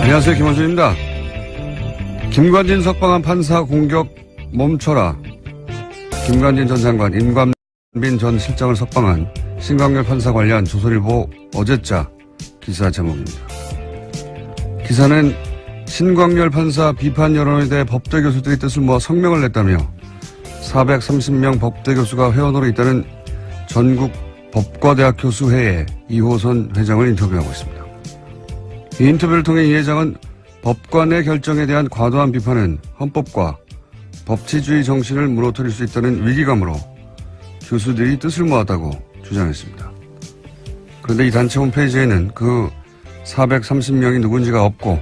안녕하세요. 김원준입니다. 김관진 석방한 판사 공격 멈춰라. 김관진 전 장관, 임관빈 전 실장을 석방한 신광렬 판사 관련 조선일보 어제자 기사 제목입니다. 기사는 신광렬 판사 비판 여론에 대해 법대 교수들이 뜻을 모아 성명을 냈다며 430명 법대 교수가 회원으로 있다는 전국 법과대학 교수회의 이호선 회장을 인터뷰하고 있습니다. 이 인터뷰를 통해 이 회장은 법관의 결정에 대한 과도한 비판은 헌법과 법치주의 정신을 무너뜨릴 수 있다는 위기감으로 교수들이 뜻을 모았다고 주장했습니다. 그런데 이 단체 홈페이지에는 그 430명이 누군지가 없고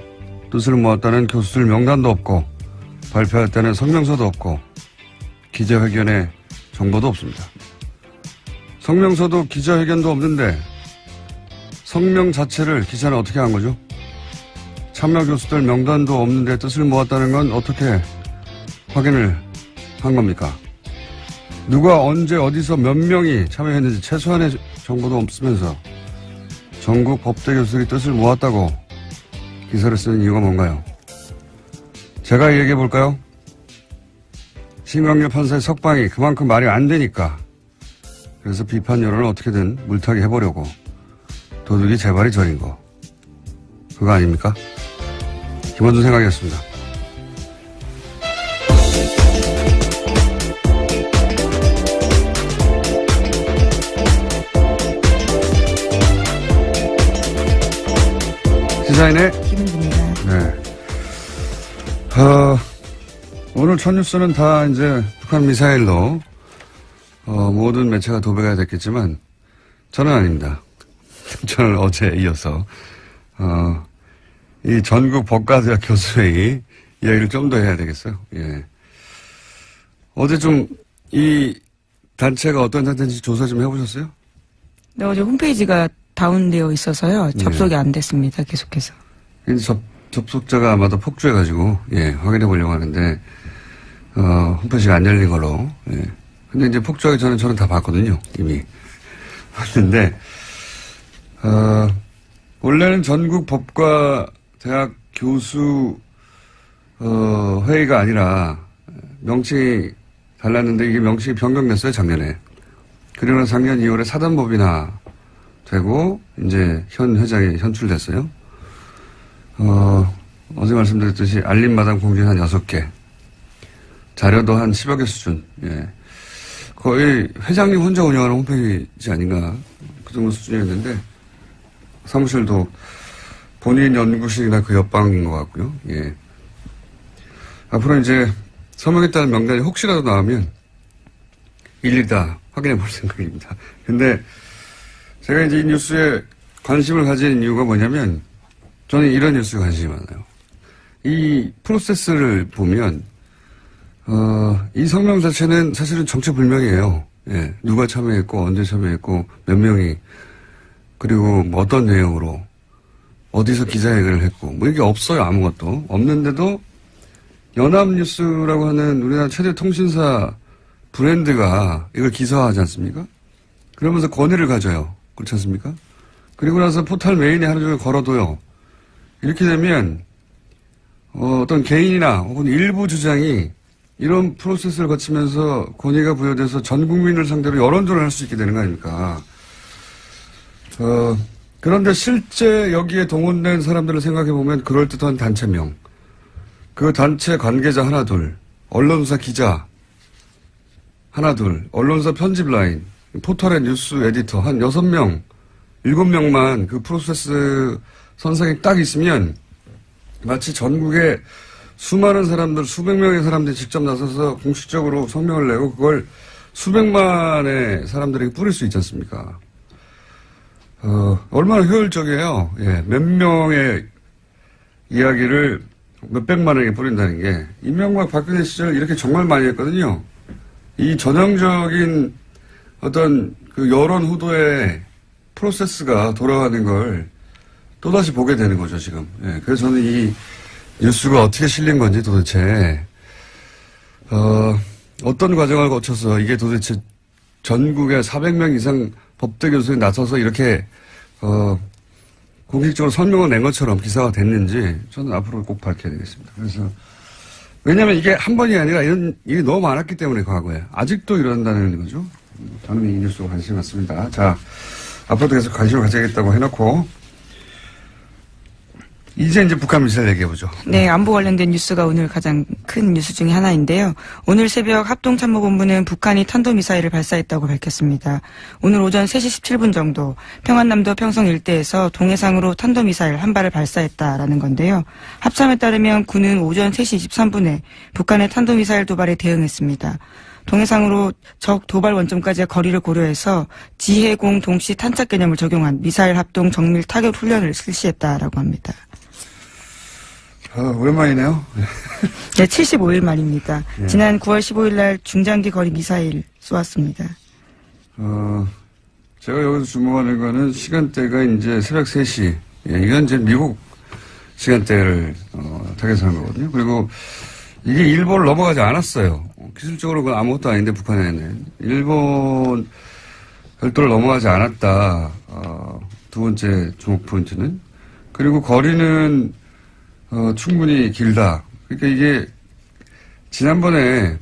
뜻을 모았다는 교수들 명단도 없고 발표했다는 성명서도 없고 기자회견의 정보도 없습니다. 성명서도 기자회견도 없는데 성명 자체를 기사는 어떻게 한 거죠? 참여 교수들 명단도 없는데 뜻을 모았다는 건 어떻게 확인을 한 겁니까? 누가 언제 어디서 몇 명이 참여했는지 최소한의 정보도 없으면서 전국 법대 교수들이 뜻을 모았다고 기사를 쓰는 이유가 뭔가요? 제가 얘기해 볼까요? 신광렬 판사의 석방이 그만큼 말이 안 되니까 그래서 비판 여론을 어떻게든 물타기 해보려고 도둑이 재발이 저린 거 그거 아닙니까? 김원준 생각이었습니다. 시사인의 김은주입니다. 네. 오늘 첫 뉴스는 다 이제 북한 미사일로 모든 매체가 도배가 됐겠지만 저는 아닙니다. 저는 어제 이어서 이 전국 법과대학 교수회의 이야기를 좀 더 해야 되겠어요. 예. 어제 좀 이 단체가 어떤 단체인지 조사 좀 해보셨어요? 네, 어제 홈페이지가 다운되어 있어서요. 접속이 안 됐습니다. 계속해서. 접속자가 아마도 폭주해가지고, 예, 확인해 보려고 하는데, 홈페이지가 안 열린 걸로, 예. 근데 이제 폭주하기 전에 저는 다 봤거든요. 이미. 봤는데, 원래는 전국 법과 대학 교수, 회의가 아니라, 명칭이 달랐는데 이게 명칭이 변경됐어요, 작년에. 그리고 작년 2월에 사단법인화 되고, 이제 현 회장이 현출됐어요. 어제 말씀드렸듯이 알림마당 공지는 한 6개. 자료도 한 10여 개 수준. 예. 거의 회장님 혼자 운영하는 홈페이지 아닌가. 그 정도 수준이었는데, 사무실도 본인 연구실이나 그 옆방인 것 같고요. 예. 앞으로 이제 서명했다는 명단이 혹시라도 나오면 일일이 다 확인해 볼 생각입니다. 근데 제가 이제 이 뉴스에 관심을 가진 이유가 뭐냐면 저는 이런 뉴스에 관심이 많아요. 이 프로세스를 보면 이 성명 자체는 사실은 정체불명이에요. 예. 누가 참여했고 언제 참여했고 몇 명이 그리고 뭐 어떤 내용으로 어디서 기자회견을 했고 뭐 이게 없어요. 아무것도 없는데도 연합뉴스라고 하는 우리나라 최대 통신사 브랜드가 이걸 기사화하지 않습니까? 그러면서 권위를 가져요. 그렇지 않습니까? 그리고 나서 포털 메인에 하루 종일 걸어둬요. 이렇게 되면 어떤 개인이나 혹은 일부 주장이 이런 프로세스를 거치면서 권위가 부여돼서 전 국민을 상대로 여론조를 할 수 있게 되는 거 아닙니까? 그런데 실제 여기에 동원된 사람들을 생각해보면 그럴듯한 단체명, 그 단체 관계자 하나 둘, 언론사 기자 하나 둘, 언론사 편집 라인, 포털의 뉴스 에디터 한 6명, 7명만 그 프로세스 선상에 딱 있으면 마치 전국에 수많은 사람들, 수백 명의 사람들이 직접 나서서 공식적으로 성명을 내고 그걸 수백만의 사람들에게 뿌릴 수 있지 않습니까? 얼마나 효율적이에요. 예, 몇 명의 이야기를 몇백만에게 뿌린다는 게. 이명박 박근혜 시절 이렇게 정말 많이 했거든요. 이 전형적인 어떤 그 여론 후도의 프로세스가 돌아가는 걸 또다시 보게 되는 거죠, 지금. 예, 그래서 저는 이 뉴스가 어떻게 실린 건지 도대체, 어떤 과정을 거쳐서 이게 도대체 전국에 400명 이상 법대 교수에 나서서 이렇게, 공식적으로 설명을 낸 것처럼 기사가 됐는지 저는 앞으로 꼭 밝혀야 되겠습니다. 그래서 왜냐하면 이게 한 번이 아니라 이런 일이 너무 많았기 때문에 과거에 아직도 이런다는 거죠. 저는 이 뉴스에 관심이 많습니다. 자, 앞으로도 계속 관심을 가져야겠다고 해놓고 이제 북한 미사일 얘기해보죠. 네, 안보 관련된 뉴스가 오늘 가장 큰 뉴스 중에 하나인데요. 오늘 새벽 합동참모본부는 북한이 탄도미사일을 발사했다고 밝혔습니다. 오늘 오전 3시 17분 정도 평안남도 평성 일대에서 동해상으로 탄도미사일 한 발을 발사했다라는 건데요. 합참에 따르면 군은 오전 3시 23분에 북한의 탄도미사일 도발에 대응했습니다. 동해상으로 적 도발 원점까지의 거리를 고려해서 지해공 동시 탄착 개념을 적용한 미사일 합동 정밀 타격 훈련을 실시했다라고 합니다. 오랜만이네요. 네, 75일 만입니다. 예. 지난 9월 15일 날 중장기 거리 미사일 쏘았습니다. 제가 여기서 주목하는 거는 시간대가 이제 새벽 3시. 예, 이건 이제 미국 시간대를 타겟하는 거거든요. 그리고 이게 일본을 넘어가지 않았어요. 기술적으로 그건 아무것도 아닌데 북한에는. 일본 별도를 넘어가지 않았다. 두 번째 주목 포인트는. 그리고 거리는 충분히 길다. 그러니까 이게 지난번에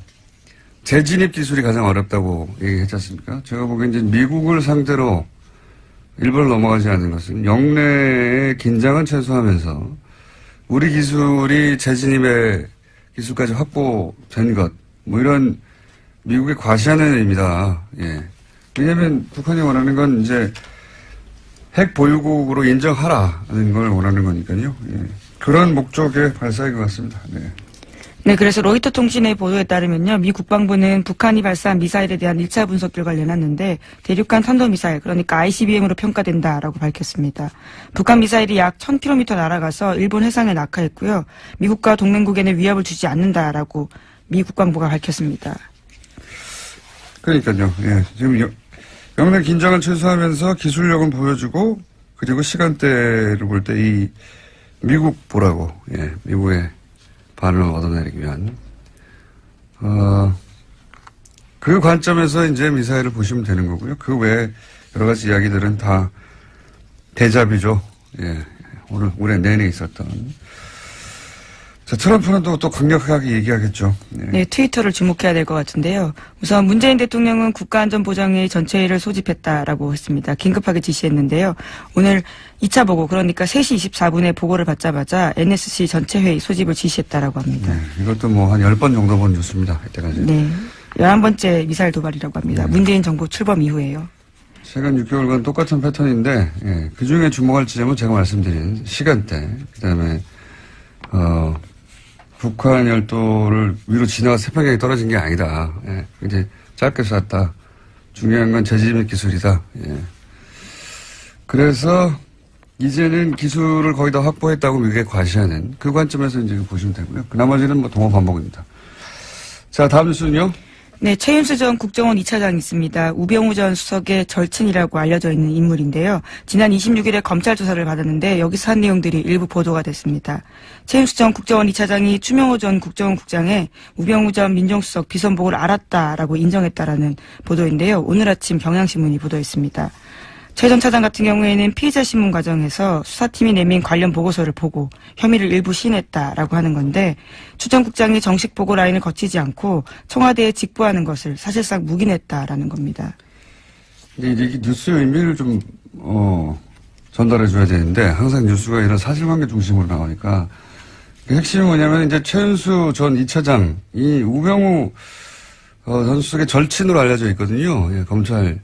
재진입 기술이 가장 어렵다고 얘기했지 않습니까? 제가 보기엔 이제 미국을 상대로 일본을 넘어가지 않는 것은 영내의 긴장은 최소화하면서 우리 기술이 재진입의 기술까지 확보된 것, 뭐 이런 미국의 과시하는 의미다. 예. 왜냐하면 북한이 원하는 건 이제 핵 보유국으로 인정하라는 걸 원하는 거니까요. 예. 그런 목적의 발사인 것 같습니다. 네. 네, 그래서 로이터 통신의 보도에 따르면요, 미 국방부는 북한이 발사한 미사일에 대한 1차 분석 결과를 내놨는데 대륙간 탄도미사일, 그러니까 ICBM으로 평가된다라고 밝혔습니다. 북한 미사일이 약 1000km 날아가서 일본 해상에 낙하했고요. 미국과 동맹국에는 위협을 주지 않는다라고 미 국방부가 밝혔습니다. 그러니까요. 예, 지금 영내 긴장을 최소화하면서 기술력은 보여주고 그리고 시간대를 볼 때 이 미국 보라고, 예, 미국의 반응을 얻어내기 위한, 그 관점에서 이제 미사일을 보시면 되는 거고요. 그 외에 여러 가지 이야기들은 다 대잡이죠. 예, 올해 내내 있었던. 자, 트럼프는 또 강력하게 얘기하겠죠. 예. 네, 트위터를 주목해야 될 것 같은데요. 우선 문재인 대통령은 국가안전보장회의 전체회의를 소집했다라고 했습니다. 긴급하게 지시했는데요. 오늘 2차 보고, 그러니까 3시 24분에 보고를 받자마자 NSC 전체회의 소집을 지시했다라고 합니다. 네, 이것도 뭐 한 10번 정도 본 뉴스입니다. 이때까지. 네, 11번째 미사일 도발이라고 합니다. 문재인 정부 출범 이후에요. 최근 6개월간 똑같은 패턴인데, 예, 그 중에 주목할 지점은 제가 말씀드린 시간대, 그 다음에, 북한 열도를 위로 지나가 세평양이 떨어진 게 아니다. 예, 이제 짧게 쐈다. 중요한 건 재진입 기술이다. 예. 그래서 이제는 기술을 거의 다 확보했다고 미국에 과시하는 그 관점에서 이제 보시면 되고요. 그 나머지는 뭐 동호 반복입니다. 자, 다음 뉴스는요. 네, 최윤수 전 국정원 2차장이 있습니다. 우병우 전 수석의 절친이라고 알려져 있는 인물인데요. 지난 26일에 검찰 조사를 받았는데 여기서 한 내용들이 일부 보도가 됐습니다. 최윤수 전 국정원 2차장이 추명호 전 국정원 국장의 우병우 전 민정수석 비선복을 알았다라고 인정했다라는 보도인데요. 오늘 아침 경향신문이 보도했습니다. 최 전 차장 같은 경우에는 피의자 신문 과정에서 수사팀이 내민 관련 보고서를 보고 혐의를 일부 시인했다라고 하는 건데 추 전 국장이 정식 보고 라인을 거치지 않고 청와대에 직보하는 것을 사실상 묵인했다라는 겁니다. 이게 뉴스의 의미를 좀 전달해 줘야 되는데 항상 뉴스가 이런 사실관계 중심으로 나오니까 핵심이 뭐냐면 이제 최윤수 전 2차장이 우병우 전 수석의 절친으로 알려져 있거든요. 예, 검찰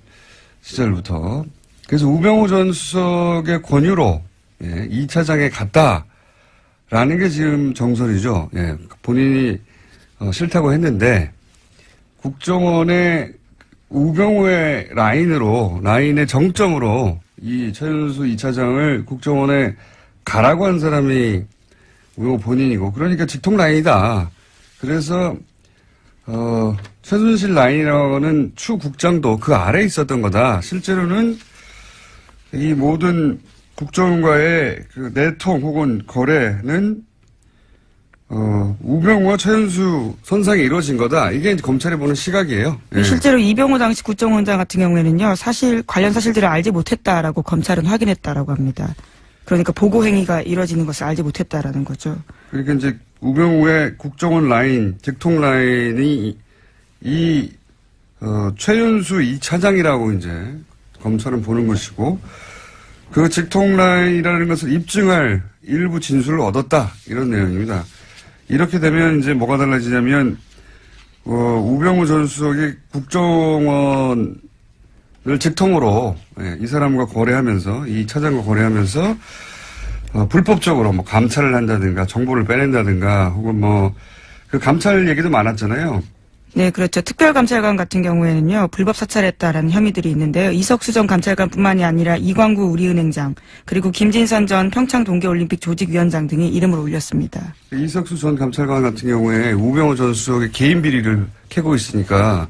시절부터. 그래서 우병우 전 수석의 권유로, 예, 2차장에 갔다라는 게 지금 정설이죠. 예, 본인이 싫다고 했는데 국정원의 우병우의 라인의 정점으로 이 최윤수 2차장을 국정원에 가라고 한 사람이 우병우 본인이고, 그러니까 직통 라인이다. 그래서 최순실 라인이라고는 추 국장도 그 아래에 있었던 거다. 실제로는 이 모든 국정원과의 그 내통 혹은 거래는 우병우와 최윤수 선상에 이루어진 거다. 이게 이제 검찰이 보는 시각이에요. 예. 실제로 이병우 당시 국정원장 같은 경우에는요, 관련 사실들을 알지 못했다라고 검찰은 확인했다라고 합니다. 그러니까 보고 행위가 이뤄지는 것을 알지 못했다라는 거죠. 그러니까 이제 우병우의 국정원 라인, 직통 라인이 최윤수 2차장이라고 이제 검찰은 보는 것이고 그 직통 라인이라는 것을 입증할 일부 진술을 얻었다. 이런 내용입니다. 이렇게 되면 이제 뭐가 달라지냐면 우병우 전 수석이 국정원을 직통으로 이 사람과 거래하면서 이 차장과 거래하면서 불법적으로 뭐 감찰을 한다든가 정보를 빼낸다든가 혹은 뭐 그 감찰 얘기도 많았잖아요. 네, 그렇죠. 특별감찰관 같은 경우에는요, 불법 사찰했다라는 혐의들이 있는데요. 이석수 전 감찰관뿐만이 아니라 이광구 우리은행장, 그리고 김진선 전 평창 동계올림픽 조직위원장 등이 이름을 올렸습니다. 이석수 전 감찰관 같은 경우에 우병우 전 수석의 개인 비리를 캐고 있으니까,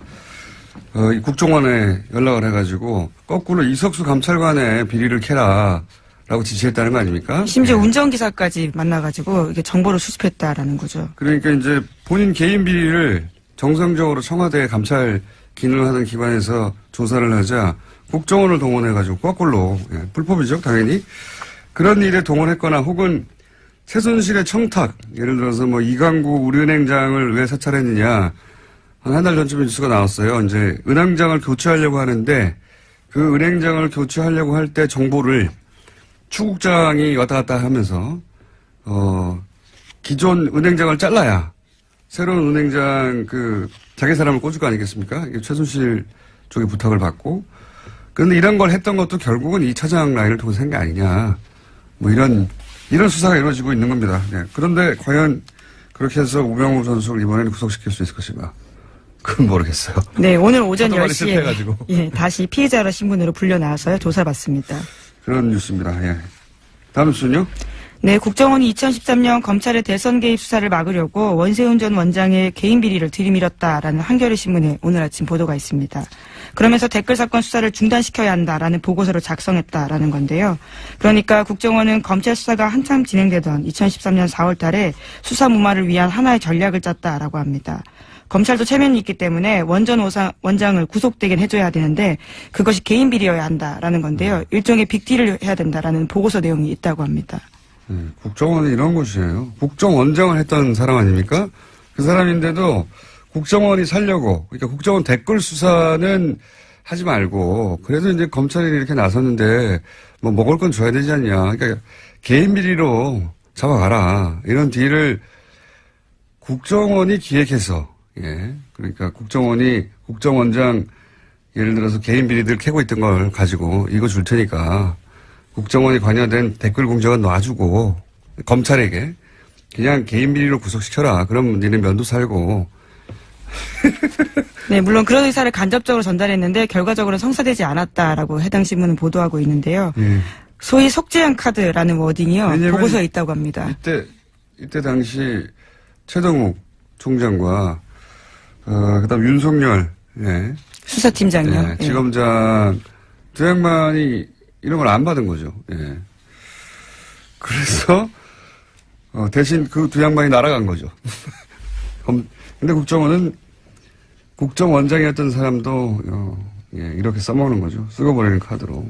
이 국정원에 연락을 해가지고, 거꾸로 이석수 감찰관의 비리를 캐라. 라고 지시했다는 거 아닙니까? 심지어 운전기사까지 만나가지고, 이게 정보를 수집했다라는 거죠. 그러니까 이제 본인 개인 비리를 정상적으로 청와대 감찰 기능을 하는 기관에서 조사를 하자 국정원을 동원해가지고 거꾸로 불법이죠 당연히 그런 일에 동원했거나 혹은 최순실의 청탁 예를 들어서 뭐 이광구 우리은행장을 왜 사찰했느냐 한 달 전쯤에 뉴스가 나왔어요. 이제 은행장을 교체하려고 하는데 그 은행장을 교체하려고 할 때 정보를 추국장이 왔다 갔다 하면서 기존 은행장을 잘라야 새로운 은행장 자기 사람을 꽂을 거 아니겠습니까? 이게 최순실 쪽에 부탁을 받고. 그런데 이런 걸 했던 것도 결국은 이 차장 라인을 통해서 한 게 아니냐. 뭐 이런 수사가 이루어지고 있는 겁니다. 네. 그런데 과연 그렇게 해서 우병우 전 수석을 이번에는 구속시킬 수 있을 것인가? 그건 모르겠어요. 네, 오늘 오전 하도 많이 10시에 실패해가지고. 예, 다시 피해자라 신분으로 불려 나와서요 조사받습니다. 그런 뉴스입니다. 예. 다음 뉴스는요? 네, 국정원이 2013년 검찰의 대선 개입 수사를 막으려고 원세훈 전 원장의 개인 비리를 들이밀었다라는 한겨레 신문에 오늘 아침 보도가 있습니다. 그러면서 댓글 사건 수사를 중단시켜야 한다라는 보고서를 작성했다라는 건데요. 그러니까 국정원은 검찰 수사가 한참 진행되던 2013년 4월 달에 수사 무마를 위한 하나의 전략을 짰다라고 합니다. 검찰도 체면이 있기 때문에 원전 원장을 구속되긴 해줘야 되는데 그것이 개인 비리여야 한다라는 건데요. 일종의 빅딜을 해야 된다라는 보고서 내용이 있다고 합니다. 국정원은 이런 곳이에요. 국정원장을 했던 사람 아닙니까? 그 사람인데도 국정원이 살려고, 그러니까 국정원 댓글 수사는 하지 말고, 그래도 이제 검찰이 이렇게 나섰는데, 뭐 먹을 건 줘야 되지 않냐. 그러니까 개인 비리로 잡아가라. 이런 딜을 국정원이 기획해서, 예. 그러니까 국정원장, 예를 들어서 개인 비리들 캐고 있던 걸 가지고 이거 줄 테니까, 국정원이 관여된 댓글 공작은 놔주고 검찰에게 그냥 개인 비리로 구속시켜라. 그럼 니네 면도 살고. 네, 물론 그런 의사를 간접적으로 전달했는데 결과적으로 성사되지 않았다라고 해당 신문은 보도하고 있는데요. 소위 속죄한 카드라는 워딩이요. 보고서에 있다고 합니다. 이때 당시 최동욱 총장과 그다음 윤석열 수사팀장이요. 네, 지검장 두 양반이 이런 걸 안 받은 거죠. 예. 그래서 대신 그 두 양반이 날아간 거죠. 근데 국정원은 국정원장이었던 사람도 이렇게 써먹는 거죠. 쓰고 버리는 카드로.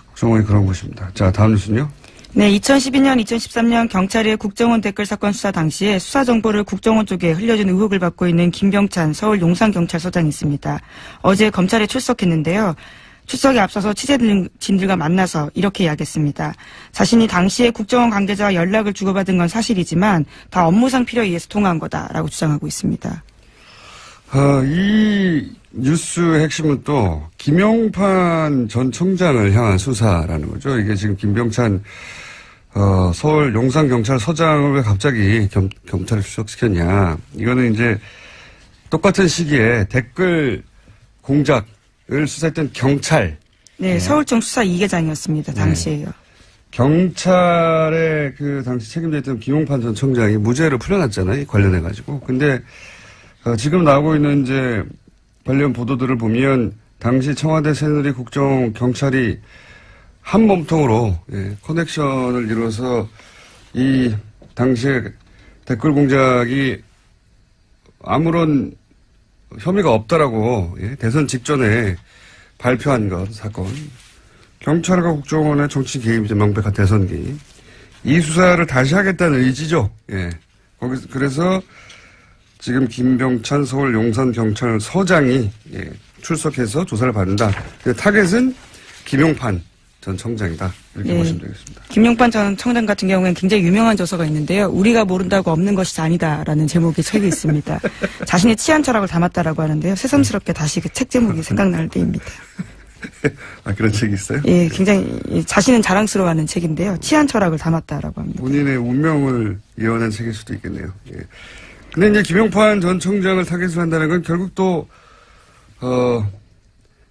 국정원이 그런 곳입니다. 자, 다음 뉴스는요. 네, 2012년, 2013년 경찰의 국정원 댓글 사건 수사 당시에 수사 정보를 국정원 쪽에 흘려준 의혹을 받고 있는 김병찬 서울 용산경찰서장이 있습니다. 어제 검찰에 출석했는데요. 출석에 앞서서 취재진들과 만나서 이렇게 이야기했습니다. 자신이 당시에 국정원 관계자와 연락을 주고받은 건 사실이지만 다 업무상 필요에 의해서 통화한 거다라고 주장하고 있습니다. 이 뉴스의 핵심은 또 김용판 전 청장을 향한 수사라는 거죠. 이게 지금 김병찬 서울 용산경찰서장을 왜 갑자기 검찰에 출석시켰냐. 이거는 이제 똑같은 시기에 댓글 공작을 수사했던 경찰. 네, 서울청 수사 2계장이었습니다. 당시에요. 네. 경찰의 그 당시 책임져 있던 김용판 전 청장이 무죄로 풀려났잖아요. 관련해가지고. 근데 지금 나오고 있는 이제 관련 보도들을 보면 당시 청와대 새누리 국정 경찰이 한 몸통으로 커넥션을 이루어서 이 당시에 댓글 공작이 아무런 혐의가 없다라고 대선 직전에 발표한 것 사건 경찰과 국정원의 정치 개입이죠. 명백한 대선기. 이 수사를 다시 하겠다는 의지죠. 예. 그래서 지금 김병찬 서울 용산경찰서장이 출석해서 조사를 받는다. 타겟은 김용판 전 청장이다. 이렇게 보시면 되겠습니다. 김용판 전 청장 같은 경우에는 굉장히 유명한 저서가 있는데요. 우리가 모른다고 없는 것이 아니다라는 제목의 책이 있습니다. 자신의 치안 철학을 담았다라고 하는데요. 새삼스럽게 다시 그 책 제목이 생각날 때입니다. 아, 그런 책이 있어요? 예, 굉장히 자신은 자랑스러워하는 책인데요. 치안 철학을 담았다라고 합니다. 본인의 운명을 예언한 책일 수도 있겠네요. 예. 근데 이제 김용판 전 청장을 타겟으로 한다는 건 결국 또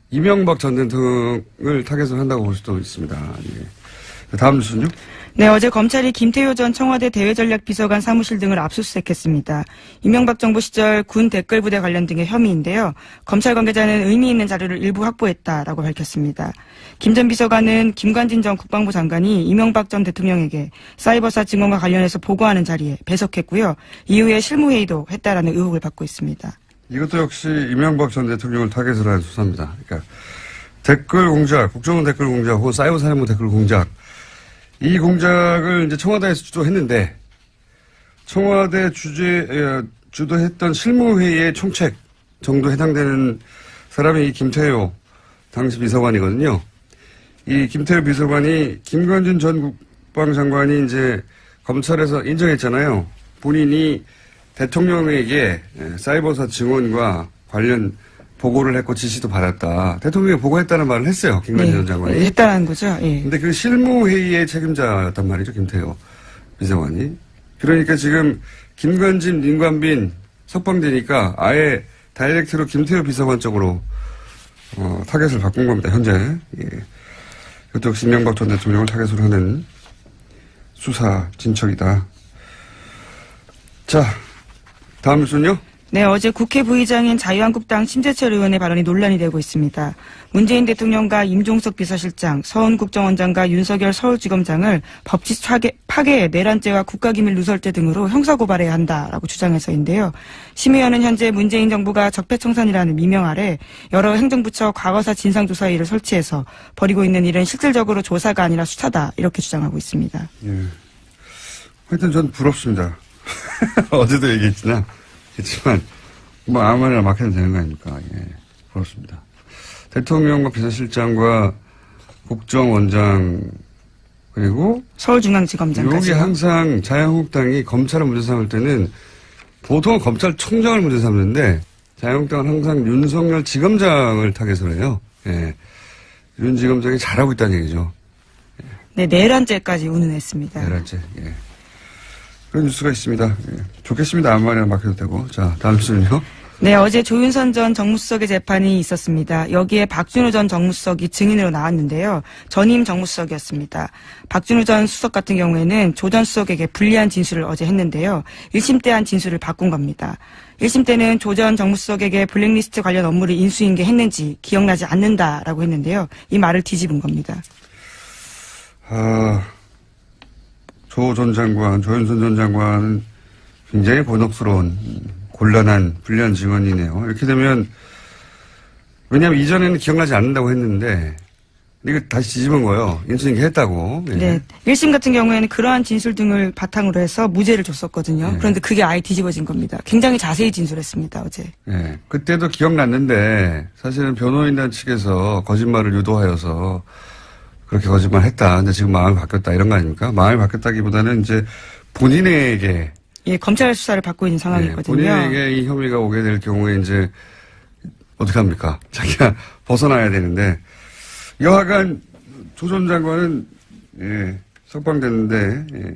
이명박 전 대통령을 타겟으로 한다고 볼 수도 있습니다. 예. 다음 뉴스는요? 네, 어제 검찰이 김태효 전 청와대 대외전략비서관 사무실 등을 압수수색했습니다. 이명박 정부 시절 군 댓글부대 관련 등의 혐의인데요. 검찰 관계자는 의미 있는 자료를 일부 확보했다라고 밝혔습니다. 김 전 비서관은 김관진 전 국방부 장관이 이명박 전 대통령에게 사이버사 증언과 관련해서 보고하는 자리에 배석했고요. 이후에 실무회의도 했다라는 의혹을 받고 있습니다. 이것도 역시 이명박 전 대통령을 타겟으로 한 수사입니다. 그러니까 댓글 공작, 국정원 댓글 공작 혹은 사이버 사령부 댓글 공작. 이 공작을 이제 청와대에서 주도했는데 청와대 주도했던 실무회의의 총책 정도 해당되는 사람이 이 김태효 당시 비서관이거든요. 이 김태효 비서관이 김관진 전 국방장관이 이제 검찰에서 인정했잖아요. 본인이 대통령에게 사이버사 증언과 관련 보고를 했고 지시도 받았다. 대통령이 보고했다는 말을 했어요. 김관진 전 장관이. 했다는 거죠. 예. 근데 그 실무회의의 책임자였단 말이죠. 김태효 비서관이. 그러니까 지금 김관진, 민관빈 석방되니까 아예 다이렉트로 김태효 비서관 쪽으로 타겟을 바꾼 겁니다. 현재. 예. 이것도 역시 이명박 전 대통령을 타겟으로 하는 수사 진척이다. 자, 다음 뉴스는요? 네, 어제 국회 부의장인 자유한국당 심재철 의원의 발언이 논란이 되고 있습니다. 문재인 대통령과 임종석 비서실장, 서훈 국정원장과 윤석열 서울지검장을 법치 파괴, 내란죄와 국가기밀 누설죄 등으로 형사고발해야 한다라고 주장해서인데요. 심 의원은 현재 문재인 정부가 적폐청산이라는 미명 아래 여러 행정부처 과거사 진상조사위를 설치해서 벌이고 있는 일은 실질적으로 조사가 아니라 수사다 이렇게 주장하고 있습니다. 예. 하여튼 전 부럽습니다. 어제도 얘기했지만 뭐 아무 말이나 막 해도 되는 거 아닙니까? 예, 그렇습니다. 대통령과 비서실장과 국정원장 그리고 서울중앙지검장까지. 여기 항상 자유한국당이 검찰을 문제 삼을 때는 보통 검찰총장을 문제 삼는데 자유한국당은 항상 윤석열 지검장을 타겟으로 해요. 예, 윤 지검장이 잘하고 있다는 얘기죠. 네, 내란죄까지 운운했습니다. 내란죄. 예. 그런 뉴스가 있습니다. 예. 좋겠습니다. 아무 말이나 맡겨도 되고. 자, 다음 뉴스는요. 네, 어제 조윤선 전 정무수석의 재판이 있었습니다. 여기에 박준우 전 정무수석이 증인으로 나왔는데요. 전임 정무수석이었습니다. 박준우 전 수석 같은 경우에는 조 전 수석에게 불리한 진술을 어제 했는데요. 1심 때 한 진술을 바꾼 겁니다. 1심 때는 조 전 정무수석에게 블랙리스트 관련 업무를 인수인계했는지 기억나지 않는다라고 했는데요. 이 말을 뒤집은 겁니다. 조 전 장관, 조윤선 전 장관은 굉장히 곤혹스러운, 곤란한, 불리한 증언이네요. 이렇게 되면, 왜냐하면 이전에는 기억나지 않는다고 했는데, 이거 다시 뒤집은 거예요. 인수인계 했다고. 예. 네. 1심 같은 경우에는 그러한 진술 등을 바탕으로 해서 무죄를 줬었거든요. 네. 그런데 그게 아예 뒤집어진 겁니다. 굉장히 자세히 진술했습니다, 어제. 예. 그때도 기억났는데, 사실은 변호인단 측에서 거짓말을 유도하여서, 그렇게 거짓말 했다. 근데 지금 마음이 바뀌었다. 이런 거 아닙니까? 마음이 바뀌었다기보다는 이제 본인에게. 예, 검찰 수사를 받고 있는 상황이거든요. 본인에게 이 혐의가 오게 될 경우에 이제 어떡합니까? 자기가 벗어나야 되는데. 여하간 조 전 장관은, 예, 석방됐는데, 예,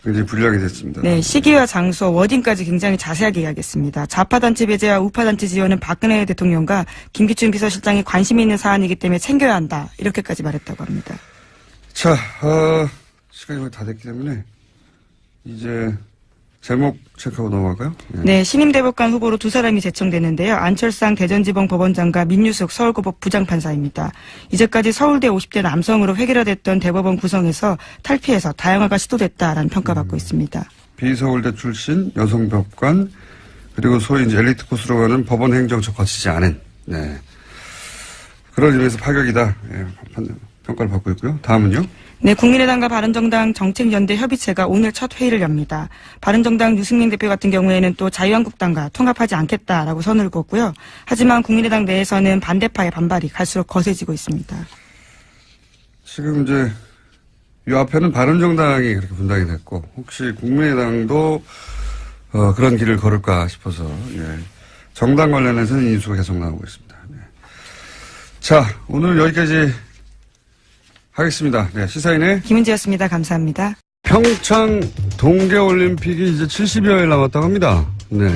굉장히 불리하게 됐습니다. 네, 시기와 장소, 워딩까지 굉장히 자세하게 이야기했습니다. 좌파단체 배제와 우파단체 지원은 박근혜 대통령과 김기춘 비서실장이 관심이 있는 사안이기 때문에 챙겨야 한다. 이렇게까지 말했다고 합니다. 자, 시간이 거의 다 됐기 때문에 이제 제목 체크하고 넘어갈까요? 예. 네, 신임대법관 후보로 두 사람이 제청됐는데요. 안철상 대전지법 법원장과 민유숙 서울고법 부장판사입니다. 이제까지 서울대 50대 남성으로 획일화됐던 대법원 구성에서 탈피해서 다양화가 시도됐다라는 평가받고 있습니다. 비서울대 출신 여성법관 그리고 소위 이제 엘리트 코스로 가는 법원 행정처 거치지 않은. 네. 그런 의미에서 파격이다. 예, 평가를 받고 있고요. 다음은요. 네, 국민의당과 바른정당 정책연대 협의체가 오늘 첫 회의를 엽니다. 바른정당 유승민 대표 같은 경우에는 또 자유한국당과 통합하지 않겠다라고 선을 그었고요. 하지만 국민의당 내에서는 반대파의 반발이 갈수록 거세지고 있습니다. 지금 이제 이 앞에는 바른정당이 그렇게 분당이 됐고 혹시 국민의당도 그런 길을 걸을까 싶어서 정당 관련해서는 인수가 계속 나오고 있습니다. 네. 자, 오늘 여기까지 하겠습니다. 네, 시사인의 김은지였습니다. 감사합니다. 평창 동계올림픽이 이제 70여일 남았다고 합니다. 네.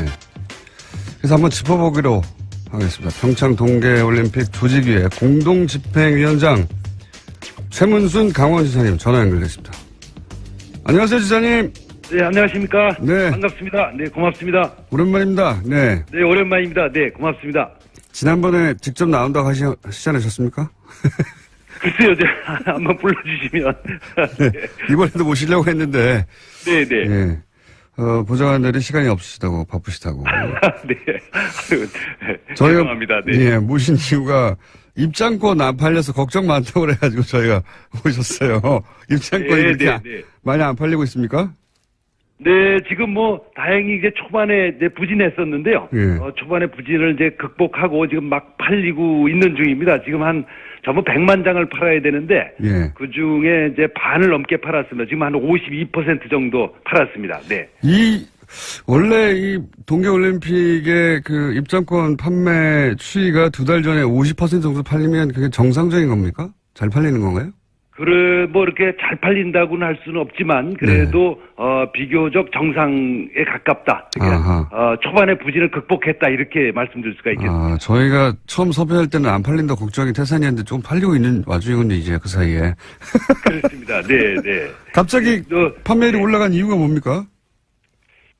그래서 한번 짚어보기로 하겠습니다. 평창 동계올림픽 조직위의 공동집행위원장 최문순 강원지사님 전화 연결됐습니다. 안녕하세요, 지사님. 네, 안녕하십니까. 네. 반갑습니다. 네, 고맙습니다. 오랜만입니다. 네. 네, 오랜만입니다. 네, 고맙습니다. 지난번에 직접 나온다고 하시지 않으셨습니까? 글쎄요, 네, 한번 불러주시면. 네. 이번에도 모시려고 했는데. 네, 네. 예. 보좌관들이 시간이 없으시다고, 바쁘시다고. 네. 저희가. 죄송합니다. 네. 예, 모신 이유가 입장권 안 팔려서 걱정 많다고 그래가지고 저희가 모셨어요. 입장권이 네, 그렇게 네, 네. 많이 안 팔리고 있습니까? 네, 지금 뭐, 다행히 이제 초반에 이제 부진했었는데요. 예. 초반에 부진을 이제 극복하고 지금 막 팔리고 있는 중입니다. 지금 전부 100만 장을 팔아야 되는데. 예. 그 중에 이제 반을 넘게 팔았습니다. 지금 한 52% 정도 팔았습니다. 네. 원래 이 동계올림픽의 그 입장권 판매 추이가 2달 전에 50% 정도 팔리면 그게 정상적인 겁니까? 잘 팔리는 건가요? 뭐 이렇게 잘 팔린다고는 할 수는 없지만 그래도 비교적 정상에 가깝다. 그러니까 초반에 부진을 극복했다 이렇게 말씀드릴 수가 있겠습니다. 저희가 처음 섭외할 때는 안 팔린다 걱정이 태산이었는데 좀 팔리고 있는 와중이군요, 이제 그 사이에. 그렇습니다. 네, 네. 갑자기 판매율이 올라간 이유가 뭡니까?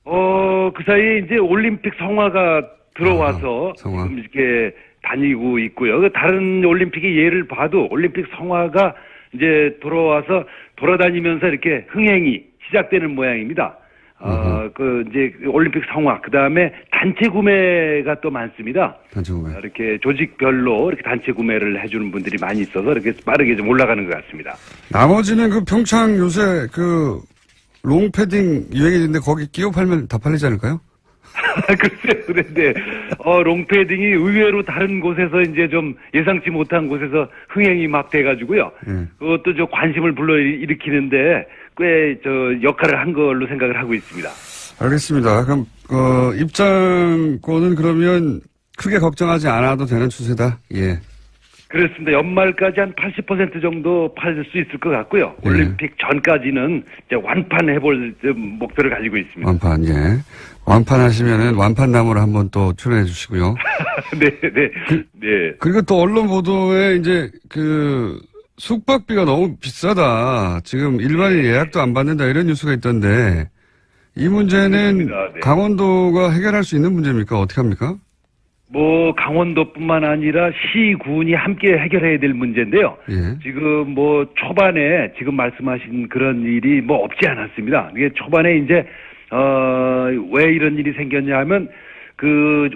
그 사이에 이제 올림픽 성화가 들어와서 성화. 지금 이렇게 다니고 있고요. 다른 올림픽의 예를 봐도 올림픽 성화가 이제 들어와서 돌아다니면서 이렇게 흥행이 시작되는 모양입니다. 이제 올림픽 성화, 그 다음에 단체 구매가 또 많습니다. 단체 구매. 이렇게 조직별로 이렇게 단체 구매를 해주는 분들이 많이 있어서 이렇게 빠르게 좀 올라가는 것 같습니다. 나머지는 그 평창 요새 롱패딩 유행이는데 거기 끼워 팔면 다 팔리지 않을까요? 글쎄요, 그런데, 롱패딩이 의외로 다른 곳에서 이제 좀 예상치 못한 곳에서 흥행이 막 돼가지고요. 그것도 관심을 불러일으키는데 꽤 역할을 한 걸로 생각을 하고 있습니다. 알겠습니다. 그럼, 입장권은 그러면 크게 걱정하지 않아도 되는 추세다? 예. 그렇습니다. 연말까지 한 80% 정도 팔 수 있을 것 같고요. 예. 올림픽 전까지는 이제 완판해볼 목표를 가지고 있습니다. 완판, 예. 완판하시면은 완판나무를 한번 또 출연해 주시고요. 네, 네, 네. 그리고 또 언론 보도에 이제 숙박비가 너무 비싸다. 지금 일반인 예약도 안 받는다 이런 뉴스가 있던데 이 문제는 네. 강원도가 해결할 수 있는 문제입니까? 어떻게 합니까? 강원도뿐만 아니라 시군이 함께 해결해야 될 문제인데요. 예. 지금 초반에 지금 말씀하신 그런 일이 없지 않았습니다. 이게 초반에 이제, 왜 이런 일이 생겼냐 하면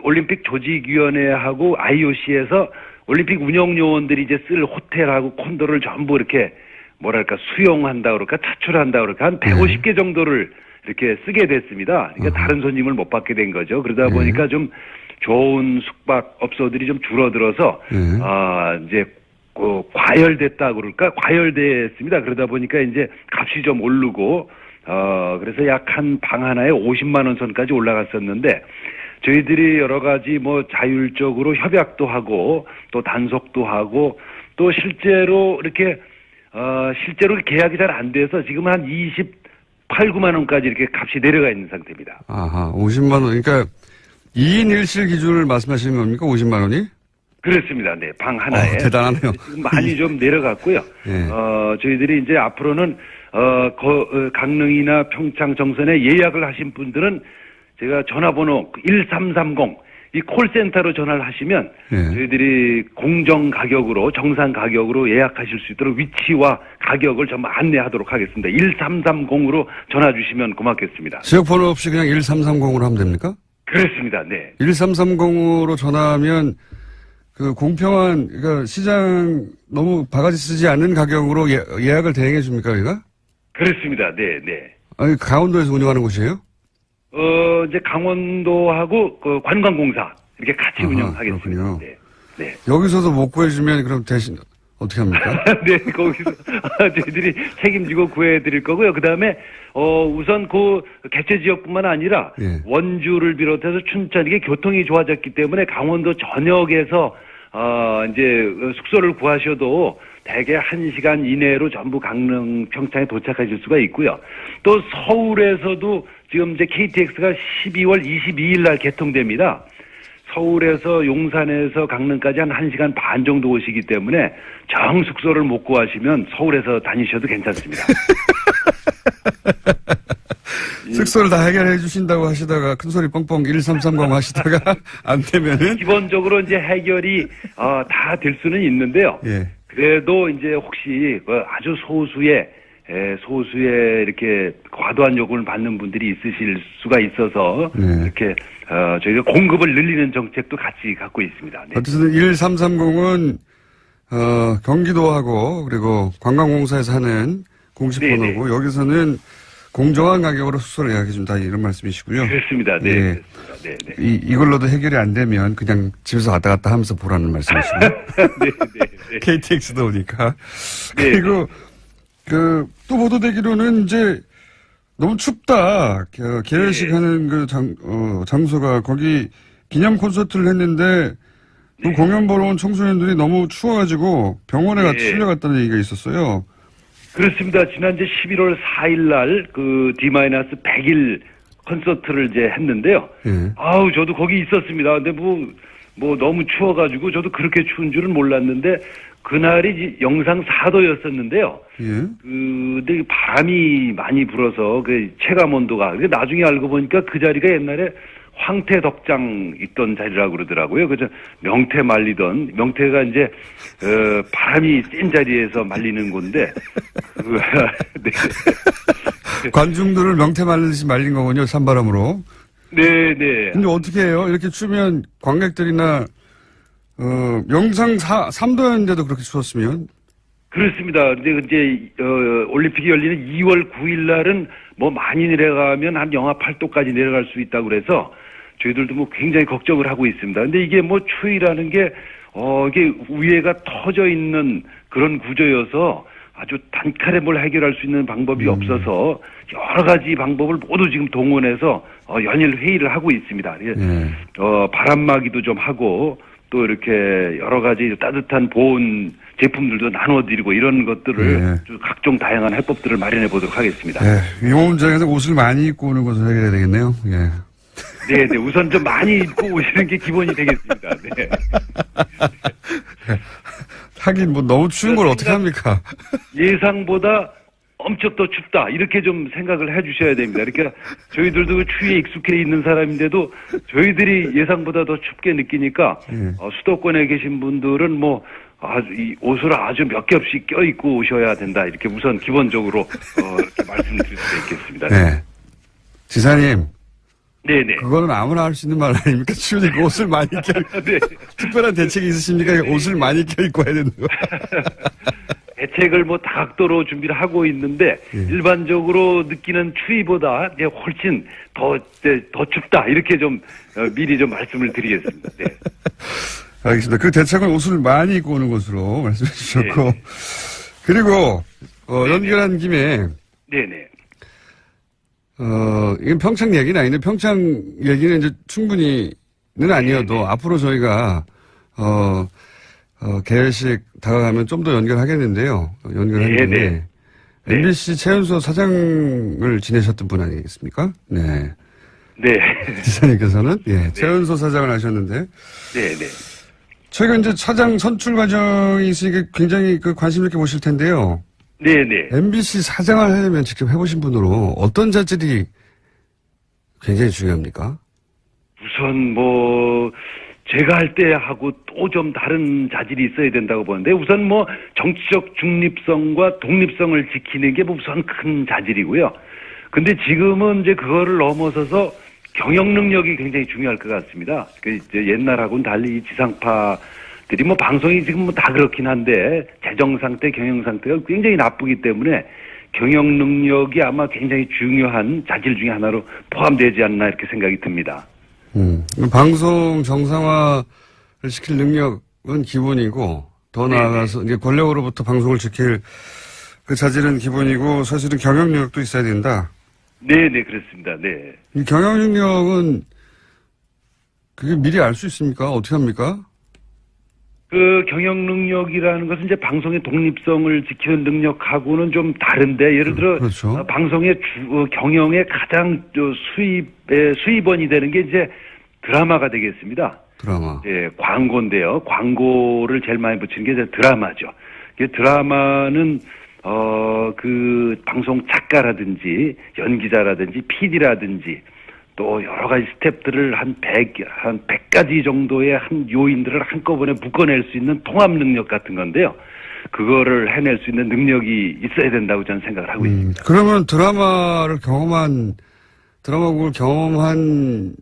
올림픽 조직위원회하고 IOC에서 올림픽 운영요원들이 이제 쓸 호텔하고 콘도를 전부 이렇게 수용한다 그럴까 차출한다 그럴까 한 150개 정도를 이렇게 쓰게 됐습니다. 그러니까 다른 손님을 못 받게 된 거죠. 그러다 보니까 좀 좋은 숙박업소들이 좀 줄어들어서, 이제, 과열됐다 그럴까? 과열됐습니다. 그러다 보니까 이제 값이 좀 오르고, 그래서 약 한 방 하나에 50만원 선까지 올라갔었는데, 저희들이 여러 가지 자율적으로 협약도 하고, 또 단속도 하고, 또 실제로 이렇게, 실제로 계약이 잘 안 돼서 지금 한 28, 9만원까지 이렇게 값이 내려가 있는 상태입니다. 50만원. 그러니까, 2인 1실 기준을 말씀하시는 겁니까? 50만 원이? 그렇습니다. 네. 방 하나에. 대단하네요. 지금 많이 좀 내려갔고요. 네. 저희들이 이제 앞으로는, 강릉이나 평창 정선에 예약을 하신 분들은 제가 전화번호 1330, 이 콜센터로 전화를 하시면 저희들이 공정 가격으로, 정상 가격으로 예약하실 수 있도록 위치와 가격을 전부 안내하도록 하겠습니다. 1330으로 전화 주시면 고맙겠습니다. 지역번호 없이 그냥 1330으로 하면 됩니까? 그렇습니다. 네. 1330으로 전화하면 그 공평한, 그러니까 시장 너무 바가지 쓰지 않는 가격으로 예약을 대행해 줍니까, 여기가? 그렇습니다. 네, 네. 아니, 강원도에서 운영하는 곳이에요? 이제 강원도하고 그 관광공사 이렇게 같이 운영하겠습니다. 그렇군요. 네. 네. 여기서도 못 구해주면 그럼 대신 어떻게 합니까? 네, 거기서 저희들이 책임지고 구해드릴 거고요. 그 다음에 우선 그 개최 지역뿐만 아니라 예. 원주를 비롯해서 춘천 이게 교통이 좋아졌기 때문에 강원도 전역에서 이제 숙소를 구하셔도 대개 1시간 이내로 전부 강릉 평창에 도착하실 수가 있고요. 또 서울에서도 지금 이제 KTX가 12월 22일 날 개통됩니다. 서울에서 용산에서 강릉까지 한 1시간 반 정도 오시기 때문에 정 숙소를 못 구하시면 서울에서 다니셔도 괜찮습니다. 숙소를 다 해결해 주신다고 하시다가 큰소리 뻥뻥 1330 하시다가 안 되면은 기본적으로 이제 해결이 다 될 수는 있는데요. 예. 그래도 이제 혹시 아주 소수의 이렇게 과도한 요금을 받는 분들이 있으실 수가 있어서 네. 이렇게 저희가 공급을 늘리는 정책도 같이 갖고 있습니다. 네. 어쨌든 1330은 경기도하고 그리고 관광공사에서 하는 공식 네네. 번호고 여기서는 공정한 가격으로 숙소를 예약해 준다 이런 말씀이시고요. 그렇습니다. 네. 예. 그렇습니다. 네, 네. 이걸로도 해결이 안 되면 그냥 집에서 왔다 갔다 하면서 보라는 말씀이시고 네, 네, 네. KTX도 오니까 네. 그리고 또 보도되기로는 이제 너무 춥다. 개회식 네. 하는 그 장소가 거기 기념 콘서트를 했는데 그 네. 공연 보러 온 청소년들이 너무 추워가지고 병원에 네. 실려갔다는 얘기가 있었어요. 그렇습니다. 지난 이제 11월 4일 날 그 D-100일 콘서트를 이제 했는데요. 예. 아우, 저도 거기 있었습니다. 근데 뭐 너무 추워가지고 저도 그렇게 추운 줄은 몰랐는데 그날이 영상 4도였었는데요. 예. 근데 바람이 많이 불어서 그 체감 온도가 나중에 알고 보니까 그 자리가 옛날에 황태 덕장 있던 자리라고 그러더라고요. 그저 명태가 이제 바람이 센 자리에서 말리는 건데 네. 관중들을 명태 말리듯이 말린 거군요. 산바람으로. 네, 네. 근데 어떻게 해요? 이렇게 추면 관객들이나 영상 3도였는데도 그렇게 추웠으면? 그렇습니다. 근데 이제 올림픽이 열리는 2월 9일 날은 뭐 많이 내려가면 한 영하 8도까지 내려갈 수 있다고 그래서 저희들도 뭐 굉장히 걱정을 하고 있습니다. 근데 이게 뭐 추위라는 게 이게 위에가 터져 있는 그런 구조여서 아주 단칼에 뭘 해결할 수 있는 방법이 없어서 여러 가지 방법을 모두 지금 동원해서 연일 회의를 하고 있습니다. 바람막이도 좀 하고 또 이렇게 여러 가지 따뜻한 보온 제품들도 나눠드리고 이런 것들을 각종 다양한 해법들을 마련해 보도록 하겠습니다. 네, 위험장에서 옷을 많이 입고 오는 것을 해결해야 되겠네요. 예. 네, 네. 우선 좀 많이 입고 오시는 게 기본이 되겠습니다. 네. 하긴 뭐 너무 추운 걸 어떻게 합니까? 예상보다 엄청 더 춥다 이렇게 좀 생각을 해주셔야 됩니다. 그러니까 저희들도 그 추위에 익숙해 있는 사람인데도 저희들이 예상보다 더 춥게 느끼니까 수도권에 계신 분들은 뭐 이 옷을 아주 몇 겹씩 껴입고 오셔야 된다 이렇게 우선 기본적으로 이렇게 말씀드릴 수 있겠습니다. 네. 지사님. 네네. 그거는 아무나 할 수 있는 말 아닙니까? 추우니까 옷을 많이 네. 특별한 대책이 있으십니까? 옷을 많이 껴입고 해야 되는 거. 대책을 뭐 다각도로 준비를 하고 있는데 일반적으로 느끼는 추위보다 이제 훨씬 더 춥다 이렇게 좀 미리 좀 말씀을 드리겠습니다. 네. 알겠습니다. 그 대책은 옷을 많이 입고 오는 것으로 말씀해 주셨고 네. 그리고 연결한 김에 네네. 이건 평창 얘기는 아닌데 평창 얘기는 이제 충분히는 아니어도 앞으로 저희가 개회식 다가가면 좀 더 연결하겠는데요. 연결하는 김에 MBC 최연소 사장을 지내셨던 분 아니겠습니까? 네. 네. 지사님께서는 최연소 사장을 하셨는데 네네. 최근 이제 사장 선출 과정이 있으니까 굉장히 관심 있게 보실 텐데요. 네네. MBC 사장을 하려면 직접 해보신 분으로 어떤 자질이 굉장히 중요합니까? 우선 뭐 제가 할 때 하고 또 좀 다른 자질이 있어야 된다고 보는데 우선 뭐 정치적 중립성과 독립성을 지키는 게 우선 큰 자질이고요. 근데 지금은 이제 그거를 넘어서서 경영 능력이 굉장히 중요할 것 같습니다. 그 이제 옛날하고는 달리 이 지상파 것들이 뭐 방송이 지금 뭐 다 그렇긴 한데 재정 상태, 경영 상태가 굉장히 나쁘기 때문에 경영 능력이 아마 굉장히 중요한 자질 중에 하나로 포함되지 않나 이렇게 생각이 듭니다. 방송 정상화를 시킬 능력은 기본이고 더 나아가서 이제 권력으로부터 방송을 지킬 그 자질은 기본이고 사실은 경영 능력도 있어야 된다. 네, 그렇습니다. 네. 이 경영 능력은 그게 미리 알 수 있습니까? 어떻게 합니까? 그 경영 능력이라는 것은 이제 방송의 독립성을 지키는 능력하고는 좀 다른데 예를 들어 그렇죠. 방송의 경영의 가장 수입원이 되는 게 이제 드라마가 되겠습니다. 드라마. 예, 광고인데요. 광고를 제일 많이 붙이는 게 이제 드라마죠. 드라마는 그 방송 작가라든지 연기자라든지 PD라든지 또 여러 가지 스텝들을 한 100가지 정도의 한 요인들을 한꺼번에 묶어낼 수 있는 통합 능력 같은 건데요. 그거를 해낼 수 있는 능력이 있어야 된다고 저는 생각을 하고 있습니다. 그러면 드라마국을 경험한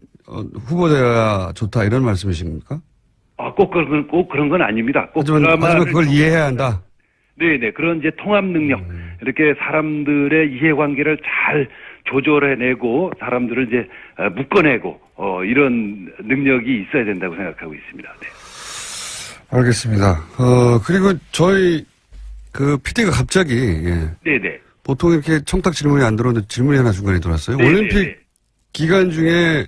후보자야 좋다 이런 말씀이십니까? 꼭 그런 건 아닙니다. 꼭 하지만 그걸 이해해야 한다. 네네. 그런 이제 통합 능력. 이렇게 사람들의 이해관계를 잘 조절해내고 사람들을 이제 묶어내고 이런 능력이 있어야 된다고 생각하고 있습니다. 네. 알겠습니다. 그리고 저희 그 PD가 갑자기 네네. 보통 이렇게 청탁 질문이 안 들어오는데 질문이 하나 중간에 들어왔어요. 네네네. 올림픽 기간 중에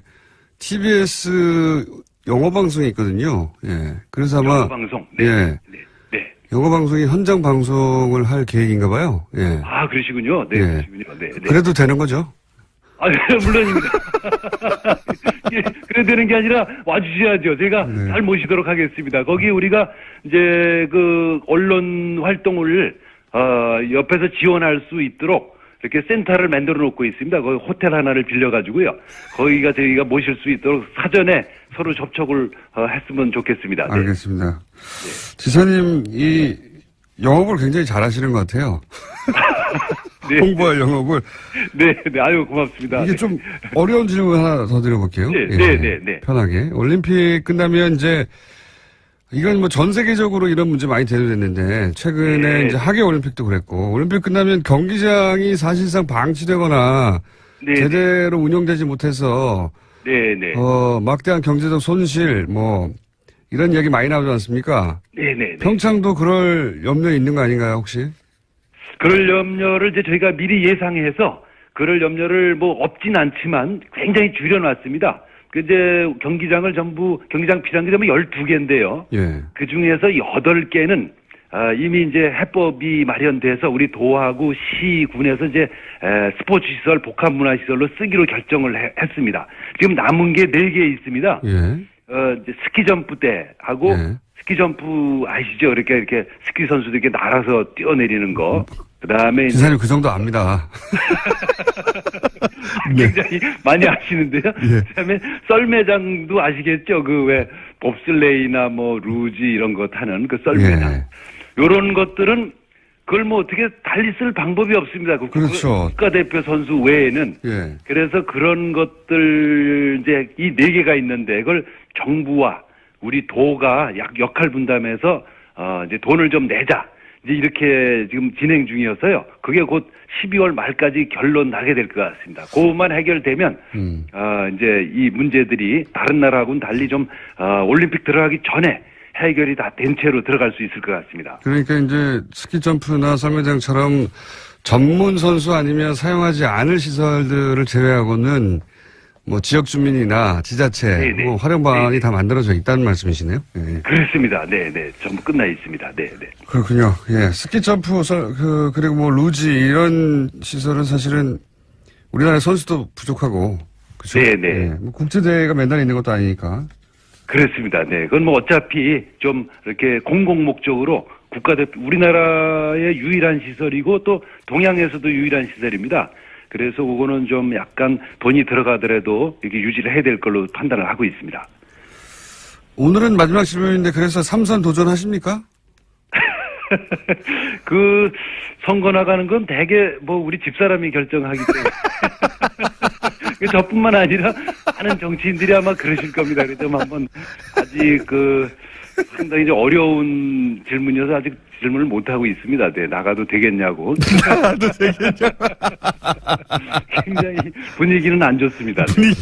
TBS 영어 방송이 있거든요. 예. 그래서 아마 영어 방송. 네. 네. 영어 방송이 현장 방송을 할 계획인가 봐요. 예. 아, 그러시군요. 네. 그러시군요. 네. 그래도 되는 거죠? 아, 네, 물론입니다. 예, 그래 되는 게 아니라 와주셔야죠. 제가 잘 모시도록 하겠습니다. 거기 우리가 이제 그 언론 활동을 옆에서 지원할 수 있도록 이렇게 센터를 만들어 놓고 있습니다. 거기 호텔 하나를 빌려가지고요. 거기가 저희가 모실 수 있도록 사전에 서로 접촉을 했으면 좋겠습니다. 네. 알겠습니다. 네. 지사님, 이 영업을 굉장히 잘하시는 것 같아요. 네. 홍보할 영업을. 네, 아유, 고맙습니다. 이게 좀 어려운 질문 하나 더 드려볼게요. 네. 편하게. 올림픽 끝나면 이제 이건 뭐 전 세계적으로 이런 문제 많이 대두됐는데 최근에 이제 하계 올림픽도 그랬고 올림픽 끝나면 경기장이 사실상 방치되거나 제대로 운영되지 못해서 막대한 경제적 손실 뭐 이런 얘기 많이 나오지 않습니까? 네. 평창도 그럴 염려에 있는 거 아닌가요, 혹시? 그럴 염려를 이제 저희가 미리 예상해서 그럴 염려를 뭐 없진 않지만 굉장히 줄여놨습니다. 이제 경기장 비상기 전부 12개인데요. 예. 그 중에서 8개는 이미 이제 해법이 마련돼서 우리 도하고 시군에서 이제 스포츠 시설, 복합 문화 시설로 쓰기로 결정을 했습니다. 지금 남은 게 4개 있습니다. 예. 이제 스키 점프 때하고 스키 점프 아시죠? 이렇게 스키 선수들 이렇게 날아서 뛰어내리는 거. 그다음에 지사님 그 정도 압니다. 굉장히 많이 아시는데요. 그다음에 썰매장도 아시겠죠? 그 왜 봅슬레이나 뭐 루지 이런 거 타는 그 썰매장. 요런 것들은 그걸 뭐 어떻게 달리 쓸 방법이 없습니다. 그렇죠. 국가대표 선수 외에는. 그래서 그런 것들 이제 이 4개가 있는데 그걸 정부와 우리 도가 역할 분담해서 이제 돈을 좀 내자. 이제 이렇게 지금 진행 중이어서요. 그게 곧 12월 말까지 결론 나게 될 것 같습니다. 그것만 해결되면 이제 이 문제들이 다른 나라하고는 달리 좀 올림픽 들어가기 전에 해결이 다 된 채로 들어갈 수 있을 것 같습니다. 그러니까 이제 스키 점프나 썰매장처럼 전문 선수 아니면 사용하지 않을 시설들을 제외하고는 뭐 지역 주민이나 지자체 뭐 활용 방안이 다 만들어져 있다는 말씀이시네요. 네. 그렇습니다. 네. 전부 끝나 있습니다. 네. 그렇군요. 예. 스키 점프 그리고 뭐 루지 이런 시설은 사실은 우리나라 선수도 부족하고 그렇죠? 네. 뭐 국제 대회가 맨날 있는 것도 아니니까. 그렇습니다. 네. 그건 뭐 어차피 좀 이렇게 공공 목적으로 국가대표 우리나라의 유일한 시설이고 또 동양에서도 유일한 시설입니다. 그래서 그거는 좀 약간 돈이 들어가더라도 이렇게 유지를 해야 될 걸로 판단을 하고 있습니다. 오늘은 마지막 질문인데 그래서 3선 도전하십니까? 그 선거 나가는 건 대개 뭐 우리 집사람이 결정하기 때문에 저뿐만 아니라 많은 정치인들이 아마 그러실 겁니다. 그래서 한번 아직 상당히 이제 어려운 질문이어서 아직 질문을 못 하고 있습니다. 네, 나가도 되겠냐고. 나도 되겠냐. 굉장히 분위기는 안 좋습니다. 네.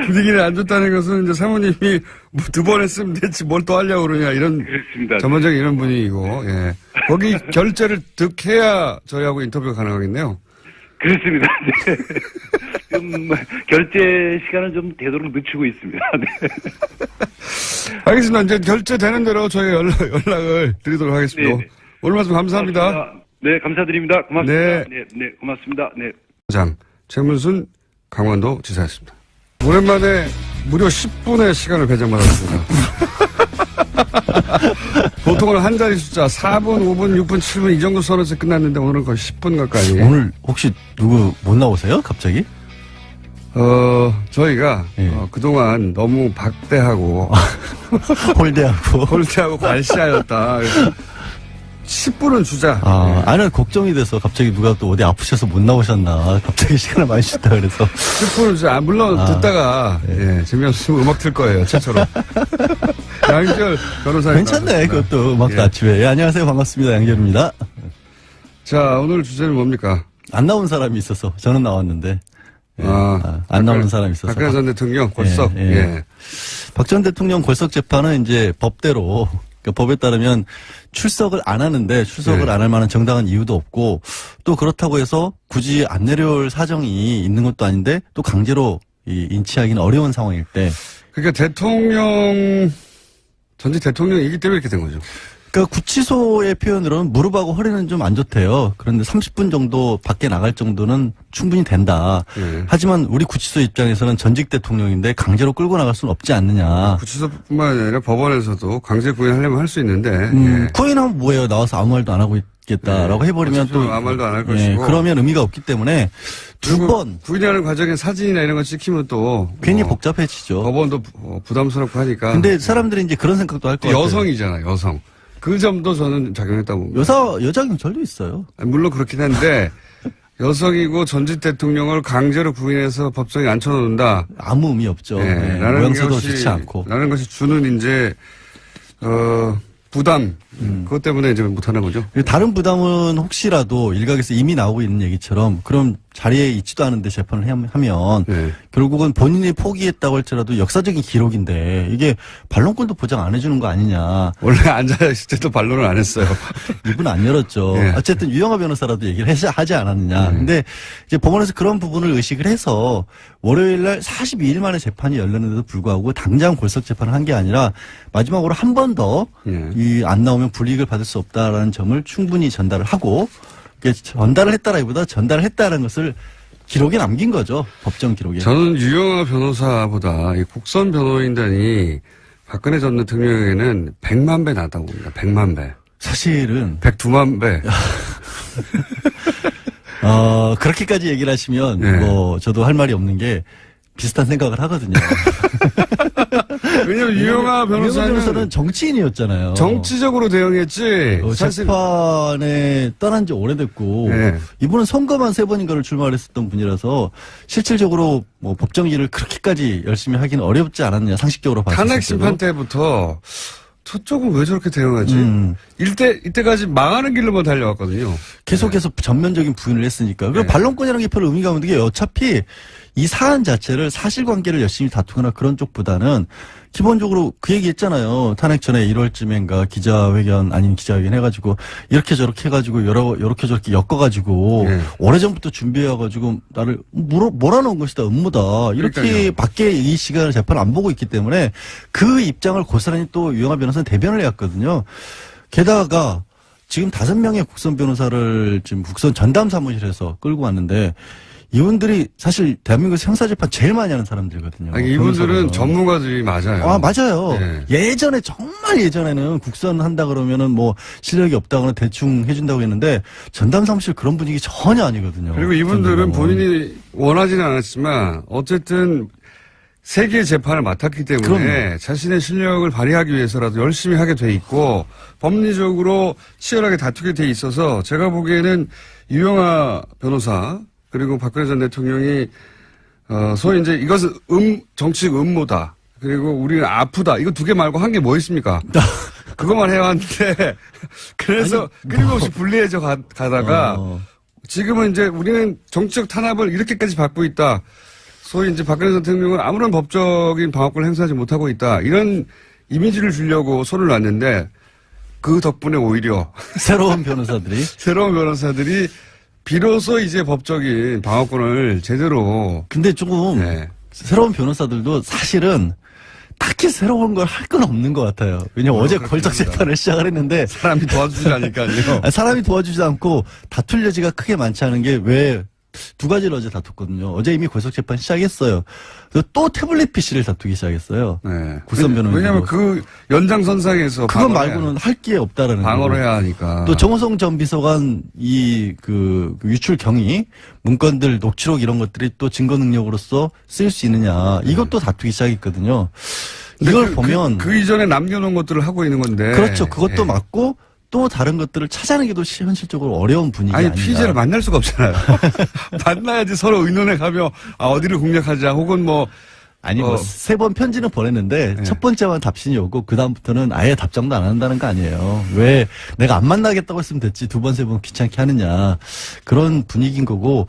분위기는 안 좋다는 것은 이제 사모님이 뭐 2번 했으면 됐지 뭘 또 하려고 그러냐 이런 그렇습니다. 전반적인 이런 분위기고, 예. 거기 결제를 득해야 저희하고 인터뷰가 가능하겠네요. 그렇습니다. 네. 좀 결제 시간은 좀 되도록 늦추고 있습니다. 네. 알겠습니다. 이제 결제되는 대로 저희 연락을 드리도록 하겠습니다. 네, 네. 오늘 말씀 감사합니다. 고맙습니다. 네, 감사드립니다. 고맙습니다. 네. 네, 고맙습니다. 네. 장 최문순 강원도 지사였습니다. 오랜만에 무려 10분의 시간을 배정받았습니다. 보통은 한 자리 숫자 4분, 5분, 6분, 7분 이 정도 선에서 끝났는데 오늘은 거의 10분 가까이. 오늘 혹시 누구 못 나오세요? 갑자기? 저희가 예. 그동안 너무 박대하고 홀대하고. 홀대하고 발시하였다. 그래서 10분은 주자. 아니, 걱정이 돼서 갑자기 누가 또 어디 아프셔서 못 나오셨나. 갑자기 시간을 많이 주셨다 그래서. 10분은 주자. 물론 듣다가 예, 재미없으면 음악 틀 거예요. 최초로. 양결 변호사님. 괜찮네, 그것도 음악도 예. 아침에. 예, 안녕하세요. 반갑습니다. 양결입니다. 자, 오늘 주제는 뭡니까? 안 나온 사람이 있어서 저는 나왔는데. 예, 안 나오는 사람이 있어서. 박근혜 전 대통령 골석. 예, 예. 박 전 대통령 골석 재판은 이제 법대로, 그러니까 법에 따르면 출석을 안 하는데 출석을 네. 안 할 만한 정당한 이유도 없고 또 그렇다고 해서 굳이 안 내려올 사정이 있는 것도 아닌데 또 강제로 인치하기는 어려운 상황일 때. 그러니까 전직 대통령이기 때문에 이렇게 된 거죠. 그러니까 구치소의 표현으로는 무릎하고 허리는 좀 안 좋대요. 그런데 30분 정도 밖에 나갈 정도는 충분히 된다. 네. 하지만 우리 구치소 입장에서는 전직 대통령인데 강제로 끌고 나갈 수는 없지 않느냐. 구치소뿐만 아니라 법원에서도 강제 구인하려면 할 수 있는데. 예. 구인하면 뭐예요? 나와서 아무 말도 안 하고 있겠다라고 해버리면 또 아무 말도 안 할 것이고. 그러면 의미가 없기 때문에 두 그리고 번 구인하는 과정에 사진이나 이런 거 찍히면 또 괜히 복잡해지죠. 법원도 부담스럽고 하니까. 근데 사람들이 이제 그런 생각도 할 것 같아요. 여성이잖아요, 여성. 그 점도 저는 작용했다고. 여자 경찰도 있어요. 물론 그렇긴 한데 여성이고 전직 대통령을 강제로 구인해서 법정에 앉혀놓는다. 아무 의미 없죠. 예, 네, 라는 모양새도 좋지 않고. 라는 것이 주는 이제 부담. 그것 때문에 이제 못하는 거죠. 다른 부담은 혹시라도 일각에서 이미 나오고 있는 얘기처럼 그럼 자리에 있지도 않은데 재판을 하면 네. 결국은 본인이 포기했다고 할지라도 역사적인 기록인데 이게 반론권도 보장 안 해주는 거 아니냐. 원래 앉아있을 때도 반론을 안 했어요. 입은 안 열었죠. 네. 어쨌든 유영하 변호사라도 얘기를 하지 않았느냐. 근데 이제 법원에서 그런 부분을 의식을 해서 월요일 날 42일 만에 재판이 열렸는데도 불구하고 당장 골석 재판을 한 게 아니라 마지막으로 한 번 더 이 안 나오면 불이익을 받을 수 없다라는 점을 충분히 전달을 하고 전달을 했다라기보다 전달을 했다는 것을 기록에 남긴 거죠. 법정 기록에. 저는 유영하 변호사보다 이 국선 변호인단이 박근혜 전 대통령에게는 100만 배 낫다고 봅니다. 100만 배. 사실은 102만 배. 그렇게까지 얘기를 하시면 네. 뭐 저도 할 말이 없는 게 비슷한 생각을 하거든요. 왜냐면 유영하 변호사는 정치인이었잖아요. 정치적으로 대응했지. 사실 재판에 떠난 지 오래됐고 네. 이분은 선거만 3번인가를 출마를 했었던 분이라서 실질적으로 뭐 법정 일을 그렇게까지 열심히 하기는 어렵지 않았느냐 상식적으로 봤을 때. 탄핵 심판 때부터 저쪽은 왜 저렇게 대응하지? 이때까지 망하는 길로만 달려왔거든요. 계속해서 전면적인 부인을 했으니까. 그리고 네. 반론권이라는 게 별로 의미가 없는 게 어차피 이 사안 자체를 사실관계를 열심히 다투거나 그런 쪽보다는 기본적으로 그 얘기 했잖아요. 탄핵 전에 1월쯤인가 기자회견 아닌 기자회견 해가지고 이렇게 저렇게 해가지고 요렇게 저렇게 엮어가지고 네. 오래전부터 준비해가지고 나를 몰아넣은 것이다 음모다 이렇게 그러니까요. 밖에 이 시간을 재판을 안 보고 있기 때문에 그 입장을 고스란히 또 유영하 변호사는 대변을 해왔거든요. 게다가 지금 5명의 국선 변호사를 지금 국선 전담 사무실에서 끌고 왔는데 이분들이 사실 대한민국에서 형사재판 제일 많이 하는 사람들이거든요. 아니, 이분들은 변호사들은. 전문가들이 맞아요. 맞아요. 네. 예전에 정말 예전에는 국선 한다 그러면은 뭐 실력이 없다거나 대충 해준다고 했는데 전담 사무실 그런 분위기 전혀 아니거든요. 그리고 이분들은 본인이 원하지는 않았지만 어쨌든 세계의 재판을 맡았기 때문에 그럼요. 자신의 실력을 발휘하기 위해서라도 열심히 하게 돼 있고 법리적으로 치열하게 다투게 돼 있어서 제가 보기에는 유영하 변호사 그리고 박근혜 전 대통령이 소위 이제 이것은 정치적 음모다. 그리고 우리는 아프다. 이거 두 개 말고 한 게 뭐 있습니까? 그것만 해왔는데 그래서 끊임없이 불리해져 가다가 지금은 이제 우리는 정치적 탄압을 이렇게까지 받고 있다. 소위 이제 박근혜 대통령은 아무런 법적인 방어권을 행사하지 못하고 있다. 이런 이미지를 주려고 손을 놨는데 그 덕분에 오히려 새로운 변호사들이 비로소 이제 법적인 방어권을 제대로. 근데 조금 네. 새로운 변호사들도 사실은 딱히 새로운 걸 할 건 없는 것 같아요. 왜냐면 어제 걸작 재판을 시작을 했는데 사람이 도와주지 않으니까요. 사람이 도와주지 않고 다툴 여지가 크게 많지 않은 게 왜 두 가지를 어제 다퉜거든요. 어제 이미 걸작 재판 시작했어요. 그래서 또 태블릿 PC를 다투기 시작했어요. 네. 국선 변호인. 왜냐하면 그 연장선상에서 그것 말고는 할 게 없다라는 방어를 거고. 해야 하니까. 또 정호성 전 비서관 그 유출 경위 문건들 녹취록 이런 것들이 또 증거 능력으로서 쓰일 수 있느냐 이것도 다투기 시작했거든요. 이걸 보면 그 이전에 남겨놓은 것들을 하고 있는 건데. 그렇죠. 그것도 예. 맞고 또 다른 것들을 찾아내기도 현실적으로 어려운 분위기 아니 아닌가. 피의자를 만날 수가 없잖아요. 만나야지 서로 의논해 가며 어디를 공략하자 혹은 뭐 아니 뭐 세 번 편지는 보냈는데 네. 첫 번째만 답신이 오고 그 다음부터는 아예 답장도 안 한다는 거 아니에요. 왜 내가 안 만나겠다고 했으면 됐지 두 번 세 번 귀찮게 하느냐 그런 분위기인 거고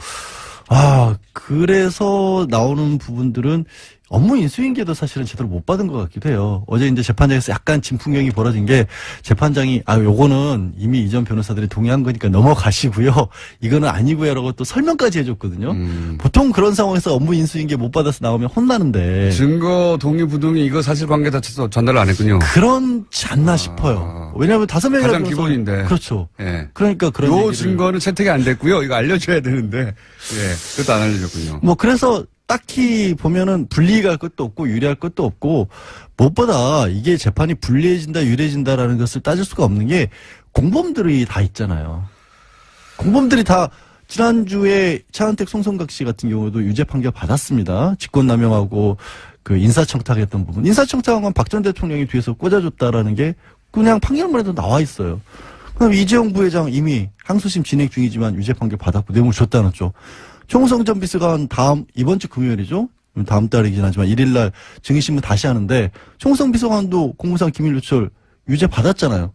그래서 나오는 부분들은 업무 인수인계도 사실은 제대로 못 받은 것 같기도 해요. 어제 이제 재판장에서 약간 진풍경이 벌어진 게 재판장이 요거는 이미 이전 변호사들이 동의한 거니까 넘어가시고요. 이거는 아니고요라고 또 설명까지 해줬거든요. 보통 그런 상황에서 업무 인수인계 못 받아서 나오면 혼나는데 증거 동의 부동의 이거 사실관계 자체도 전달을 안 했군요. 그렇지 않나 싶어요. 왜냐하면 5명이라고 가장 기본인데. 그렇죠. 예. 그러니까 그런 요 얘기를 증거는 채택이 안 됐고요. 이거 알려줘야 되는데 예, 그것도 안 알려줬군요. 뭐 그래서 딱히 보면은 불리할 것도 없고 유리할 것도 없고 무엇보다 이게 재판이 불리해진다 유리해진다라는 것을 따질 수가 없는 게 공범들이 다 있잖아요. 공범들이 다 지난주에 차은택 송성각 씨 같은 경우도 유죄 판결 받았습니다. 직권남용하고 그 인사청탁했던 부분. 인사청탁한 건 박 전 대통령이 뒤에서 꽂아줬다라는 게 그냥 판결문에도 나와 있어요. 그럼 이재용 부회장 이미 항소심 진행 중이지만 유죄 판결 받았고 뇌물 줬다는 쪽. 총성 전 비서관 이번 주 금요일이죠? 다음 달이긴 하지만 1일날 증인신문 다시 하는데 총성 비서관도 공무상 기밀누출 유죄 받았잖아요.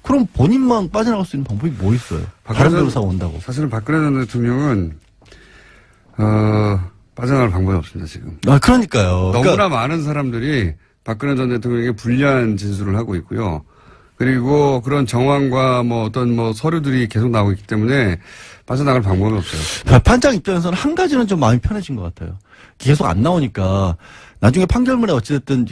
그럼 본인만 빠져나갈 수 있는 방법이 뭐 있어요? 다른 변호사가 온다고. 사실은 박근혜 전 대통령은 빠져나갈 방법이 없습니다 지금. 그러니까요. 너무나 많은 사람들이 박근혜 전 대통령에게 불리한 진술을 하고 있고요. 그리고 그런 정황과 뭐 어떤 뭐 서류들이 계속 나오고 있기 때문에 빠져나갈 방법이 없어요. 판장 입장에서는 한 가지는 좀 마음이 편해진 것 같아요. 계속 안 나오니까 나중에 판결문에 어찌됐든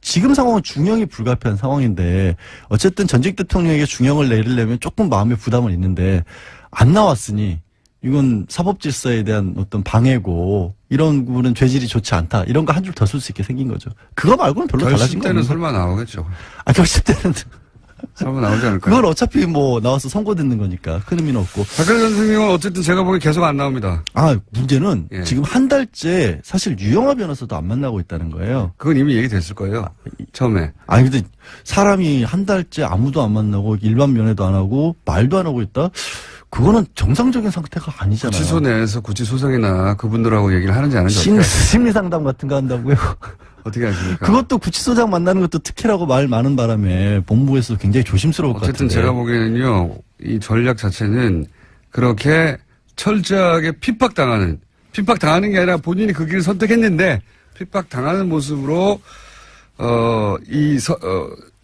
지금 상황은 중형이 불가피한 상황인데 어쨌든 전직 대통령에게 중형을 내리려면 조금 마음의 부담은 있는데 안 나왔으니 이건 사법질서에 대한 어떤 방해고 이런 부분은 죄질이 좋지 않다. 이런 거 한 줄 더 쓸 수 있게 생긴 거죠. 그거 말고는 별로 달라진 결심 거 때는 없는 설마 나오겠죠. 결심 때는 설마 나오지 않을까요? 그건 어차피 뭐 나와서 선고듣는 거니까 큰 의미는 없고. 박근혜 전 대통령은 어쨌든 제가 보기엔 계속 안 나옵니다. 문제는 예. 지금 한 달째 사실 유영하 변호사도 안 만나고 있다는 거예요. 그건 이미 얘기됐을 거예요. 처음에. 근데 사람이 한 달째 아무도 안 만나고 일반 면회도 안 하고 말도 안 하고 있다? 그거는 정상적인 상태가 아니잖아요. 구치소 내에서 구치소장이나 그분들하고 얘기를 하는지 안 하는지 심리상담 같은 거 한다고요? 어떻게 하십니까? 그것도 구치소장 만나는 것도 특혜라고 말 많은 바람에 본부에서 굉장히 조심스러울 것 같은데. 어쨌든 제가 보기에는요, 이 전략 자체는 그렇게 철저하게 핍박당하는 게 아니라 본인이 그 길을 선택했는데 핍박당하는 모습으로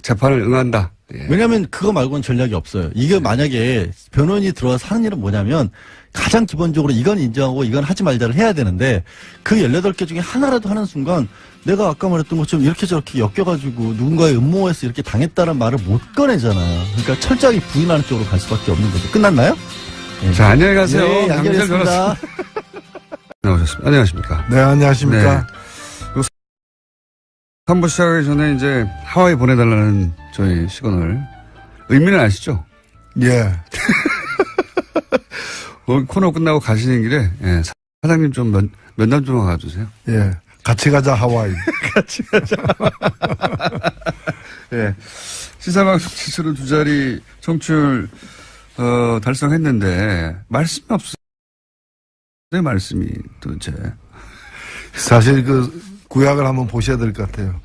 재판을 응한다. 예. 왜냐하면 그거 말고는 전략이 없어요. 이게 만약에 변호인이 들어와서 하는 일은 뭐냐면 가장 기본적으로 이건 인정하고 이건 하지 말자를 해야 되는데 그 18개 중에 하나라도 하는 순간 내가 아까 말했던 것처럼 이렇게 저렇게 엮여가지고 누군가의 음모에서 이렇게 당했다는 말을 못 꺼내잖아요. 그러니까 철저하게 부인하는 쪽으로 갈 수밖에 없는 거죠. 끝났나요? 네. 자, 안녕히 가세요. 네, 양재열 연결했습니다. 나오셨습니다. 안녕하십니까. 네, 안녕하십니까. 3부 시작하기 전에 이제 하와이 보내달라는 저희 시그널. 의미는 아시죠? 예. 오늘 코너 끝나고 가시는 길에, 예, 사장님 좀 면담 좀 가주세요. 예. 같이 가자, 하와이. 같이 가자. 예. 시사방송 지수는 2자리 청취율, 달성했는데, 말씀이 없어요. 네, 말씀이 도대체. 사실 구약을 한번 보셔야 될 것 같아요.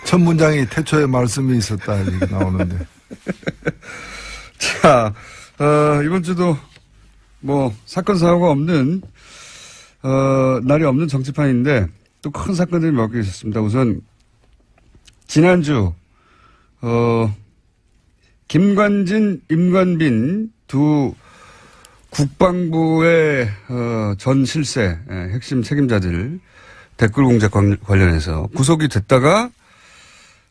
첫 문장이 태초에 말씀이 있었다 이렇게 나오는데. 자, 이번 주도 뭐 사건 사고가 없는 날이 없는 정치판인데 또 큰 사건들이 몇 개 있었습니다. 우선 지난주 김관진, 임관빈 두 국방부의 전 실세 핵심 책임자들 댓글 공작 관련해서 구속이 됐다가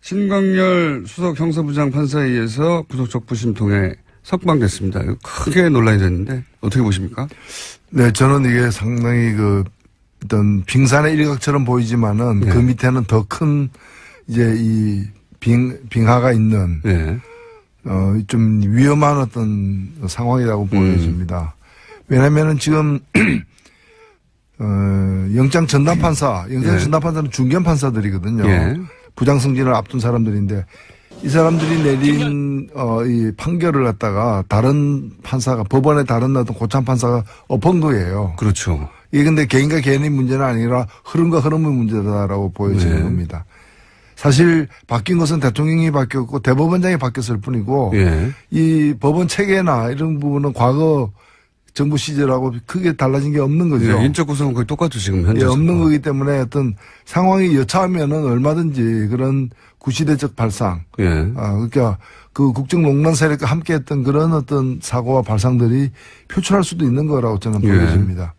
신광열 수석 형사부장 판사에 의해서 구속적부심 통해 석방됐습니다. 이거 크게 논란이 됐는데 어떻게 보십니까? 네, 저는 이게 상당히 어떤 빙산의 일각처럼 보이지만은 네. 그 밑에는 더 큰 이제 이 빙하가 있는 네. 좀 위험한 어떤 상황이라고 보여집니다. 왜냐면은 지금 영장 전담 판사는 중견 판사들이거든요. 예. 부장 승진을 앞둔 사람들인데 이 사람들이 내린 이 판결을 갖다가 다른 판사가 법원의 다른 어떤 고참 판사가 엎은 거예요. 그렇죠. 이게 근데 개인과 개인의 문제는 아니라 흐름과 흐름의 문제다라고 보여지는 네. 겁니다. 사실 바뀐 것은 대통령이 바뀌었고 대법원장이 바뀌었을 뿐이고 예. 이 법원 체계나 이런 부분은 과거 정부 시절하고 크게 달라진 게 없는 거죠. 예, 인적 구성은 거의 똑같죠, 지금 현재. 예, 없는 거기 때문에 어떤 상황이 여차하면은 얼마든지 그런 구시대적 발상, 예. 그러니까 그 국정농단 세력과 함께했던 그런 어떤 사고와 발상들이 표출할 수도 있는 거라고 저는 예. 보여집니다.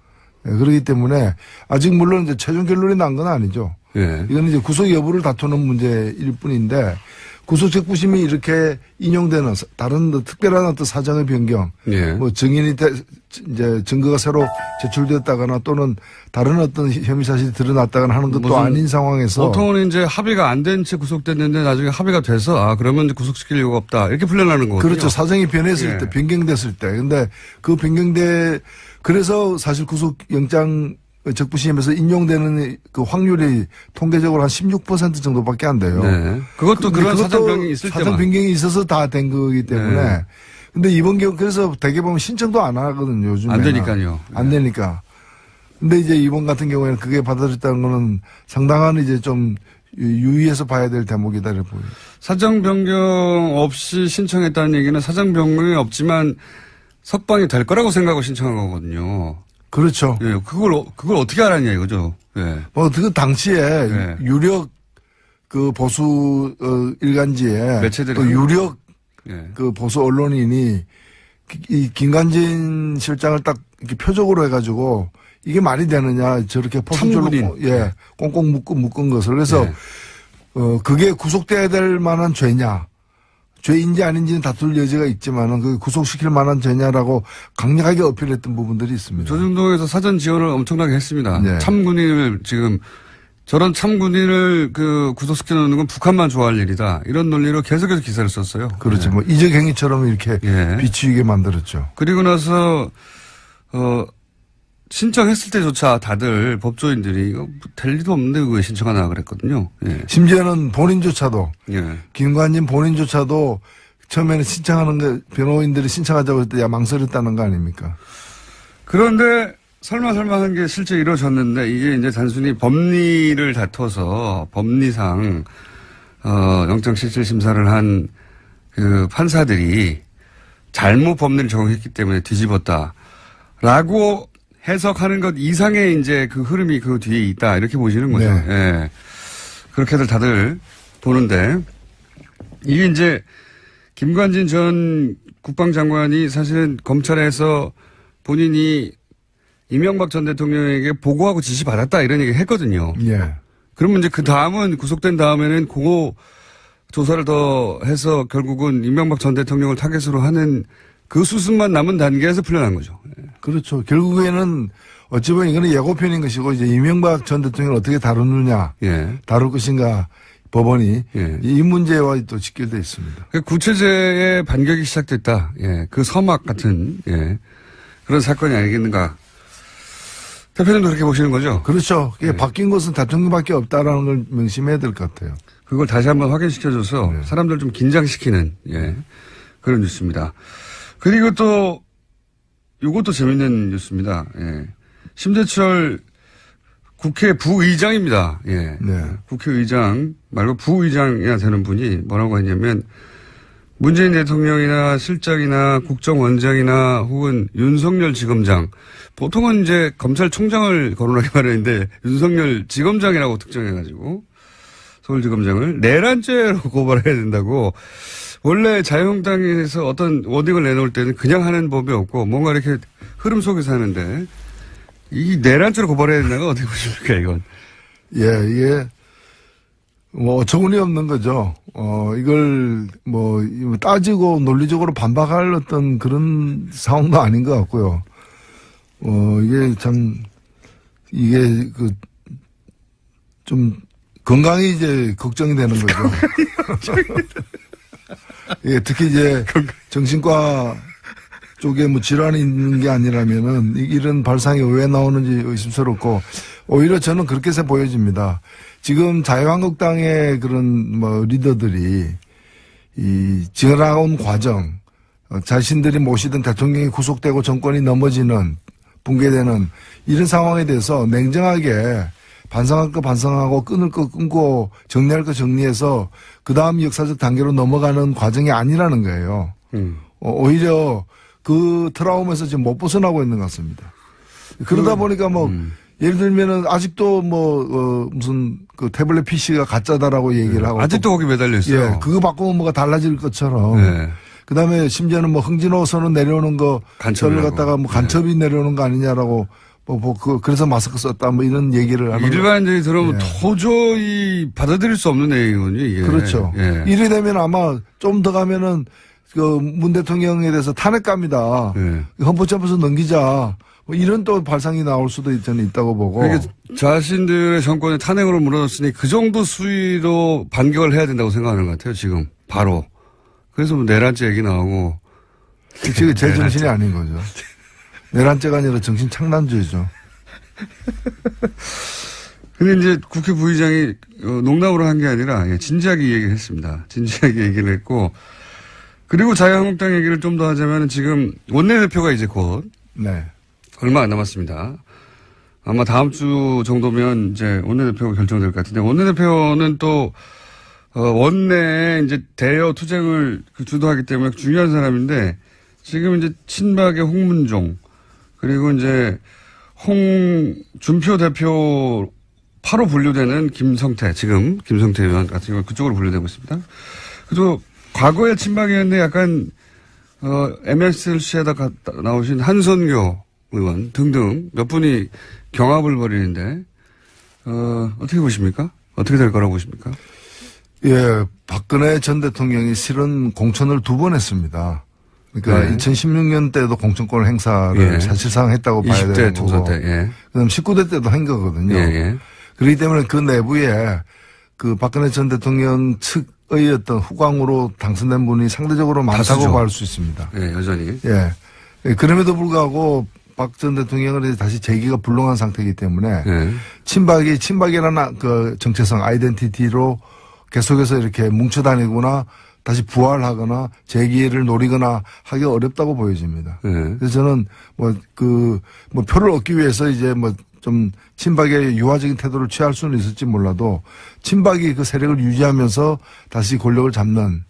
예, 그렇기 때문에 아직 물론 이제 최종 결론이 난 건 아니죠. 예. 이건 이제 구속 여부를 다투는 문제일 뿐인데 구속적부심이 이렇게 인용되는 다른 특별한 어떤 사정의 변경, 예. 뭐 증인이 이제 증거가 새로 제출됐다거나 또는 다른 어떤 혐의 사실이 드러났다거나 하는 것도 아닌 상황에서 보통은 이제 합의가 안 된 채 구속됐는데 나중에 합의가 돼서 그러면 이제 구속시킬 이유가 없다 이렇게 풀려나는 거거든요. 그렇죠. 사정이 변했을 예. 때, 변경됐을 때. 근데 그 그래서 사실 구속영장 적부심에서 인용되는 그 확률이 통계적으로 한 16% 정도밖에 안 돼요. 네. 그것도 그런 사정 변경이 있을 때만. 사정 변경이 있어서 다 된 거기 때문에. 네. 근데 이번 경우 그래서 대개 보면 신청도 안 하거든요. 요즘에. 안 되니까요. 안 되니까. 근데 이제 이번 같은 경우에는 그게 받아들였다는 거는 상당한 이제 좀 유의해서 봐야 될 대목이다 이렇게 보여요. 사정 변경 없이 신청했다는 얘기는 사정 변경이 없지만 석방이 될 거라고 생각하고 신청한 거거든요. 그렇죠. 예, 그걸 어떻게 알았냐 이거죠. 예. 그 당시에 네. 유력 그 보수 일간지에 매체들이 또 유력 예. 그 보수 언론인이 이 김관진 실장을 딱 이렇게 표적으로 해가지고 이게 말이 되느냐 저렇게 포스줄로 참군인. 꽁꽁 묶은 것을 그래서 네. 그게 구속돼야 될 만한 죄냐. 죄인지 아닌지는 다툴 여지가 있지만은 그 구속시킬 만한 죄냐라고 강력하게 어필했던 부분들이 있습니다. 조중동에서 사전 지원을 엄청나게 했습니다. 네. 참군인을 지금 저런 참군인을 구속시켜 놓는 건 북한만 좋아할 일이다. 이런 논리로 계속해서 기사를 썼어요. 그렇죠. 네. 뭐 이적 행위처럼 이렇게 예. 비추이게 만들었죠. 그리고 나서 신청했을 때조차 다들 법조인들이 이거 될 리도 없는데 왜 신청하나 그랬거든요. 예. 심지어는 본인조차도 예. 김관진 본인조차도 처음에는 신청하는 거 변호인들이 신청하자고 할 때 망설였다는 거 아닙니까? 그런데 설마 한 게 실제 이루어졌는데 이게 이제 단순히 법리를 다퉈서 법리상 영장실질 심사를 한 그 판사들이 잘못 법리를 적용했기 때문에 뒤집었다라고 해석하는 것 이상의 이제 그 흐름이 그 뒤에 있다 이렇게 보시는 거죠. 네. 예. 그렇게들 다들 보는데 이게 이제 김관진 전 국방장관이 사실은 검찰에서 본인이 이명박 전 대통령에게 보고하고 지시받았다 이런 얘기 했거든요. 예. 그러면 이제 그 다음은 구속된 다음에는 그거 조사를 더 해서 결국은 이명박 전 대통령을 타겟으로 하는 그 수순만 남은 단계에서 풀려난 거죠. 그렇죠. 결국에는 어찌 보면 이거는 예고편인 것이고 이제 이명박 전 대통령을 어떻게 다루느냐, 예. 다룰 것인가 법원이 예. 이 문제와 또 직결되어 있습니다. 그 구체제의 반격이 시작됐다. 예. 그 서막 같은, 예. 그런 사건이 아니겠는가. 대표님도 그렇게 보시는 거죠? 그렇죠. 이게 네. 바뀐 것은 대통령밖에 없다라는 걸 명심해야 될 것 같아요. 그걸 다시 한번 확인시켜줘서 네. 사람들 좀 긴장시키는, 예. 그런 뉴스입니다. 그리고 또, 요것도 재밌는 뉴스입니다. 예. 심재철 국회 부의장입니다. 예. 네. 국회의장 말고 부의장이야 되는 분이 뭐라고 했냐면 문재인 대통령이나 실장이나 국정원장이나 혹은 윤석열 지검장 보통은 이제 검찰총장을 거론하기 마련인데 윤석열 지검장이라고 특정해가지고 서울지검장을 내란죄로 고발해야 된다고. 원래 자유한국당에서 어떤 워딩을 내놓을 때는 그냥 하는 법이 없고 뭔가 이렇게 흐름 속에서 하는데 이 내란죄로 고발해야 된다는 건 어떻게 보십니까 이건? 예, 이게 뭐 어처구니 없는 거죠. 이걸 뭐 따지고 논리적으로 반박할 어떤 그런 상황도 아닌 것 같고요. 이게 참 이게 그 좀 건강이 이제 걱정이 되는 거죠. 예, 특히 이제 정신과 쪽에 뭐 질환이 있는 게 아니라면은 이런 발상이 왜 나오는지 의심스럽고 오히려 저는 그렇게 해서 보여집니다. 지금 자유한국당의 그런 뭐 리더들이 이 지나온 과정, 자신들이 모시던 대통령이 구속되고 정권이 넘어지는 붕괴되는 이런 상황에 대해서 냉정하게 반성할 거 반성하고 끊을 거 끊고 정리할 거 정리해서 그 다음 역사적 단계로 넘어가는 과정이 아니라는 거예요. 오히려 그 트라우마에서 지금 못 벗어나고 있는 것 같습니다. 그러다 보니까 뭐 예를 들면은 아직도 무슨 그 태블릿 PC가 가짜다라고 얘기를 하고 아직도 거기 매달려 있어요. 예, 그거 바꾸면 뭐가 달라질 것처럼. 네. 그다음에 심지어는 뭐 흥진호 선언 내려오는 거 저를 간첩이라고. 갖다가 뭐 간첩이 내려오는 거 아니냐라고 그래서 마스크 썼다 뭐 이런 얘기를 하는 일반인들이 들으면 예. 도저히 받아들일 수 없는 내용이군요, 이게. 그렇죠. 예. 이래 되면 아마 좀 더 가면은 그 문 대통령에 대해서 탄핵갑니다. 예. 헌법재판소 넘기자. 뭐 이런 또 발상이 나올 수도 저는 있다고 보고. 그러니까 자신들의 정권이 탄핵으로 무너졌으니 그 정도 수위로 반격을 해야 된다고 생각하는 것 같아요, 지금. 바로. 그래서 뭐 내란죄 얘기 나오고. 지금 제 정신이 아닌 거죠. 내란죄가 아니라 정신 창난죄죠. 근데 이제 국회 부의장이 농담으로 한 게 아니라 진지하게 얘기를 했습니다. 진지하게 얘기를 했고. 그리고 자유한국당 얘기를 좀 더 하자면 지금 원내대표가 이제 곧 네. 얼마 안 남았습니다. 아마 다음 주 정도면 이제 원내대표가 결정될 것 같은데 원내대표는 또 원내에 이제 대여 투쟁을 주도하기 때문에 중요한 사람인데 지금 이제 친박의 홍문종 그리고 이제 홍준표 대표 8호 분류되는 김성태 지금 김성태 의원 같은 경우 그쪽으로 분류되고 있습니다. 그리고 과거에 친박이었는데 약간 MSLC에다 나오신 한선교 의원 등등 몇 분이 경합을 벌이는데 어떻게 보십니까? 어떻게 될 거라고 보십니까? 예, 박근혜 전 대통령이 실은 공천을 2번 했습니다. 그러니까 네. 2016년 때도 공천권을 행사를 예. 사실상 했다고 봐야 20대 되는 총선 거고. 때, 예. 그다음 19대 때도 한 거거든요. 예, 예. 그렇기 때문에 그 내부에 그 박근혜 전 대통령 측의 어떤 후광으로 당선된 분이 상대적으로 많다고 다수죠. 볼 수 있습니다. 예, 여전히. 예. 예, 그럼에도 불구하고 박 전 대통령은 이제 다시 재기가 불능한 상태이기 때문에 예. 친박이라는 그 정체성 아이덴티티로 계속해서 이렇게 뭉쳐다니거나 다시 부활하거나 재기를 노리거나 하기 어렵다고 보여집니다. 예. 그래서 저는 표를 얻기 위해서 이제 좀 친박의 유화적인 태도를 취할 수는 있을지 몰라도 친박이 그 세력을 유지하면서 다시 권력을 잡는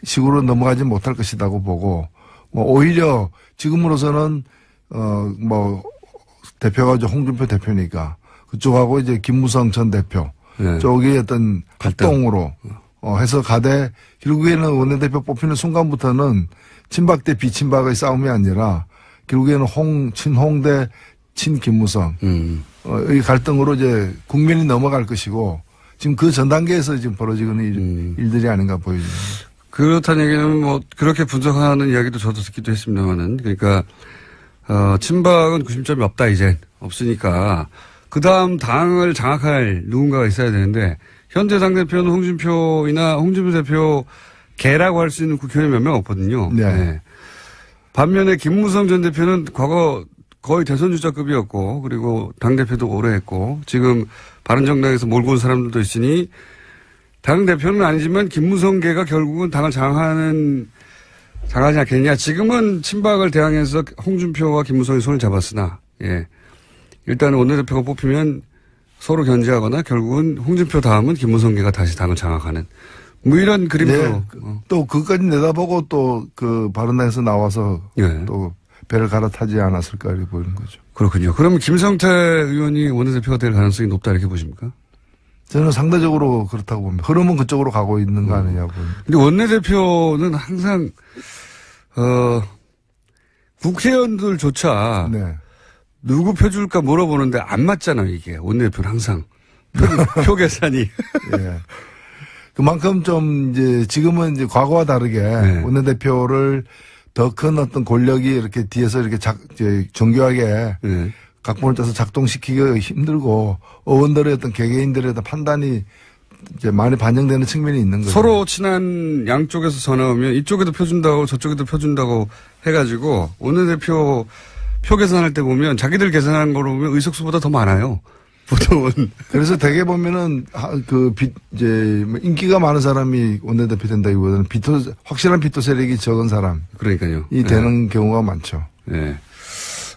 식으로 넘어가지 못할 것이라고 보고 오히려 지금으로서는 대표가 이제 홍준표 대표니까 그쪽하고 이제 김무성 전 대표 예. 쪽이 어떤 합동으로 해서 가되 결국에는 원내대표 뽑히는 순간부터는 친박 대 비친박의 싸움이 아니라 결국에는 친홍 대 친김무성 이 갈등으로 이제 국민이 넘어갈 것이고 지금 그 전 단계에서 지금 벌어지는 일들이 아닌가 보여집니다. 그렇다는 얘기는 뭐 그렇게 분석하는 이야기도 저도 듣기도 했습니다만은 그러니까 친박은 구심점이 없다 이제 없으니까 그 다음 당을 장악할 누군가가 있어야 되는데 현재 당대표는 홍준표 대표 개라고 할 수 있는 국회의원이 몇 명 없거든요. 네. 네. 반면에 김무성 전 대표는 과거 거의 대선 주자급이었고 그리고 당대표도 오래 했고 지금 바른정당에서 몰고 온 사람들도 있으니 당대표는 아니지만 김무성계가 결국은 당을 장악하지 않겠냐. 지금은 친박을 대항해서 홍준표와 김무성이 손을 잡았으나 예. 일단은 원내대표가 뽑히면 서로 견제하거나 결국은 홍준표 다음은 김무성계가 다시 당을 장악하는 뭐 이런 그림도 네. 또 그것까지 내다보고 또 그 바른당에서 나와서 예. 또 배를 갈아타지 않았을까 이렇게 보이는 거죠. 그렇군요. 그러면 김성태 의원이 원내대표가 될 가능성이 높다 이렇게 보십니까? 저는 상대적으로 그렇다고 봅니다. 흐름은 그쪽으로 가고 있는 거 아니냐고. 근데 원내대표는 항상 국회의원들조차 네. 누구 표 줄까 물어보는데 안 맞잖아요, 이게. 원내대표는 항상. 표 계산이. 예. 그만큼 좀 이제 지금은 이제 과거와 다르게 네. 원내대표를 더 큰 어떤 권력이 이렇게 뒤에서 이렇게 이제 정교하게 네. 각본을 짜서 작동시키기가 힘들고 의원들의 어떤 개개인들의 어떤 판단이 이제 많이 반영되는 측면이 있는 거죠. 서로 친한 양쪽에서 전화 오면 이쪽에도 표 준다고 저쪽에도 표 준다고 해가지고 원내대표 표 계산할 때 보면 자기들 계산한 거로 보면 의석수보다 더 많아요. 보통은. 그래서 대개 보면은 이제 뭐 인기가 많은 사람이 원내대표 된다기보다는 확실한 비토 세력이 적은 사람이 그러니까요. 되는 경우가 많죠. 네.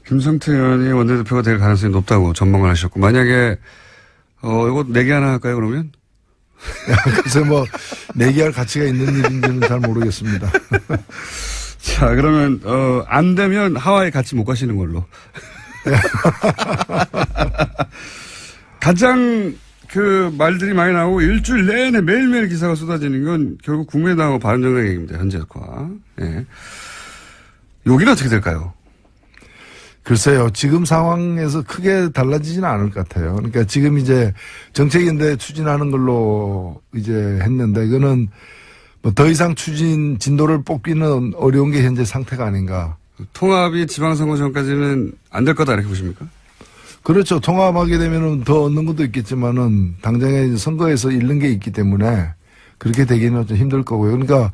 김성태 의원이 원내대표가 될 가능성이 높다고 전망을 하셨고 만약에 이거 내기 하나 할까요 그러면? 그래서 뭐 내기할 가치가 있는 일인지는 잘 모르겠습니다. 자 그러면 안 되면 하와이 같이 못 가시는 걸로. 가장 그 말들이 많이 나오고 일주일 내내 매일매일 기사가 쏟아지는 건 결국 국민의당하고 바른정당 얘기입니다. 현재과. 예. 여기는 어떻게 될까요? 글쎄요. 지금 상황에서 크게 달라지지는 않을 것 같아요. 그러니까 지금 이제 정책인데 추진하는 걸로 이제 했는데 이거는 뭐 더 이상 진도를 뽑기는 어려운 게 현재 상태가 아닌가. 통합이 지방선거 전까지는 안 될 거다 이렇게 보십니까? 그렇죠. 통합하게 되면은 더 얻는 것도 있겠지만은 당장에 선거에서 잃는 게 있기 때문에 그렇게 되기는 좀 힘들 거고요. 그러니까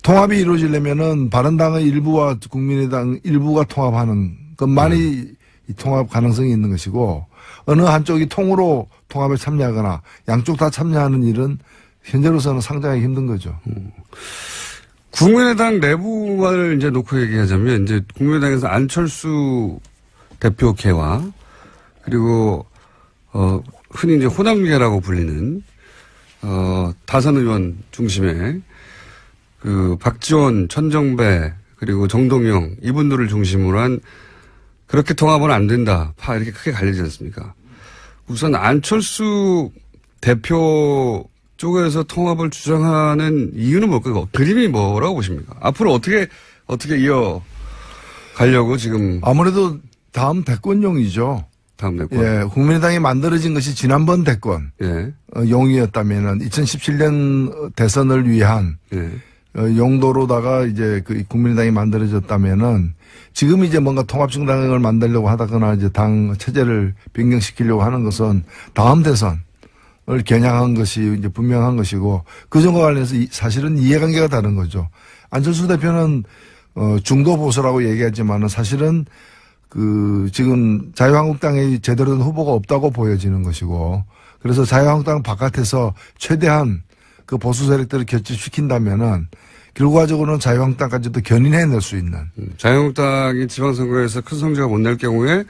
통합이 이루어지려면은 바른당의 일부와 국민의당 일부가 통합하는 것만이 이 통합 가능성이 있는 것이고 어느 한쪽이 통으로 통합에 참여하거나 양쪽 다 참여하는 일은 현재로서는 상당히 힘든 거죠. 국민의당 내부를 이제 놓고 얘기하자면 이제 국민의당에서 안철수 대표계와 그리고 흔히 이제 호남계라고 불리는 다선 의원 중심의 그 박지원, 천정배 그리고 정동영 이분들을 중심으로 한 그렇게 통합은 안 된다. 파 이렇게 크게 갈리지 않습니까? 우선 안철수 대표 쪽에서 통합을 주장하는 이유는 뭘까요? 그림이 뭐라고 보십니까? 앞으로 어떻게 이어 가려고 지금 아무래도 다음 대권용이죠. 다음 대권. 예, 국민의당이 만들어진 것이 지난번 대권 예. 용이었다면은 2017년 대선을 위한 예. 용도로다가 이제 그 국민의당이 만들어졌다면은 지금 이제 뭔가 통합정당을 만들려고 하다거나 이제 당 체제를 변경시키려고 하는 것은 다음 대선을 겨냥한 것이 이제 분명한 것이고 그 점과 관련해서 사실은 이해관계가 다른 거죠. 안철수 대표는 중도 보수라고 얘기하지만은 사실은 그 지금 자유한국당에 제대로 된 후보가 없다고 보여지는 것이고 그래서 자유한국당 바깥에서 최대한 그 보수 세력들을 결집시킨다면은 결과적으로는 자유한국당까지도 견인해낼 수 있는. 자유한국당이 지방선거에서 큰 성적을 못 낼 경우에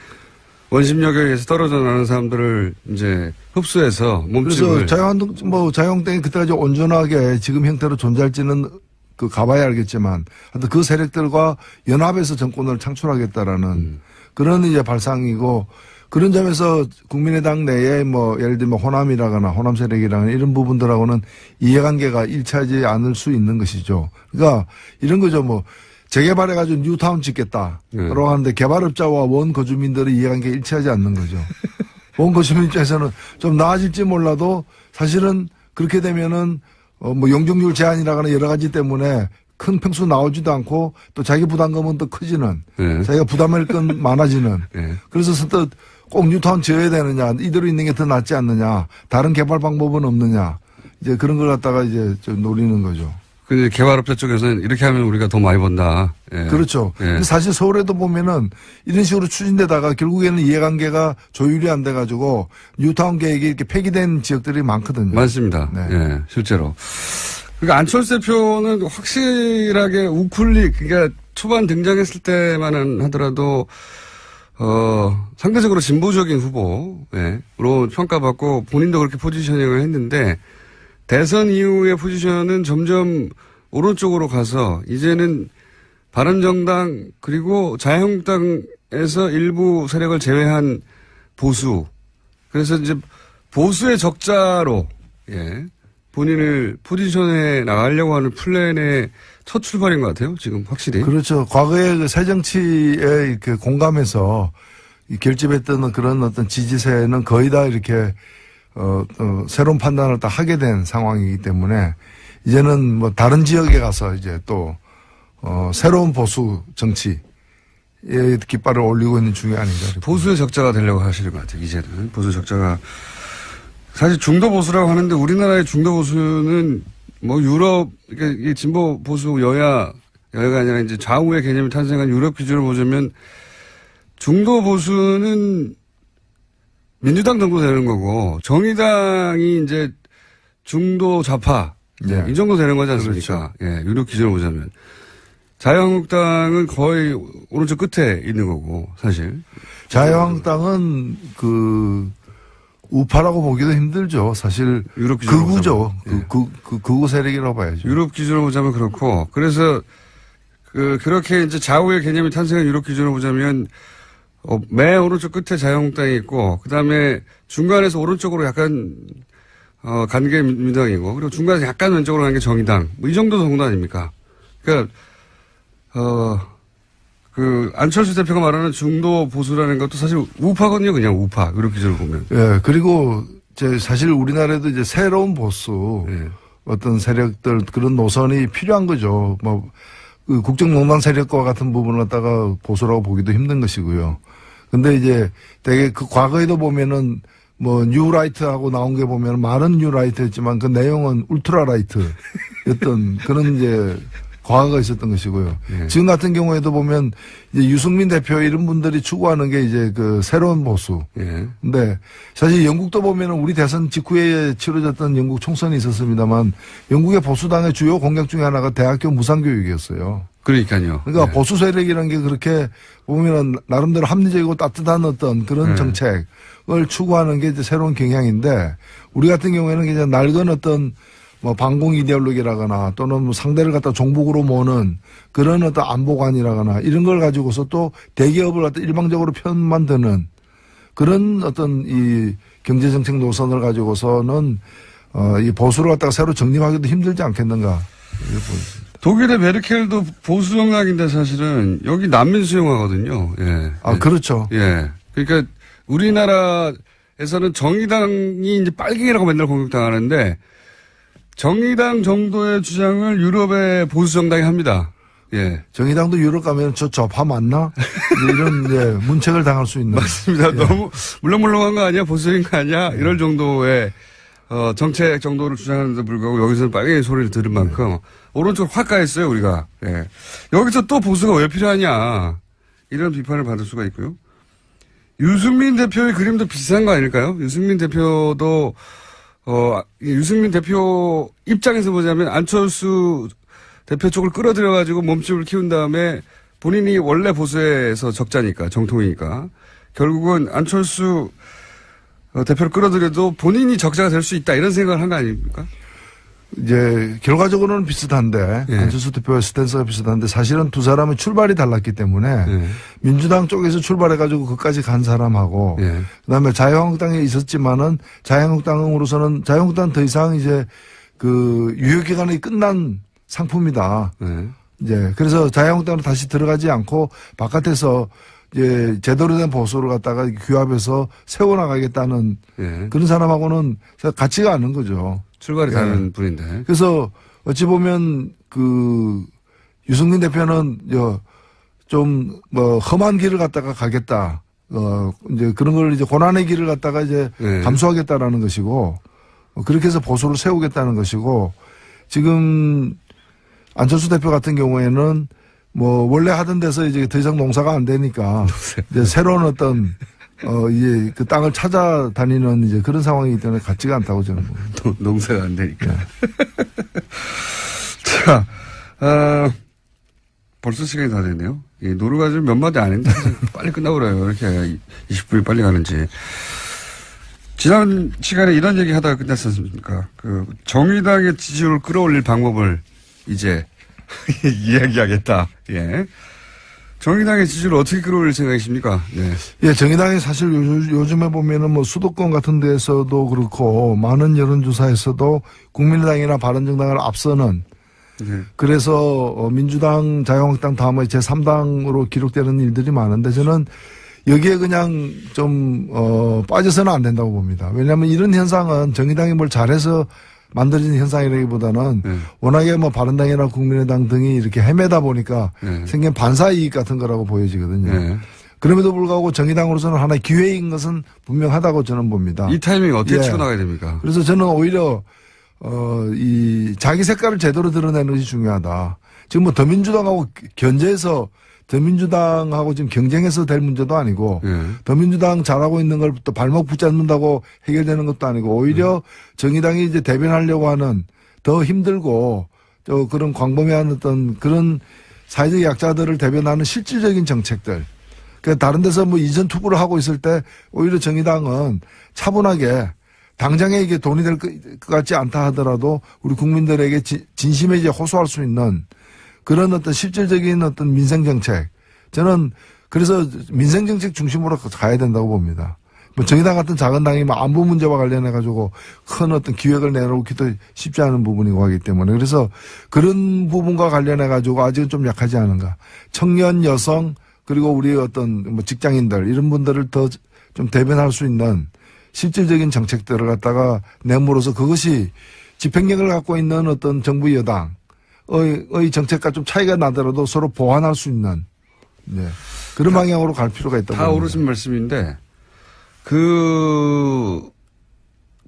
원심력에 의해서 떨어져 나가는 사람들을 이제 흡수해서 몸집을. 그래서 자유한국당이 그때까지 온전하게 지금 형태로 존재할지는 그 가봐야 알겠지만 하여튼 그 세력들과 연합해서 정권을 창출하겠다라는 그런 이제 발상이고 그런 점에서 국민의당 내에 뭐 예를 들면 호남이라거나 호남 세력이라거나 이런 부분들하고는 이해관계가 일치하지 않을 수 있는 것이죠. 그러니까 이런 거죠. 뭐 재개발해가지고 뉴타운 짓겠다. 라고 하는데 개발업자와 원거주민들의 이해관계가 일치하지 않는 거죠. 원거주민 입장에서는 좀 나아질지 몰라도 사실은 그렇게 되면은 뭐 용적률 제한이라거나 여러 가지 때문에 큰 평수 나오지도 않고 또 자기 부담금은 더 커지는 네. 자기가 부담할 건 많아지는 네. 그래서 선뜻 꼭 뉴타운 지어야 되느냐 이대로 있는 게 더 낫지 않느냐 다른 개발 방법은 없느냐 이제 그런 걸 갖다가 이제 좀 노리는 거죠. 근데 개발업자 쪽에서는 이렇게 하면 우리가 더 많이 번다. 예. 그렇죠. 예. 근데 사실 서울에도 보면은 이런 식으로 추진되다가 결국에는 이해관계가 조율이 안 돼가지고 뉴타운 계획이 이렇게 폐기된 지역들이 많거든요. 많습니다. 네. 예, 실제로. 그러니까 안철수 대표는 확실하게 우쿨릭, 그러니까 초반 등장했을 때만은 하더라도, 상대적으로 진보적인 후보로 평가받고 본인도 그렇게 포지셔닝을 했는데 대선 이후의 포지션은 점점 오른쪽으로 가서 이제는 바른정당 그리고 자유한국당에서 일부 세력을 제외한 보수. 그래서 이제 보수의 적자로 본인을 포지션에 나가려고 하는 플랜의 첫 출발인 것 같아요. 지금 확실히. 그렇죠. 과거에 그 새정치에 이렇게 공감해서 결집했던 그런 어떤 지지세는 거의 다 이렇게 새로운 판단을 다 하게 된 상황이기 때문에 이제는 뭐 다른 지역에 가서 이제 또 새로운 보수 정치에 깃발을 올리고 있는 중이 아닌가. 보수의 적자가 되려고 하시는 것 같아요. 이제는 보수 적자가 사실 중도 보수라고 하는데 우리나라의 중도 보수는 뭐 유럽 이게 진보 보수 여야가 아니라 이제 좌우의 개념이 탄생한 유럽 기준을 보자면 중도 보수는 민주당 정도 되는 거고 정의당이 이제 중도 좌파 이 정도 되는 거지 않습니까? 그렇죠. 유럽 기준을 보자면 자유한국당은 거의 오른쪽 끝에 있는 거고 사실 자유한국당은 우파라고 보기도 힘들죠. 사실 유럽 기준으로 극우죠. 극우 세력이라고 봐야죠. 유럽 기준으로 보자면 그렇고 그래서 그렇게 이제 좌우의 개념이 탄생한 유럽 기준으로 보자면 맨 오른쪽 끝에 자유한국당이 있고 그다음에 중간에서 오른쪽으로 약간 간 게 민주당이고 그리고 중간에서 약간 왼쪽으로 간 게 정의당 뭐 이 정도 정도 아닙니까? 그러니까 안철수 대표가 말하는 중도 보수라는 것도 사실 우파거든요. 그냥 우파. 유럽 기준으로 보면. 예, 그리고 사실 우리나라에도 이제 새로운 보수 어떤 세력들 그런 노선이 필요한 거죠. 뭐, 국정농단 세력과 같은 부분을 갖다가 보수라고 보기도 힘든 것이고요. 근데 이제 되게 그 과거에도 보면은 뭐 뉴라이트하고 나온 게 보면 말은 뉴라이트였지만 그 내용은 울트라라이트였던 그런 이제 과거가 있었던 것이고요. 지금 같은 경우에도 보면 이제 유승민 대표 이런 분들이 추구하는 게 이제 그 새로운 보수. 근데 사실 영국도 보면은 우리 대선 직후에 치러졌던 영국 총선이 있었습니다만 영국의 보수당의 주요 공약 중에 하나가 대학교 무상교육이었어요. 그러니까요. 그러니까 보수 세력이라는 게 그렇게 보면은 나름대로 합리적이고 따뜻한 어떤 그런 정책을 추구하는 게 이제 새로운 경향인데 우리 같은 경우에는 이제 낡은 어떤 뭐 반공 이데올로기라거나 또는 뭐 상대를 갖다 종북으로 모는 그런 어떤 안보관이라거나 이런 걸 가지고서 또 대기업을 갖다 일방적으로 편만 드는 그런 어떤 이 경제정책 노선을 가지고서는 이 보수를 갖다가 새로 정립하기도 힘들지 않겠는가. 독일의 메르켈도 보수 정당인데 사실은 여기 난민 수용하거든요. 그렇죠. 그러니까 우리나라에서는 정의당이 이제 빨갱이라고 맨날 공격당하는데 정의당 정도의 주장을 유럽의 보수 정당이 합니다. 정의당도 유럽 가면 저 좌파 맞나? 이런 문책을 당할 수 있는. 맞습니다. 너무 물렁물렁한 거 아니야? 보수적인 거 아니야? 이럴 정도의 정책 정도를 주장하는데 불구하고 여기서는 빨갱이 소리를 들은 만큼 오른쪽으로 확 가했어요 우리가. 여기서 또 보수가 왜 필요하냐 이런 비판을 받을 수가 있고요. 유승민 대표의 그림도 비슷한 거 아닐까요? 유승민 대표도 유승민 대표 입장에서 보자면 안철수 대표 쪽을 끌어들여가지고 몸집을 키운 다음에 본인이 원래 보수에서 적자니까, 정통이니까. 결국은 안철수 대표를 끌어들여도 본인이 적자가 될 수 있다, 이런 생각을 한 거 아닙니까? 이제 결과적으로는 비슷한데 안철수 대표의 스탠스가 비슷한데 사실은 두 사람의 출발이 달랐기 때문에 민주당 쪽에서 출발해가지고 그까지 간 사람하고 그다음에 자유한국당에 있었지만은 자유한국당으로서는 자유한국당은 더 이상 이제 그 유효 기간이 끝난 상품이다. 이제 그래서 자유한국당으로 다시 들어가지 않고 바깥에서 이제 제대로 된 보수를 갖다가 규합해서 세워나가겠다는 그런 사람하고는 같지가 않은 거죠. 출발이 다른 분인데. 그래서 어찌 보면 그 유승민 대표는 좀 뭐 험한 길을 갖다가 가겠다. 이제 그런 걸 이제 고난의 길을 갖다가 이제 감수하겠다라는 것이고 그렇게 해서 보수를 세우겠다는 것이고 지금 안철수 대표 같은 경우에는 뭐 원래 하던 데서 이제 더 이상 농사가 안 되니까 이제 새로운 어떤 이제 그 땅을 찾아다니는 이제 그런 상황이기 때문에 같지가 않다고 저는 봅니다. 농사가 안 되니까. 자, 벌써 시간이 다 됐네요. 예, 노루가 좀 몇 마디 안 했는데 빨리 끝나버려요. 이렇게 20분이 빨리 가는지. 지난 시간에 이런 얘기 하다가 끝났지 않습니까? 그 정의당의 지지율을 끌어올릴 방법을 이제 이야기하겠다. 예. 정의당의 지지율을 어떻게 끌어올릴 생각이십니까? 네. 예, 정의당이 사실 요즘에 보면은 뭐 수도권 같은 데에서도 그렇고 많은 여론조사에서도 국민의당이나 바른정당을 앞서는 네. 그래서 민주당, 자유한국당 다음에 제3당으로 기록되는 일들이 많은데 저는 여기에 그냥 좀 빠져서는 안 된다고 봅니다. 왜냐하면 이런 현상은 정의당이 뭘 잘해서 만들어진 현상이라기보다는 워낙에 뭐 바른당이나 국민의당 등이 이렇게 헤매다 보니까 생긴 반사이익 같은 거라고 보여지거든요. 그럼에도 불구하고 정의당으로서는 하나의 기회인 것은 분명하다고 저는 봅니다. 이 타이밍 어떻게 치고 나가야 됩니까? 그래서 저는 오히려 이 자기 색깔을 제대로 드러내는 것이 중요하다. 지금 뭐 더민주당하고 견제해서 더민주당하고 지금 경쟁해서 될 문제도 아니고 더민주당 잘하고 있는 걸 또 발목 붙잡는다고 해결되는 것도 아니고 오히려 정의당이 이제 대변하려고 하는 더 힘들고 또 그런 광범위한 어떤 그런 사회적 약자들을 대변하는 실질적인 정책들. 그러니까 다른 데서 뭐 이전 투구를 하고 있을 때 오히려 정의당은 차분하게 당장에 이게 돈이 될 것 같지 않다 하더라도 우리 국민들에게 진심에 이제 호소할 수 있는 그런 어떤 실질적인 어떤 민생정책. 저는 그래서 민생정책 중심으로 가야 된다고 봅니다. 뭐 정의당 같은 작은 당이 뭐 안보 문제와 관련해가지고 큰 어떤 기획을 내놓기도 쉽지 않은 부분이고 하기 때문에 그래서 그런 부분과 관련해가지고 아직은 좀 약하지 않은가. 청년, 여성, 그리고 우리 어떤 뭐 직장인들 이런 분들을 더 좀 대변할 수 있는 실질적인 정책들을 갖다가 내므로서 그것이 집행력을 갖고 있는 어떤 정부 여당의 정책과 좀 차이가 나더라도 서로 보완할 수 있는 그런 방향으로 갈 필요가 있다고 다 옳으신 말씀인데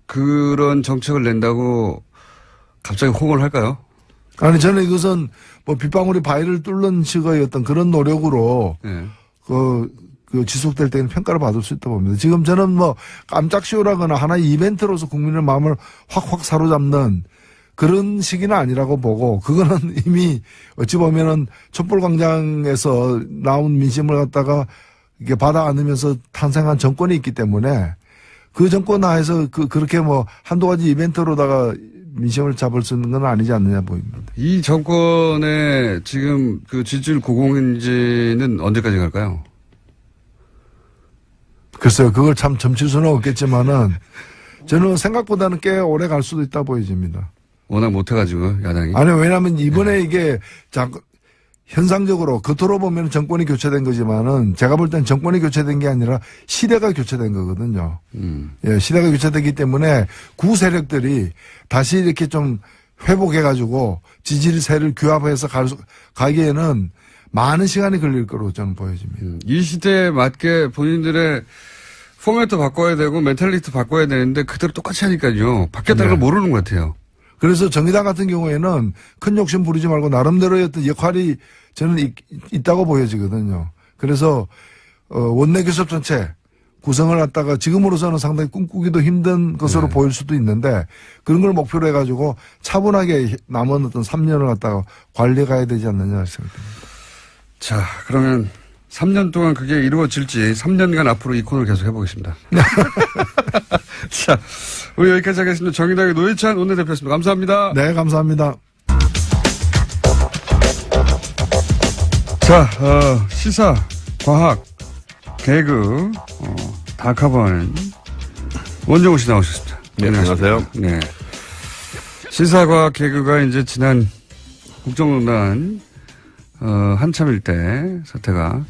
그런 정책을 낸다고 갑자기 호응을 할까요? 아니 저는 이것은 뭐 빗방울이 바위를 뚫는 식의 어떤 그런 노력으로 그 지속될 때는 평가를 받을 수 있다고 봅니다. 지금 저는 뭐 깜짝 쇼라거나 하나의 이벤트로서 국민의 마음을 확확 사로잡는 그런 시기는 아니라고 보고 그거는 이미 어찌 보면은 촛불광장에서 나온 민심을 갖다가 이게 받아 안으면서 탄생한 정권이 있기 때문에 그 정권 하에서 그렇게 뭐 한두 가지 이벤트로다가 민심을 잡을 수 있는 건 아니지 않느냐 보입니다. 이 정권의 지금 그 지지율 고공인지는 언제까지 갈까요? 글쎄요, 그걸 참 점칠 수는 없겠지만은 저는 생각보다는 꽤 오래 갈 수도 있다 보여집니다. 워낙 못해가지고 야당이. 아니 왜냐하면 이번에 이게 현상적으로 겉으로 보면 정권이 교체된 거지만은 제가 볼 땐 정권이 교체된 게 아니라 시대가 교체된 거거든요. 예, 시대가 교체되기 때문에 구 세력들이 다시 이렇게 좀 회복해가지고 지지세를 규합해서 가기에는 많은 시간이 걸릴 거로 저는 보여집니다. 이 시대에 맞게 본인들의 포맷도 바꿔야 되고 멘탈리티 바꿔야 되는데 그대로 똑같이 하니까요. 바뀌었다는 걸 모르는 것 같아요. 그래서 정의당 같은 경우에는 큰 욕심 부리지 말고 나름대로의 어떤 역할이 저는 있다고 보여지거든요. 그래서 원내 교섭전체 구성을 갖다가 지금으로서는 상당히 꿈꾸기도 힘든 것으로 보일 수도 있는데 그런 걸 목표로 해가지고 차분하게 남은 어떤 3년을 갖다가 관리해 가야 되지 않느냐 생각합니다. 자, 그러면 3년 동안 그게 이루어질지 3년간 앞으로 이 코너를 계속 해보겠습니다. 자, 우리 여기까지 하겠습니다. 정의당의 노회찬 원내대표였습니다. 감사합니다. 네, 감사합니다. 자, 시사, 과학, 개그, 다 커버하는 원정우 씨 나오셨습니다. 네, 안녕하세요. 네. 시사, 과학, 개그가 이제 지난 국정농단 한참일 때 사태가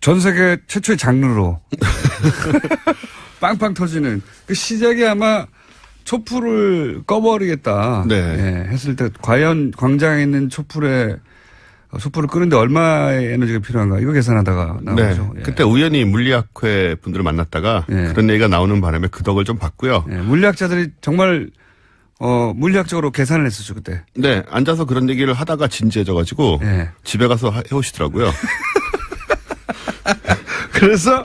전 세계 최초의 장르로 빵빵 터지는 그 시작이 아마 촛불을 꺼버리겠다. 네. 예, 했을 때 과연 광장에 있는 촛불을 끄는데 얼마의 에너지가 필요한가 이거 계산하다가 나온 네. 거죠. 예. 그때 우연히 물리학회 분들을 만났다가 그런 얘기가 나오는 바람에 그 덕을 좀 봤고요. 예, 물리학자들이 정말 물리학적으로 계산을 했었죠 그때. 네, 앉아서 그런 얘기를 하다가 진지해져가지고 집에 가서 해오시더라고요. 그래서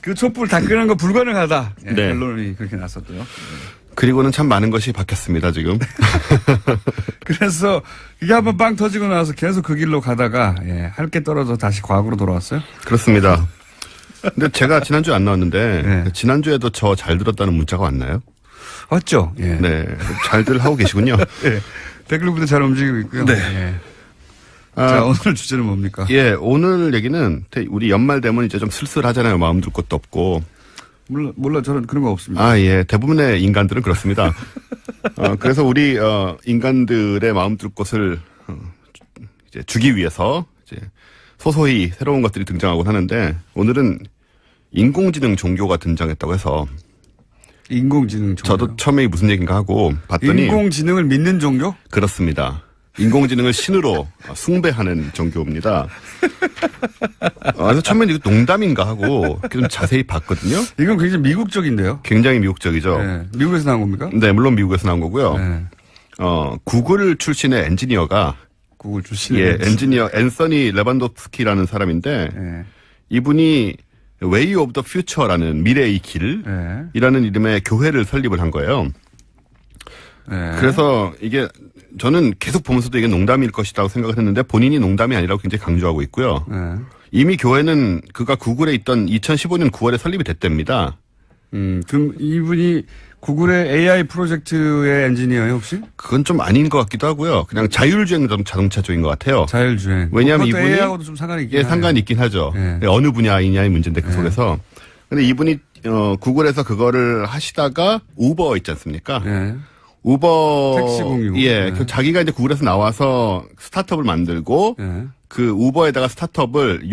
그 촛불 다 끄는 거 불가능하다. 예, 네. 결론이 그렇게 났었고요. 그리고는 참 많은 것이 바뀌었습니다, 지금. 그래서 이게 한번 빵 터지고 나서 계속 그 길로 가다가 할 게 떨어져 다시 과거로 돌아왔어요? 그렇습니다. 근데 제가 지난주에 안 나왔는데 네. 지난주에도 저 잘 들었다는 문자가 왔나요? 왔죠? 예. 네. 잘들 하고 계시군요. 예. 댓글부터 잘 움직이고 있고요. 네. 예. 아, 자, 오늘 주제는 뭡니까? 예, 오늘 얘기는 우리 연말 되면 이제 좀 쓸쓸하잖아요. 마음 둘 것도 없고. 몰라, 저는 그런 거 없습니다. 아, 예. 대부분의 인간들은 그렇습니다. 그래서 우리, 인간들의 마음 둘 곳을, 이제 주기 위해서, 이제, 소소히 새로운 것들이 등장하곤 하는데, 오늘은 인공지능 종교가 등장했다고 해서, 인공지능 종교. 저도 처음에 무슨 얘기인가 하고 봤더니, 인공지능을 믿는 종교? 그렇습니다. 인공지능을 신으로 숭배하는 종교입니다. 그래서 처음엔 이거 농담인가 하고 좀 자세히 봤거든요. 이건 굉장히 미국적인데요. 굉장히 미국적이죠. 네. 미국에서 나온 겁니까? 네, 물론 미국에서 나온 거고요. 네. 구글 출신의 엔지니어가 구글 출신. 예, 엔지니어 앤서니 레반도프스키라는 사람인데 네. 이분이 Way of the Future라는 미래의 길이라는 네. 이름의 교회를 설립을 한 거예요. 네. 그래서 이게 저는 계속 보면서도 이게 농담일 것이라고 생각을 했는데 본인이 농담이 아니라고 굉장히 강조하고 있고요. 네. 이미 교회는 그가 구글에 있던 2015년 9월에 설립이 됐답니다. 그럼 이분이 구글의 AI 프로젝트의 엔지니어예요, 혹시? 그건 좀 아닌 것 같기도 하고요. 그냥 자율주행 자동차 쪽인 것 같아요. 자율주행. 왜냐하면 그것도 이분이 AI하고도 좀 상관이 있긴 예, 하네요. 상관이 있긴 하죠. 네. 어느 분야이냐의 문제인데 그 속에서. 근데 이분이 구글에서 그거를 하시다가 우버 있지 않습니까? 네. 우버 택시 공유. 예, 네. 자기가 이제 구글에서 나와서 스타트업을 만들고 네. 그 우버에다가 스타트업을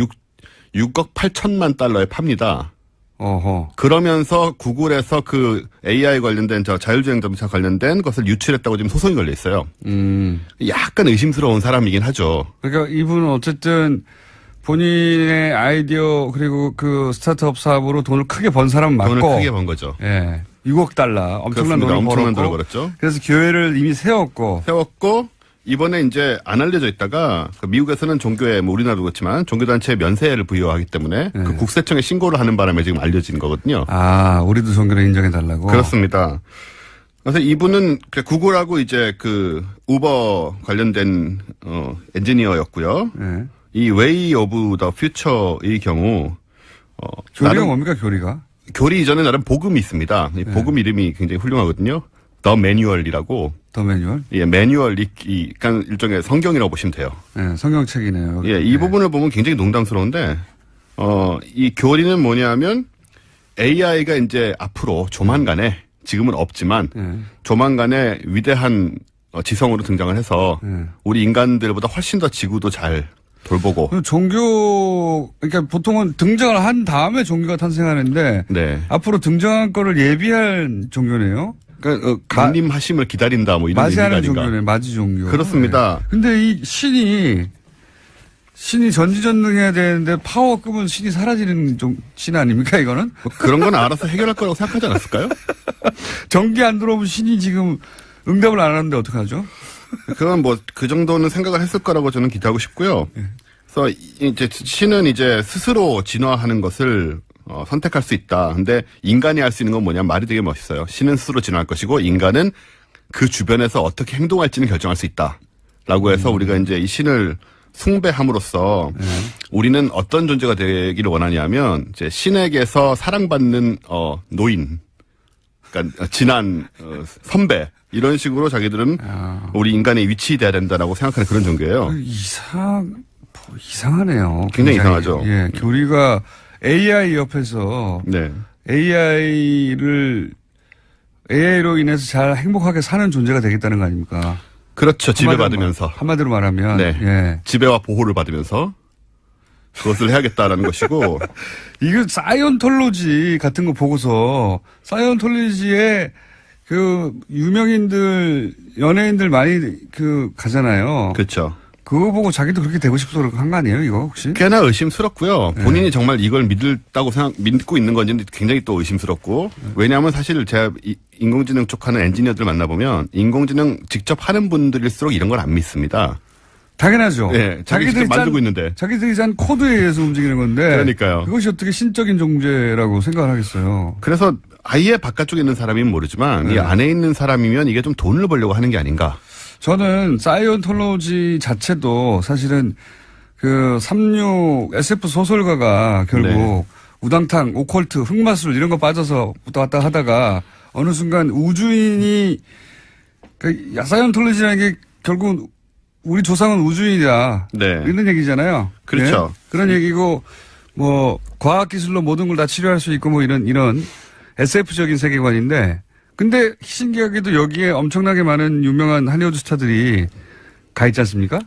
6억 8천만 달러에 팝니다. 어허. 그러면서 구글에서 그 AI 관련된 자율주행 자동차 관련된 것을 유출했다고 지금 소송이 걸려 있어요. 약간 의심스러운 사람이긴 하죠. 그러니까 이분은 어쨌든 본인의 아이디어 그리고 그 스타트업 사업으로 돈을 크게 번 사람은 맞고. 돈을 크게 번 거죠. 예. 6억 달러. 엄청난 그렇습니다. 돈을 엄청난 벌었고. 돈을 벌었죠. 그래서 교회를 이미 세웠고. 이번에 이제 안 알려져 있다가 미국에서는 종교에 뭐 우리나라도 그렇지만 종교단체에 면세를 부여하기 때문에 네. 그 국세청에 신고를 하는 바람에 지금 알려진 거거든요. 아, 우리도 종교를 인정해달라고? 그렇습니다. 그래서 이분은 구글하고 이제 그 우버 관련된 엔지니어였고요. 네. 이 Way of the Future의 경우 교리가 나름 뭡니까, 교리가? 교리 이전에 나름 복음이 있습니다. 이 복음 이름이 굉장히 훌륭하거든요. The Manual이라고. 더 매뉴얼? 예, 매뉴얼이 그러니까 일종의 성경이라고 보시면 돼요. 네, 성경책이네요. 예, 이 부분을 보면 굉장히 농담스러운데 이 교리는 뭐냐면 AI가 이제 앞으로 조만간에 지금은 없지만 네. 조만간에 위대한 지성으로 등장을 해서 네. 우리 인간들보다 훨씬 더 지구도 잘 돌보고. 그럼 종교, 그러니까 보통은 등장을 한 다음에 종교가 탄생하는데. 네. 앞으로 등장할 거를 예비한 종교네요? 그러니까 강림하심을 기다린다 뭐 이런 의미가 맞이하는 아닌가. 종교네, 맞이 종교. 그렇습니다. 네. 근데 이 신이 전지전능해야 되는데 파워 끄면 신이 사라지는 신 아닙니까, 이거는? 뭐 그런 건 알아서 해결할 거라고 생각하지 않았을까요? 전기 안 들어오면 신이 지금 응답을 안 하는데 어떡하죠? 그건 뭐 그 정도는 생각을 했을 거라고 저는 기대하고 싶고요. 그래서 이제 신은 이제 스스로 진화하는 것을 선택할 수 있다. 근데 인간이 할 수 있는 건 뭐냐? 말이 되게 멋있어요. 신은 스스로 진화할 것이고 인간은 그 주변에서 어떻게 행동할지는 결정할 수 있다. 라고 해서 우리가 이제 이 신을 숭배함으로써 우리는 어떤 존재가 되기를 원하냐면 이제 신에게서 사랑받는 노인, 그러니까 진한 선배 이런 식으로 자기들은 우리 인간의 위치돼야 된다라고 생각하는 그런 종교예요. 이상하네요. 굉장히 이상하죠. 예, 교리가 AI 옆에서 네. AI로 인해서 잘 행복하게 사는 존재가 되겠다는 거 아닙니까? 그렇죠. 지배받으면서. 한마디로 말하면. 네. 예. 지배와 보호를 받으면서 그것을 해야겠다라는 것이고. 이거 사이언톨로지 같은 거 보고서 사이언톨로지에 그 유명인들, 연예인들 많이 가잖아요. 그렇죠. 그거 보고 자기도 그렇게 되고 싶어서 한 거 아니에요, 이거 혹시? 꽤나 의심스럽고요. 본인이 정말 이걸 믿고 있는 건지 굉장히 또 의심스럽고. 왜냐하면 사실 제가 인공지능 쪽 하는 엔지니어들 만나보면 인공지능 직접 하는 분들일수록 이런 걸 안 믿습니다. 당연하죠. 예, 자기들이 직접 만들고 있는데. 자기들이 짠 코드에 의해서 움직이는 건데. 그러니까요. 그것이 어떻게 신적인 존재라고 생각을 하겠어요. 그래서 아예 바깥쪽에 있는 사람이면 모르지만 이 안에 있는 사람이면 이게 좀 돈을 벌려고 하는 게 아닌가. 저는 사이언톨로지 자체도 사실은 그 36 SF 소설가가 결국 우당탕, 오컬트, 흑마술 이런 거 빠져서 왔다 갔다 하다가 어느 순간 우주인이 그 사이언톨로지라는 게 결국 우리 조상은 우주인이다. 네. 이런 얘기잖아요. 그렇죠. 예? 그런 얘기고 뭐 과학기술로 모든 걸 다 치료할 수 있고 뭐 이런 SF적인 세계관인데 근데 신기하게도 여기에 엄청나게 많은 유명한 할리우드 스타들이 가 있지 않습니까?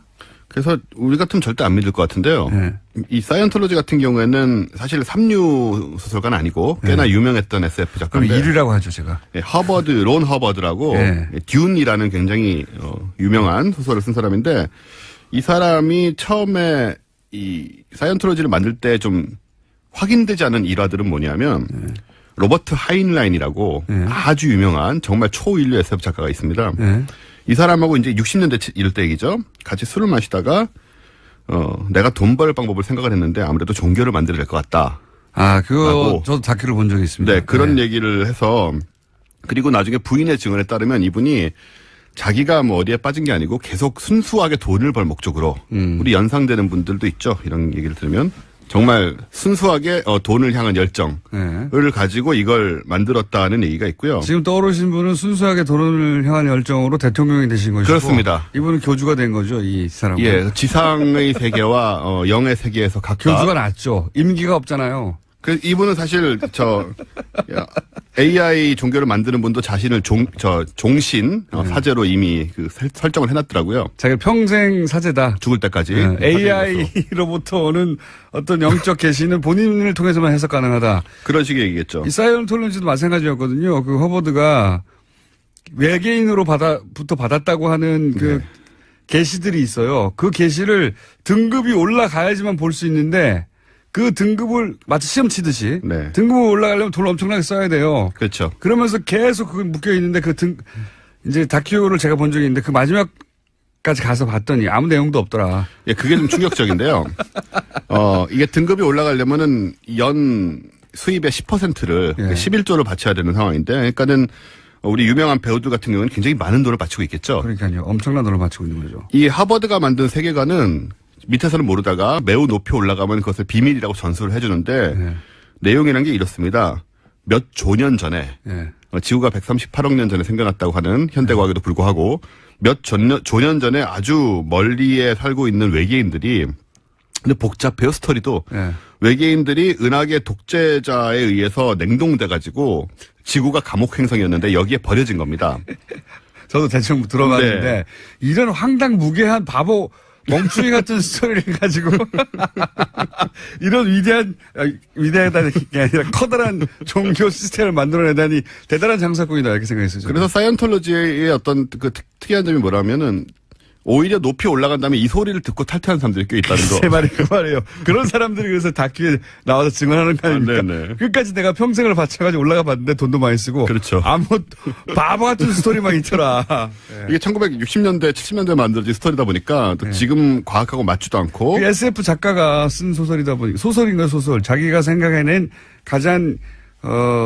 그래서 우리 같으면 절대 안 믿을 것 같은데요. 네. 이 사이언톨로지 같은 경우에는 사실 삼류 소설가는 아니고 꽤나 유명했던 SF 그럼 작가인데. 1위라고 하죠, 제가. 예, 론 허버드라고 네. 듀운이라는 굉장히 유명한 소설을 쓴 사람인데 이 사람이 처음에 이 사이언톨로지를 만들 때 좀 확인되지 않은 일화들은 뭐냐면 로버트 하인라인이라고 아주 유명한 정말 초인류 SF 작가가 있습니다. 네. 이 사람하고 이제 60년대 이럴 때 얘기죠. 같이 술을 마시다가 내가 돈 벌 방법을 생각을 했는데 아무래도 종교를 만들어야 될 것 같다. 아, 그거 저도 다큐를 본 적이 있습니다. 네, 그런 얘기를 해서 그리고 나중에 부인의 증언에 따르면 이분이 자기가 뭐 어디에 빠진 게 아니고 계속 순수하게 돈을 벌 목적으로 우리 연상되는 분들도 있죠. 이런 얘기를 들으면 정말 순수하게 돈을 향한 열정을 가지고 이걸 만들었다는 얘기가 있고요. 지금 떠오르신 분은 순수하게 돈을 향한 열정으로 대통령이 되신 것이고. 그렇습니다. 이분은 교주가 된 거죠, 이 사람은. 예, 지상의 세계와 영의 세계에서 각각. 교주가 낫죠. 임기가 없잖아요. 그 이분은 사실 AI 종교를 만드는 분도 자신을 종신 사제로 이미 그 설정을 해놨더라고요. 자기 평생 사제다. 죽을 때까지. AI로부터 오는 어떤 영적 계시는 본인을 통해서만 해석 가능하다. 그런 식의 얘기겠죠. 이 사이언톨로지도 마찬가지였거든요. 그 허버드가 외계인으로부터 받았다고 하는 그 계시들이 있어요. 그 계시를 등급이 올라가야지만 볼 수 있는데 그 등급을 마치 시험 치듯이 등급을 올라가려면 돈을 엄청나게 써야 돼요. 그렇죠. 그러면서 계속 그게 묶여 있는데 이제 다큐를 제가 본 적이 있는데 그 마지막까지 가서 봤더니 아무 내용도 없더라. 예, 그게 좀 충격적인데요. 이게 등급이 올라가려면은 연 수입의 10%를 11조를 바쳐야 되는 상황인데, 그러니까는 우리 유명한 배우들 같은 경우는 굉장히 많은 돈을 바치고 있겠죠. 그러니까요. 엄청난 돈을 바치고 있는 거죠. 이 하버드가 만든 세계관은 밑에서는 모르다가 매우 높이 올라가면 그것을 비밀이라고 전수를 해주는데 내용이라는 게 이렇습니다. 몇 조년 전에 지구가 138억 년 전에 생겨났다고 하는 현대과학에도 불구하고 몇 조년 전에 아주 멀리에 살고 있는 외계인들이 근데 복잡해요 스토리도 외계인들이 은하계 독재자에 의해서 냉동돼가지고 지구가 감옥 행성이었는데 여기에 버려진 겁니다. 저도 대충 들어봤는데 이런 황당무계한 바보 멍충이 같은 스토리를 가지고 이런 위대하다는 게 아니라 커다란 종교 시스템을 만들어내다니 대단한 장사꾼이다 이렇게 생각했어요. 그래서 사이언톨로지의 어떤 그 특이한 점이 뭐라면은 오히려 높이 올라간 다음에 이 소리를 듣고 탈퇴한 사람들이 꽤 있다는 거. 제 말이 그 말이에요. 그런 사람들이 그래서 다큐에 나와서 증언하는 거 아닙니까? 끝까지 내가 평생을 바쳐가지고 올라가 봤는데 돈도 많이 쓰고. 그렇죠. 아무 바보 같은 스토리만 있더라. 이게 1960년대, 70년대에 만들어진 스토리다 보니까 또 지금 과학하고 맞지도 않고. 그 SF 작가가 쓴 소설이다 보니 소설인가 소설. 자기가 생각해낸 가장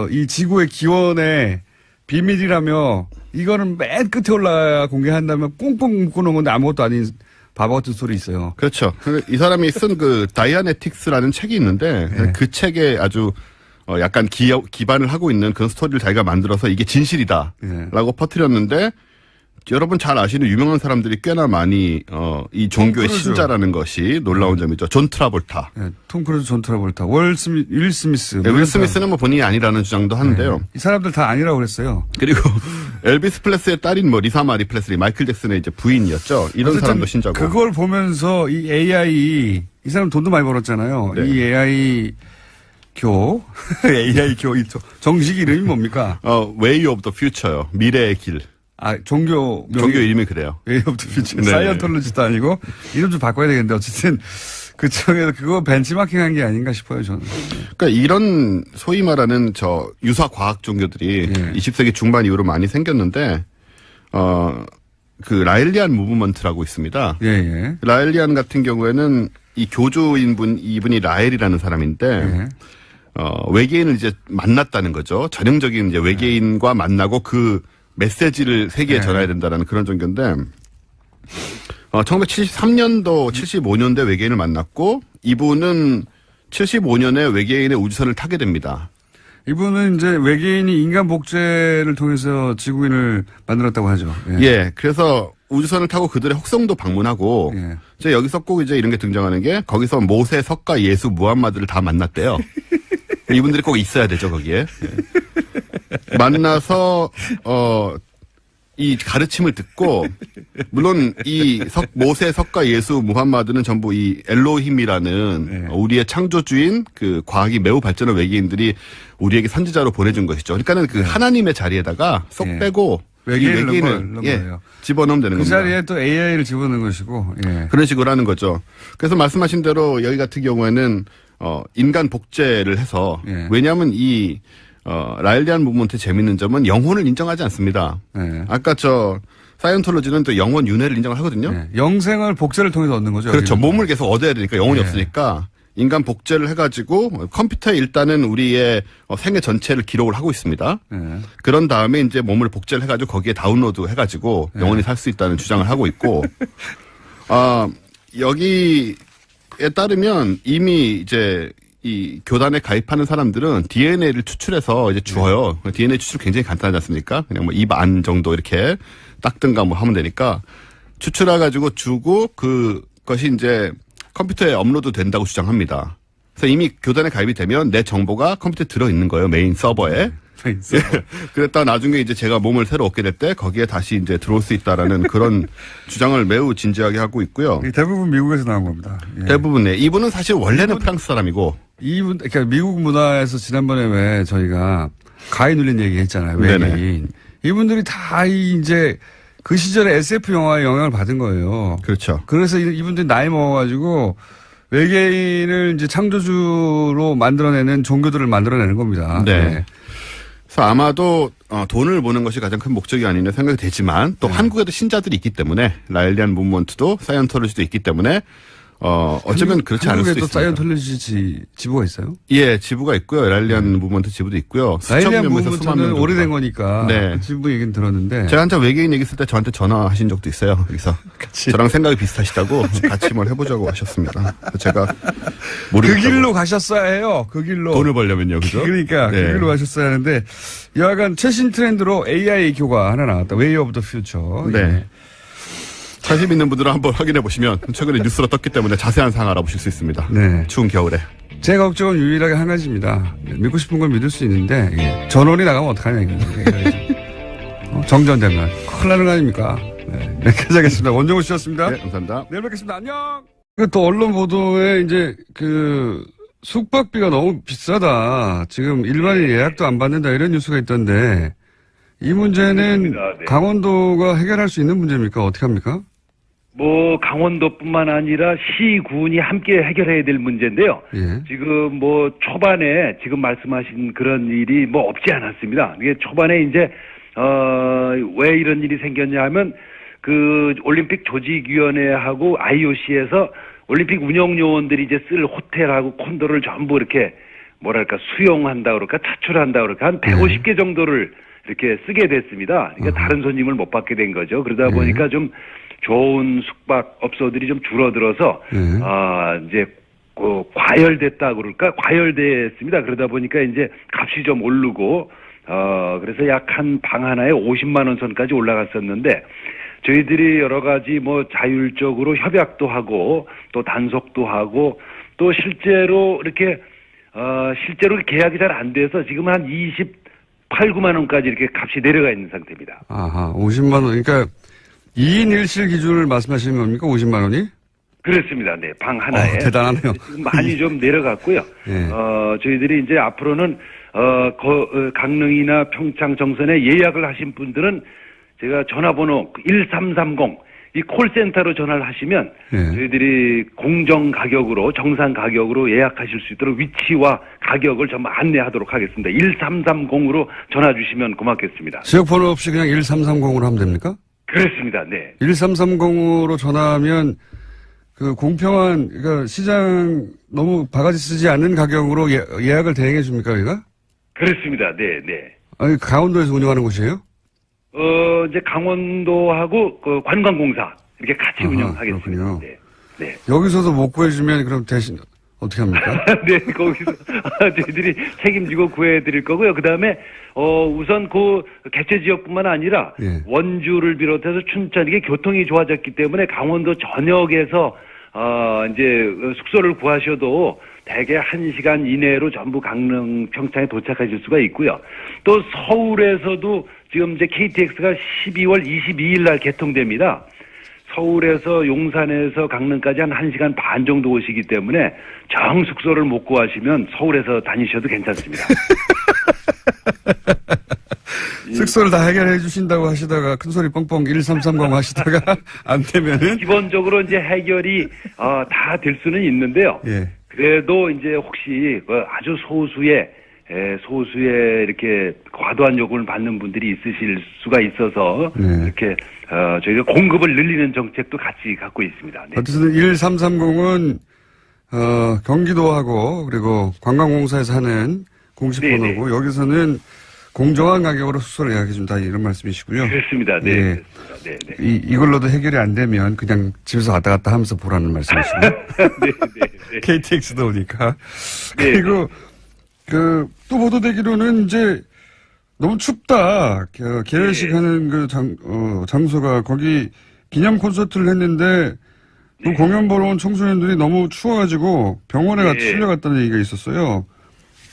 이 지구의 기원의 비밀이라며 이거는 맨 끝에 올라야 공개한다면 꽁꽁 묶어놓은 건데 아무것도 아닌 바보 같은 소리 있어요. 그렇죠. 이 사람이 쓴 그 다이아네틱스라는 책이 있는데 그 책에 아주 약간 기반을 하고 있는 그런 스토리를 자기가 만들어서 이게 진실이다라고 퍼뜨렸는데 여러분 잘 아시는 유명한 사람들이 꽤나 많이 이 종교의 신자라는 것이 놀라운 점이죠. 존 트라볼타. 톰 크루즈, 존 트라볼타, 윌 스미스. 윌 스미스는 뭐 본인이 아니라는 주장도 하는데요. 이 사람들 다 아니라고 그랬어요. 그리고 엘비스 프레슬리의 딸인 뭐 리사 마리 프레슬리, 마이클 잭슨의 이제 부인이었죠. 이런 사람도 신자고. 그걸 보면서 이 AI 이 사람 돈도 많이 벌었잖아요. 이 AI 교 정식 이름이 뭡니까? Way of the Future요. 미래의 길. 종교 이름이 그래요. Way of the Future. 사이언톨로지도 아니고 이름 좀 바꿔야 되겠는데 어쨌든 그쪽에서 그거 벤치마킹한 게 아닌가 싶어요 저는. 그러니까 이런 소위 말하는 유사 과학 종교들이 20세기 중반 이후로 많이 생겼는데 그 라일리안 무브먼트라고 있습니다. 예, 예. 라일리안 같은 경우에는 이 교주인분 이분이 라헬이라는 사람인데 예. 외계인을 이제 만났다는 거죠. 전형적인 이제 외계인과 만나고 그 메시지를 세계에 전해야 된다라는 그런 종교인데 1973년도, 75년도에 외계인을 만났고 이분은 75년에 외계인의 우주선을 타게 됩니다. 이분은 이제 외계인이 인간 복제를 통해서 지구인을 만들었다고 하죠. 예. 예, 그래서 우주선을 타고 그들의 혹성도 방문하고, 예. 이제 여기서 꼭 이제 이런 게 등장하는 게, 거기서 모세, 석가, 예수, 무함마드를 다 만났대요. 이분들이 꼭 있어야 되죠, 거기에. 예. 만나서, 이 가르침을 듣고, 물론 이 모세, 석가, 예수, 무함마드는 전부 이 엘로힘이라는 우리의 창조주인 그 과학이 매우 발전한 외계인들이 우리에게 선지자로 보내준 것이죠. 그러니까는 그 하나님의 자리에다가 쏙 빼고 외계인을 넣은 거예요. 집어넣으면 되는 그 겁니다. 자리에 또 AI를 집어넣는 것이고. 예. 그런 식으로 하는 거죠. 그래서 말씀하신 대로 여기 같은 경우에는 인간 복제를 해서 왜냐하면 이 라일리안 무브먼트의 재밌는 점은 영혼을 인정하지 않습니다. 아까 사이언톨로지는 또 영혼 윤회를 인정을 하거든요. 영생을 복제를 통해서 얻는 거죠. 그렇죠. 몸을 계속 얻어야 되니까 영혼이 없으니까 인간 복제를 해가지고 컴퓨터에 일단은 우리의 생애 전체를 기록을 하고 있습니다. 그런 다음에 이제 몸을 복제를 해가지고 거기에 다운로드 해가지고 영원히 살 수 있다는 주장을 하고 있고, 여기에 따르면 이미 이제 이 교단에 가입하는 사람들은 DNA를 추출해서 이제 주어요. DNA 추출 굉장히 간단하지 않습니까? 그냥 뭐 입 안 정도 이렇게 닦든가 뭐 하면 되니까 추출해가지고 주고 그것이 이제 컴퓨터에 업로드 된다고 주장합니다. 그래서 이미 교단에 가입이 되면 내 정보가 컴퓨터에 들어있는 거예요. 메인 서버에. 그랬다 나중에 이제 제가 몸을 새로 얻게 될 때 거기에 다시 이제 들어올 수 있다라는 그런 주장을 매우 진지하게 하고 있고요. 대부분 미국에서 나온 겁니다. 예. 대부분, 네. 이분은 사실 원래는 프랑스 사람이고. 그러니까 미국 문화에서 지난번에 왜 저희가 가위 눌린 얘기 했잖아요. 외계인. 네네. 이분들이 다 이제 그 시절에 SF 영화의 영향을 받은 거예요. 그렇죠. 그래서 이분들이 나이 먹어가지고 외계인을 이제 창조주로 만들어내는 종교들을 만들어내는 겁니다. 네. 그래서 아마도 돈을 버는 것이 가장 큰 목적이 아니냐 생각이 되지만 또 한국에도 신자들이 있기 때문에 라일리안 무브먼트도 사이언톨로지도 있기 때문에 어쩌면 그렇지 않을 수도 있습니다. 한국에도 사이언톨로지 지부가 있어요? 예, 지부가 있고요. 라일리안 무브먼트 지부도 있고요. 라일리안 무브먼트는 오래된 거니까 네. 그 지부 얘기는 들었는데 제가 한참 외계인 얘기 했을 때 저한테 전화하신 적도 있어요. 그래서 저랑 생각이 비슷하시다고 같이 뭘 해보자고 하셨습니다. 제가 모르겠다고. 그 길로 가셨어야 해요. 그 길로. 돈을 벌려면요. 그죠? 그러니까 네. 그 길로 가셨어야 하는데 여하간 최신 트렌드로 AI 교가 하나 나왔다. Way of the Future. 네. 예. 관심 있는 분들은 한번 확인해 보시면 최근에 뉴스로 떴기 때문에 자세한 사항 알아보실 수 있습니다. 네. 추운 겨울에. 제 걱정은 유일하게 한 가지입니다. 믿고 싶은 걸 믿을 수 있는데 전원이 나가면 어떡하냐 이거죠. 정전되면 큰일 나는 거 아닙니까? 네. 여기까지 하겠습니다. 원종우 씨였습니다. 네, 감사합니다. 내일 뵙겠습니다. 안녕. 또 언론 보도에 이제 숙박비가 너무 비싸다. 지금 일반인 예약도 안 받는다 이런 뉴스가 있던데 이 문제는 네. 강원도가 해결할 수 있는 문제입니까? 어떻게 합니까? 뭐 강원도뿐만 아니라 시, 군이 함께 해결해야 될 문제인데요. 예. 지금 뭐 초반에 지금 말씀하신 그런 일이 뭐 없지 않았습니다. 이게 초반에 이제 왜 이런 일이 생겼냐 하면 그 올림픽 조직위원회하고 IOC에서 올림픽 운영 요원들이 이제 쓸 호텔하고 콘도를 전부 이렇게 뭐랄까 수용한다 그럴까 차출한다 그럴까 한 150개 정도를 이렇게 쓰게 됐습니다. 그러니까 다른 손님을 못 받게 된 거죠. 그러다 보니까 좀 좋은 숙박업소들이 좀 줄어들어서 이제 과열됐다 그럴까 과열됐습니다. 그러다 보니까 이제 값이 좀 오르고 그래서 약 한 방 하나에 50만 원 선까지 올라갔었는데 저희들이 여러 가지 뭐 자율적으로 협약도 하고 또 단속도 하고 또 실제로 이렇게 실제로 계약이 잘 안 돼서 지금 한 28, 9만 원까지 이렇게 값이 내려가 있는 상태입니다. 아하, 50만 원. 그러니까 2인 1실 기준을 말씀하시는 겁니까? 50만 원이? 그렇습니다. 네, 방 하나에. 대단하네요. 지금 많이 좀 내려갔고요. 네. 저희들이 이제 앞으로는 강릉이나 평창 정선에 예약을 하신 분들은 제가 전화번호 1330 이 콜센터로 전화를 하시면 저희들이 공정 가격으로 정상 가격으로 예약하실 수 있도록 위치와 가격을 좀 안내하도록 하겠습니다. 1330으로 전화 주시면 고맙겠습니다. 지역번호 없이 그냥 1330으로 하면 됩니까? 그렇습니다. 네. 1330으로 전화하면 그 공평한, 그러니까 시장 너무 바가지 쓰지 않는 가격으로 예약을 대행해 줍니까, 여기가? 그렇습니다. 네, 네. 아니, 강원도에서 운영하는 곳이에요? 이제 강원도하고 그 관광공사 이렇게 같이 아하, 운영하겠습니다. 그렇군요. 네. 네. 여기서도 못 구해주면 그럼 대신 어떻게 합니까? 네, 거기서 저희들이 책임지고 구해드릴 거고요. 그 다음에 우선 그 개최 지역뿐만 아니라 예. 원주를 비롯해서 춘천 이게 교통이 좋아졌기 때문에 강원도 전역에서 이제 숙소를 구하셔도 대개 1시간 이내로 전부 강릉 평창에 도착하실 수가 있고요. 또 서울에서도 지금 이제 KTX가 12월 22일 날 개통됩니다. 서울에서 용산에서 강릉까지 한 1시간 반 정도 오시기 때문에 정 숙소를 못 구하시면 서울에서 다니셔도 괜찮습니다. 숙소를 다 해결해 주신다고 하시다가 큰소리 뻥뻥 1330 하시다가 안 되면은 기본적으로 이제 해결이 다 될 수는 있는데요. 예. 그래도 이제 혹시 아주 소수의 이렇게 과도한 요금을 받는 분들이 있으실 수가 있어서 네. 이렇게 저희가 공급을 늘리는 정책도 같이 갖고 있습니다. 네. 어쨌든 1330은 경기도하고 그리고 관광공사에서 하는 공식 네네. 번호고 여기서는 공정한 가격으로 숙소를 예약해 준다 이런 말씀이시고요. 그렇습니다. 네. 예. 그렇습니다. 네, 네. 이걸로도 해결이 안 되면 그냥 집에서 왔다 갔다 하면서 보라는 말씀이시고요. 네, 네, 네. KTX도 오니까. 네. 그리고 또 보도되기로는 이제 너무 춥다. 개회식 네. 하는 그 장소가 거기 기념 콘서트를 했는데 그 공연 보러 온 청소년들이 너무 추워가지고 병원에 네. 같이 실려갔다는 얘기가 있었어요.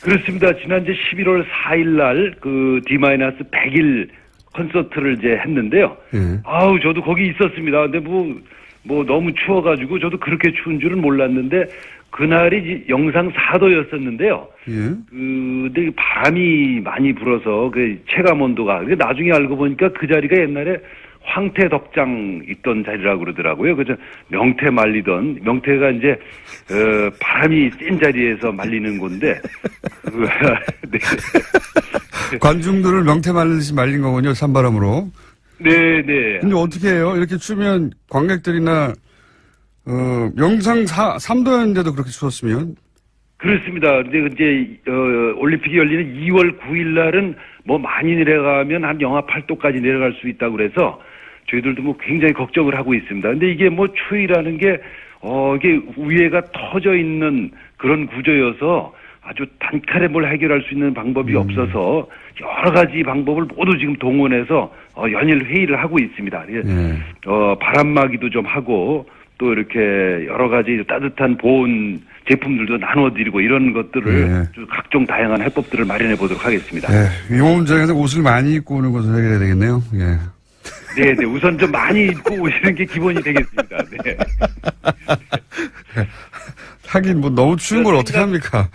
그렇습니다. 지난 이제 11월 4일 날 그 D-100일 콘서트를 이제 했는데요. 예. 아우, 저도 거기 있었습니다. 근데 뭐 너무 추워가지고 저도 그렇게 추운 줄은 몰랐는데 그날이 영상 4도였었는데요. 예. 근데 바람이 많이 불어서 그 체감 온도가 나중에 알고 보니까 그 자리가 옛날에 황태 덕장 있던 자리라고 그러더라고요. 그저 명태가 이제 바람이 센 자리에서 말리는 건데 네. 관중들을 명태 말리듯이 말린 거군요. 산바람으로. 네. 근데 어떻게 해요? 이렇게 추면 관객들이나 영상 3도였는데도 그렇게 추웠으면? 그렇습니다. 근데 이제 올림픽이 열리는 2월 9일 날은 뭐 많이 내려가면 한 영하 8도까지 내려갈 수 있다고 그래서 저희들도 뭐 굉장히 걱정을 하고 있습니다. 근데 이게 뭐 추위라는 게 이게 위에가 터져 있는 그런 구조여서 아주 단칼에 뭘 해결할 수 있는 방법이 없어서 여러 가지 방법을 모두 지금 동원해서 연일 회의를 하고 있습니다. 바람막이도 좀 하고 또 이렇게 여러 가지 따뜻한 보온 제품들도 나눠드리고 이런 것들을 각종 다양한 해법들을 마련해 보도록 하겠습니다. 네. 용원장에서 옷을 많이 입고 오는 것을 해결해야 되겠네요. 예. 네. 우선 좀 많이 입고 오시는 게 기본이 되겠습니다. 네. 하긴 뭐 너무 추운 걸 어떻게 합니까?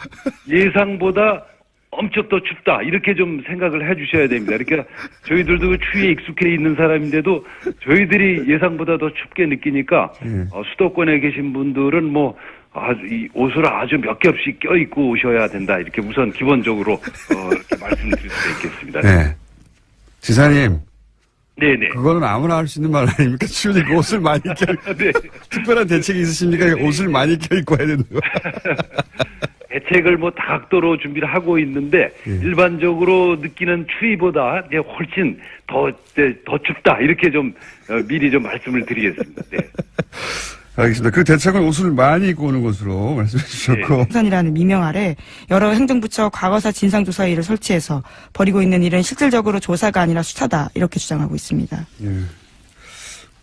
예상보다 엄청 더 춥다 이렇게 좀 생각을 해주셔야 됩니다. 그러니까 저희들도 그 추위에 익숙해 있는 사람인데도 저희들이 예상보다 더 춥게 느끼니까 수도권에 계신 분들은 뭐 이 옷을 아주 몇 겹씩 껴입고 오셔야 된다 이렇게 우선 기본적으로 이렇게 말씀드릴 수가 있겠습니다. 네. 지사님. 네네. 그거는 아무나 할 수 있는 말 아닙니까? 추우니까 옷을 많이 껴. 네. 특별한 대책이 있으십니까? 옷을 많이 껴입고 해야 되는 거. 대책을 뭐 다각도로 준비를 하고 있는데 일반적으로 느끼는 추위보다 이제 훨씬 더 춥다 이렇게 좀 미리 좀 말씀을 드리겠습니다. 네. 알겠습니다. 그 대책은 옷을 많이 입고 오는 것으로 말씀해 주셨고. 선이라는 미명 아래 여러 행정부처 과거사 진상조사위를 설치해서 벌이고 있는 일은 실질적으로 조사가 아니라 수사다 이렇게 주장하고 있습니다. 예.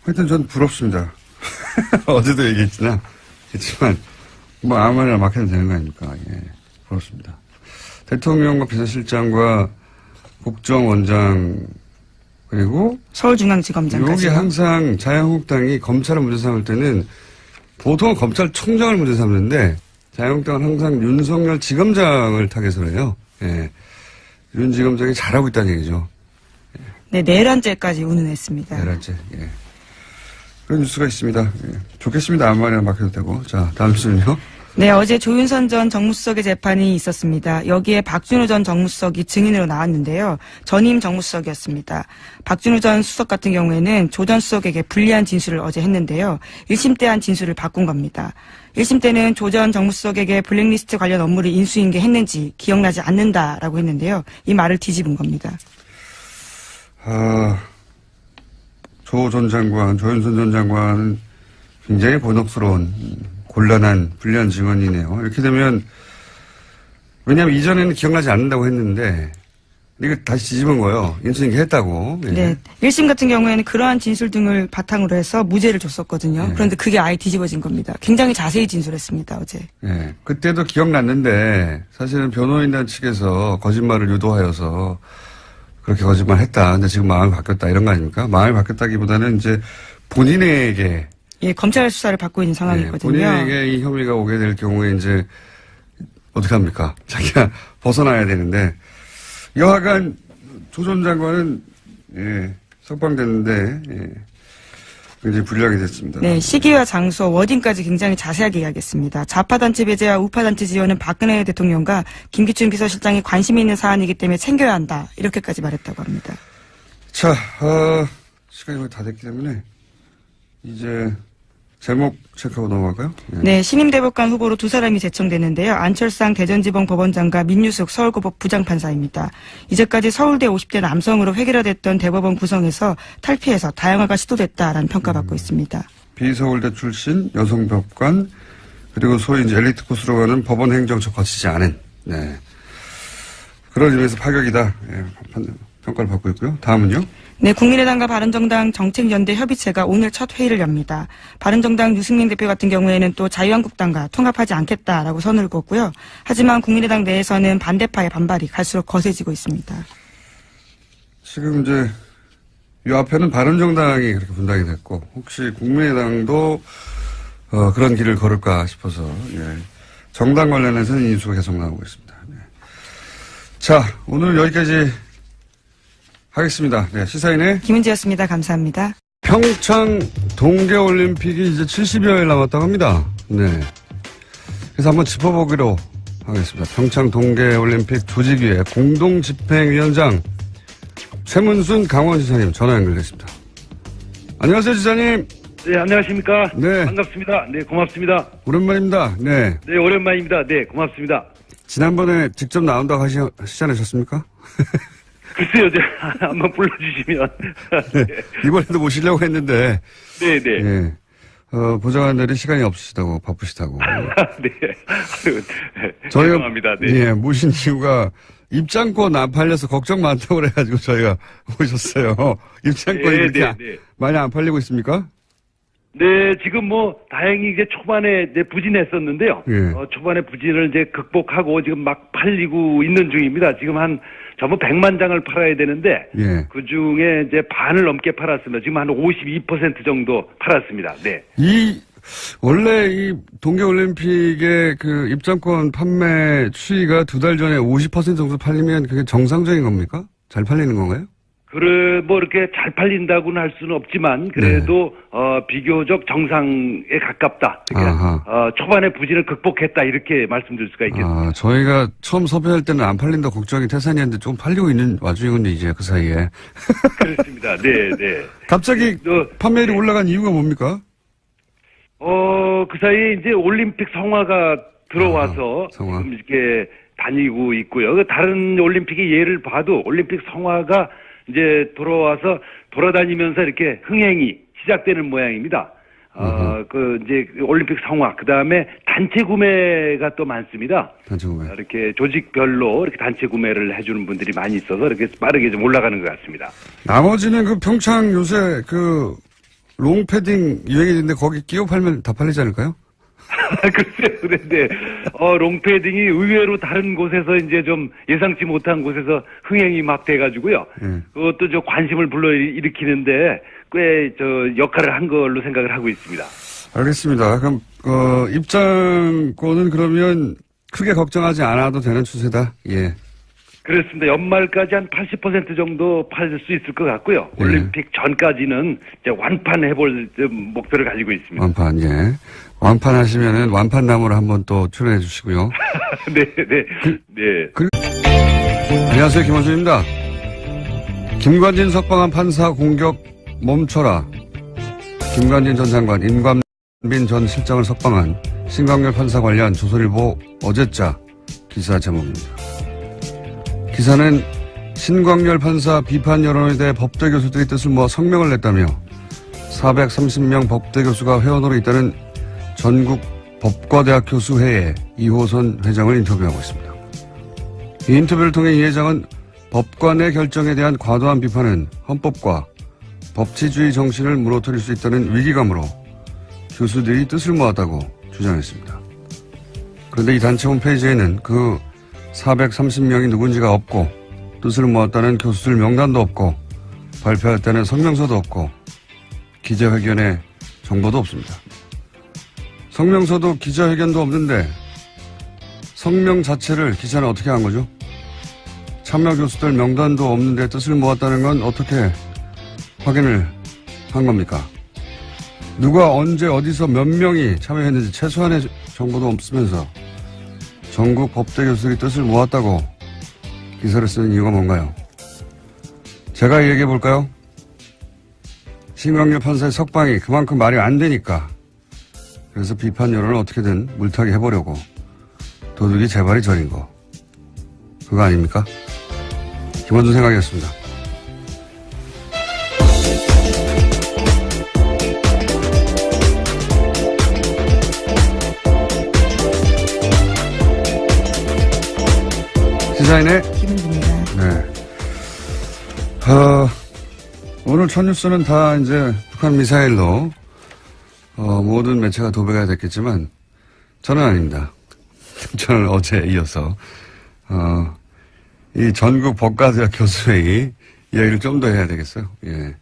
하여튼 전 부럽습니다. 어제도 얘기했지만 뭐 아무나 막 해도 되는 거 아닙니까? 예. 부럽습니다. 대통령과 비서실장과 국정원장 그리고 서울중앙지검장까지. 여기 항상 자유한국당이 검찰을 문제 삼을 때는 보통은 검찰총장을 문제 삼는데 자유한국당은 항상 윤석열 지검장을 타겟으로 해요. 예. 윤 지검장이 잘하고 있다는 얘기죠. 네, 내란죄까지 운운했습니다. 내란죄. 예. 그런 뉴스가 있습니다. 예. 좋겠습니다. 아무 말이나 맡겨도 되고. 자, 다음 뉴스는요. 네, 어제 조윤선 전 정무수석의 재판이 있었습니다. 여기에 박준우 전 정무수석이 증인으로 나왔는데요. 전임 정무수석이었습니다. 박준우 전 수석 같은 경우에는 조 전 수석에게 불리한 진술을 어제 했는데요. 1심 때 한 진술을 바꾼 겁니다. 1심 때는 조 전 정무수석에게 블랙리스트 관련 업무를 인수인계했는지 기억나지 않는다라고 했는데요. 이 말을 뒤집은 겁니다. 조 전 장관, 조윤선 전 장관은 굉장히 곤혹스러운 곤란한 불리한 증언이네요. 이렇게 되면 왜냐하면 이전에는 기억나지 않는다고 했는데 이거 다시 뒤집은 거예요. 인수인계 했다고. 예. 네. 1심 같은 경우에는 그러한 진술 등을 바탕으로 해서 무죄를 줬었거든요. 네. 그런데 그게 아예 뒤집어진 겁니다. 굉장히 자세히 진술했습니다, 어제. 예. 그때도 기억났는데 사실은 변호인단 측에서 거짓말을 유도하여서 그렇게 거짓말 했다. 근데 지금 마음이 바뀌었다. 이런 거 아닙니까? 마음이 바뀌었다기보다는 이제 본인에게 예, 검찰 수사를 받고 있는 상황이거든요. 본인에게 이 혐의가 오게 될 경우에 이제 어떻게 합니까? 자기가 벗어나야 되는데 여하간 조 전 장관은 석방됐는데 굉장히 불리하게 됐습니다. 네, 시기와 장소, 워딩까지 굉장히 자세하게 이야기했습니다. 좌파단체 배제와 우파단체 지원은 박근혜 대통령과 김기춘 비서실장이 관심이 있는 사안이기 때문에 챙겨야 한다. 이렇게까지 말했다고 합니다. 자, 시간이 거의 다 됐기 때문에 이제 제목 체크하고 넘어갈까요? 네, 신임대법관 후보로 두 사람이 제청됐는데요. 안철상 대전지방 법원장과 민유숙 서울고법 부장판사입니다. 이제까지 서울대 50대 남성으로 획일화됐던 대법원 구성에서 탈피해서 다양화가 시도됐다라는 평가받고 있습니다. 비서울대 출신 여성법관 그리고 소위 이제 엘리트 코스로 가는 법원 행정처 거치지 않은 그런 의미에서 파격이다. 평가를 받고 있고요. 다음은요. 네, 국민의당과 바른정당 정책연대 협의체가 오늘 첫 회의를 엽니다. 바른정당 유승민 대표 같은 경우에는 또 자유한국당과 통합하지 않겠다라고 선을 그었고요. 하지만 국민의당 내에서는 반대파의 반발이 갈수록 거세지고 있습니다. 지금 이제 이 앞에는 바른정당이 그렇게 분당이 됐고 혹시 국민의당도 그런 길을 걸을까 싶어서 정당 관련해서는 인수가 계속 나오고 있습니다. 자, 오늘 여기까지 하겠습니다. 네, 시사인의 김은지였습니다. 감사합니다. 평창 동계올림픽이 이제 70여일 남았다고 합니다. 네. 그래서 한번 짚어보기로 하겠습니다. 평창 동계올림픽 조직위의 공동집행위원장 최문순 강원지사님 전화 연결됐습니다. 안녕하세요, 지사님. 네, 안녕하십니까? 네. 반갑습니다. 네, 고맙습니다. 오랜만입니다. 네. 네, 오랜만입니다. 네, 고맙습니다. 지난번에 직접 나온다고 하시지 않으셨습니까? 글쎄요, 한번 불러주시면. 네. 이번에도 모시려고 했는데. 네, 네. 예. 보좌관들이 시간이 없으시다고, 바쁘시다고. 네. 저희가, 죄송합니다. 네. 예, 모신 이유가 입장권 안 팔려서 걱정 많다고 그래가지고 저희가 모셨어요. 입장권이 네, 그렇게 네. 많이 안 팔리고 있습니까? 네, 지금 다행히 이제 초반에 부진했었는데요. 예. 초반에 부진을 이제 극복하고 지금 막 팔리고 있는 중입니다. 지금 전부 100만 장을 팔아야 되는데, 예. 그 중에 이제 반을 넘게 팔았습니다. 지금 한 52% 정도 팔았습니다. 네. 원래 이 동계올림픽의 그 입장권 판매 추이가 2달 전에 50% 정도 팔리면 그게 정상적인 겁니까? 잘 팔리는 건가요? 이렇게 잘 팔린다고는 할 수는 없지만, 그래도, 비교적 정상에 가깝다. 그러니까, 초반에 부진을 극복했다. 이렇게 말씀드릴 수가 있겠습니다. 저희가 처음 섭외할 때는 안 팔린다 걱정이 태산이었는데 좀 팔리고 있는 와중이군요, 이제 그 사이에. 그렇습니다. 네, 네. 갑자기 판매율이 올라간 이유가 뭡니까? 그 사이에 이제 올림픽 성화가 들어와서 성화. 지금 이렇게 다니고 있고요. 다른 올림픽의 예를 봐도 올림픽 성화가 이제 돌아와서 돌아다니면서 이렇게 흥행이 시작되는 모양입니다. 이제 올림픽 성화, 그 다음에 단체 구매가 또 많습니다. 단체 구매. 이렇게 조직별로 이렇게 단체 구매를 해주는 분들이 많이 있어서 이렇게 빠르게 좀 올라가는 것 같습니다. 나머지는 그 평창 요새 롱패딩 유행이는데 거기 끼워 팔면 다 팔리지 않을까요? 글쎄요, 그런데, 롱패딩이 의외로 다른 곳에서 이제 좀 예상치 못한 곳에서 흥행이 막 돼가지고요. 그것도 관심을 불러일으키는데 꽤 역할을 한 걸로 생각을 하고 있습니다. 알겠습니다. 그럼, 입장권은 그러면 크게 걱정하지 않아도 되는 추세다? 예. 그렇습니다. 연말까지 한 80% 정도 팔 수 있을 것 같고요. 네. 올림픽 전까지는 이제 완판해볼 목표를 가지고 있습니다. 완판, 예. 완판하시면은 완판나무를 한번 또 출연해 주시고요. 네, 네. 안녕하세요. 김원준입니다. 김관진 석방한 판사 공격 멈춰라. 김관진 전 장관, 인관빈 전 실장을 석방한 신광열 판사 관련 조선일보 어제자 기사 제목입니다. 기사는 신광열 판사 비판 여론에 대해 법대 교수들이 뜻을 모아 성명을 냈다며 430명 법대 교수가 회원으로 있다는 전국 법과대학 교수회의 이호선 회장을 인터뷰하고 있습니다. 이 인터뷰를 통해 이 회장은 법관의 결정에 대한 과도한 비판은 헌법과 법치주의 정신을 무너뜨릴 수 있다는 위기감으로 교수들이 뜻을 모았다고 주장했습니다. 그런데 이 단체 홈페이지에는 그 430명이 누군지가 없고 뜻을 모았다는 교수들 명단도 없고 발표했다는 성명서도 없고 기자회견의 정보도 없습니다. 성명서도 기자회견도 없는데 성명 자체를 기자는 어떻게 한 거죠? 참여 교수들 명단도 없는데 뜻을 모았다는 건 어떻게 확인을 한 겁니까? 누가 언제 어디서 몇 명이 참여했는지 최소한의 정보도 없으면서 전국 법대 교수들이 뜻을 모았다고 기사를 쓰는 이유가 뭔가요? 제가 얘기해 볼까요? 신광열 판사의 석방이 그만큼 말이 안 되니까 그래서 비판 여론을 어떻게든 물타기 해보려고 도둑이 재발이 저린 거 그거 아닙니까? 김원준 생각이었습니다. 시사인의 김은주입니다. 네. 오늘 첫 뉴스는 다 이제 북한 미사일로 모든 매체가 도배가 됐겠지만 저는 아닙니다. 저는 어제 이어서 이 전국 법과대학 교수회의 이야기를 좀 더 해야 되겠어요. 예.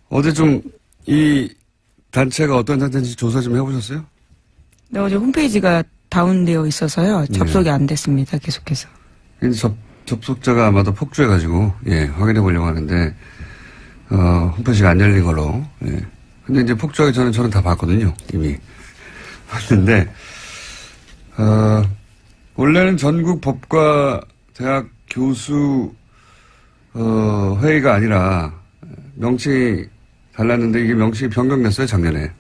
어제 좀 이 단체가 어떤 단체인지 조사 좀 해보셨어요? 네, 어제 홈페이지가 다운되어 있어서요. 접속이 안 됐습니다. 계속해서. 이제 접속자가 아마도 폭주해가지고, 예, 확인해 보려고 하는데, 홈페이지가 안 열린 걸로, 예. 근데 이제 폭주하기 전에 저는 다 봤거든요, 이미. 봤는데, 원래는 전국 법과 대학 교수, 회의가 아니라, 명칭이 달랐는데 이게 명칭이 변경됐어요, 작년에.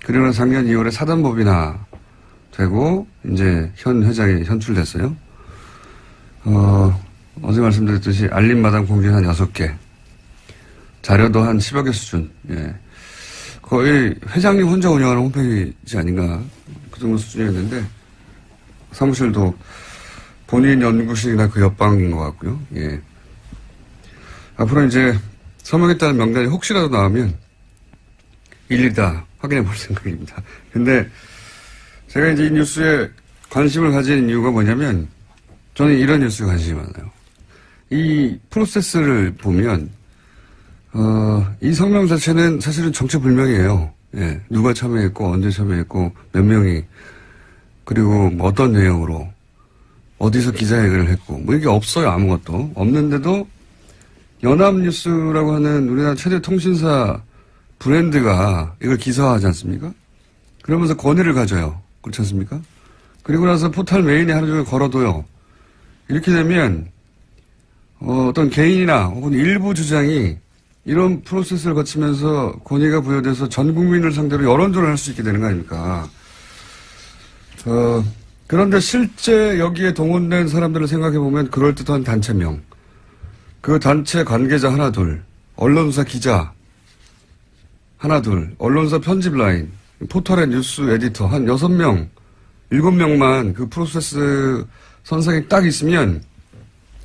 그리고 작년 2월에 사단법인화 되고, 이제 현 회장이 현출됐어요. 어제 말씀드렸듯이 알림마당 공지는 한 6개. 자료도 한 10여 개 수준. 예. 거의 회장님 혼자 운영하는 홈페이지 아닌가. 그 정도 수준이었는데, 사무실도 본인 연구실이나 그 옆방인 것 같고요. 예. 앞으로 이제 서명했다는 명단이 혹시라도 나오면 일일이 다 확인해 볼 생각입니다. 근데 제가 이제 이 뉴스에 관심을 가진 이유가 뭐냐면 저는 이런 뉴스에 관심이 많아요. 이 프로세스를 보면 이 성명 자체는 사실은 정체불명이에요. 예. 누가 참여했고 언제 참여했고 몇 명이 그리고 뭐 어떤 내용으로 어디서 기자회견을 했고 뭐 이게 없어요. 아무것도 없는데도 연합뉴스라고 하는 우리나라 최대 통신사 브랜드가 이걸 기사화하지 않습니까? 그러면서 권위를 가져요. 그렇지 않습니까? 그리고 나서 포털 메인에 하루 종일 걸어둬요. 이렇게 되면 어떤 개인이나 혹은 일부 주장이 이런 프로세스를 거치면서 권위가 부여돼서 전 국민을 상대로 여론조를 할 수 있게 되는 거 아닙니까? 그런데 실제 여기에 동원된 사람들을 생각해보면 그럴듯한 단체명, 그 단체 관계자 하나 둘, 언론사 기자 하나 둘, 언론사 편집 라인, 포털의 뉴스 에디터 한 6명, 7명만 그 프로세스 선상에 딱 있으면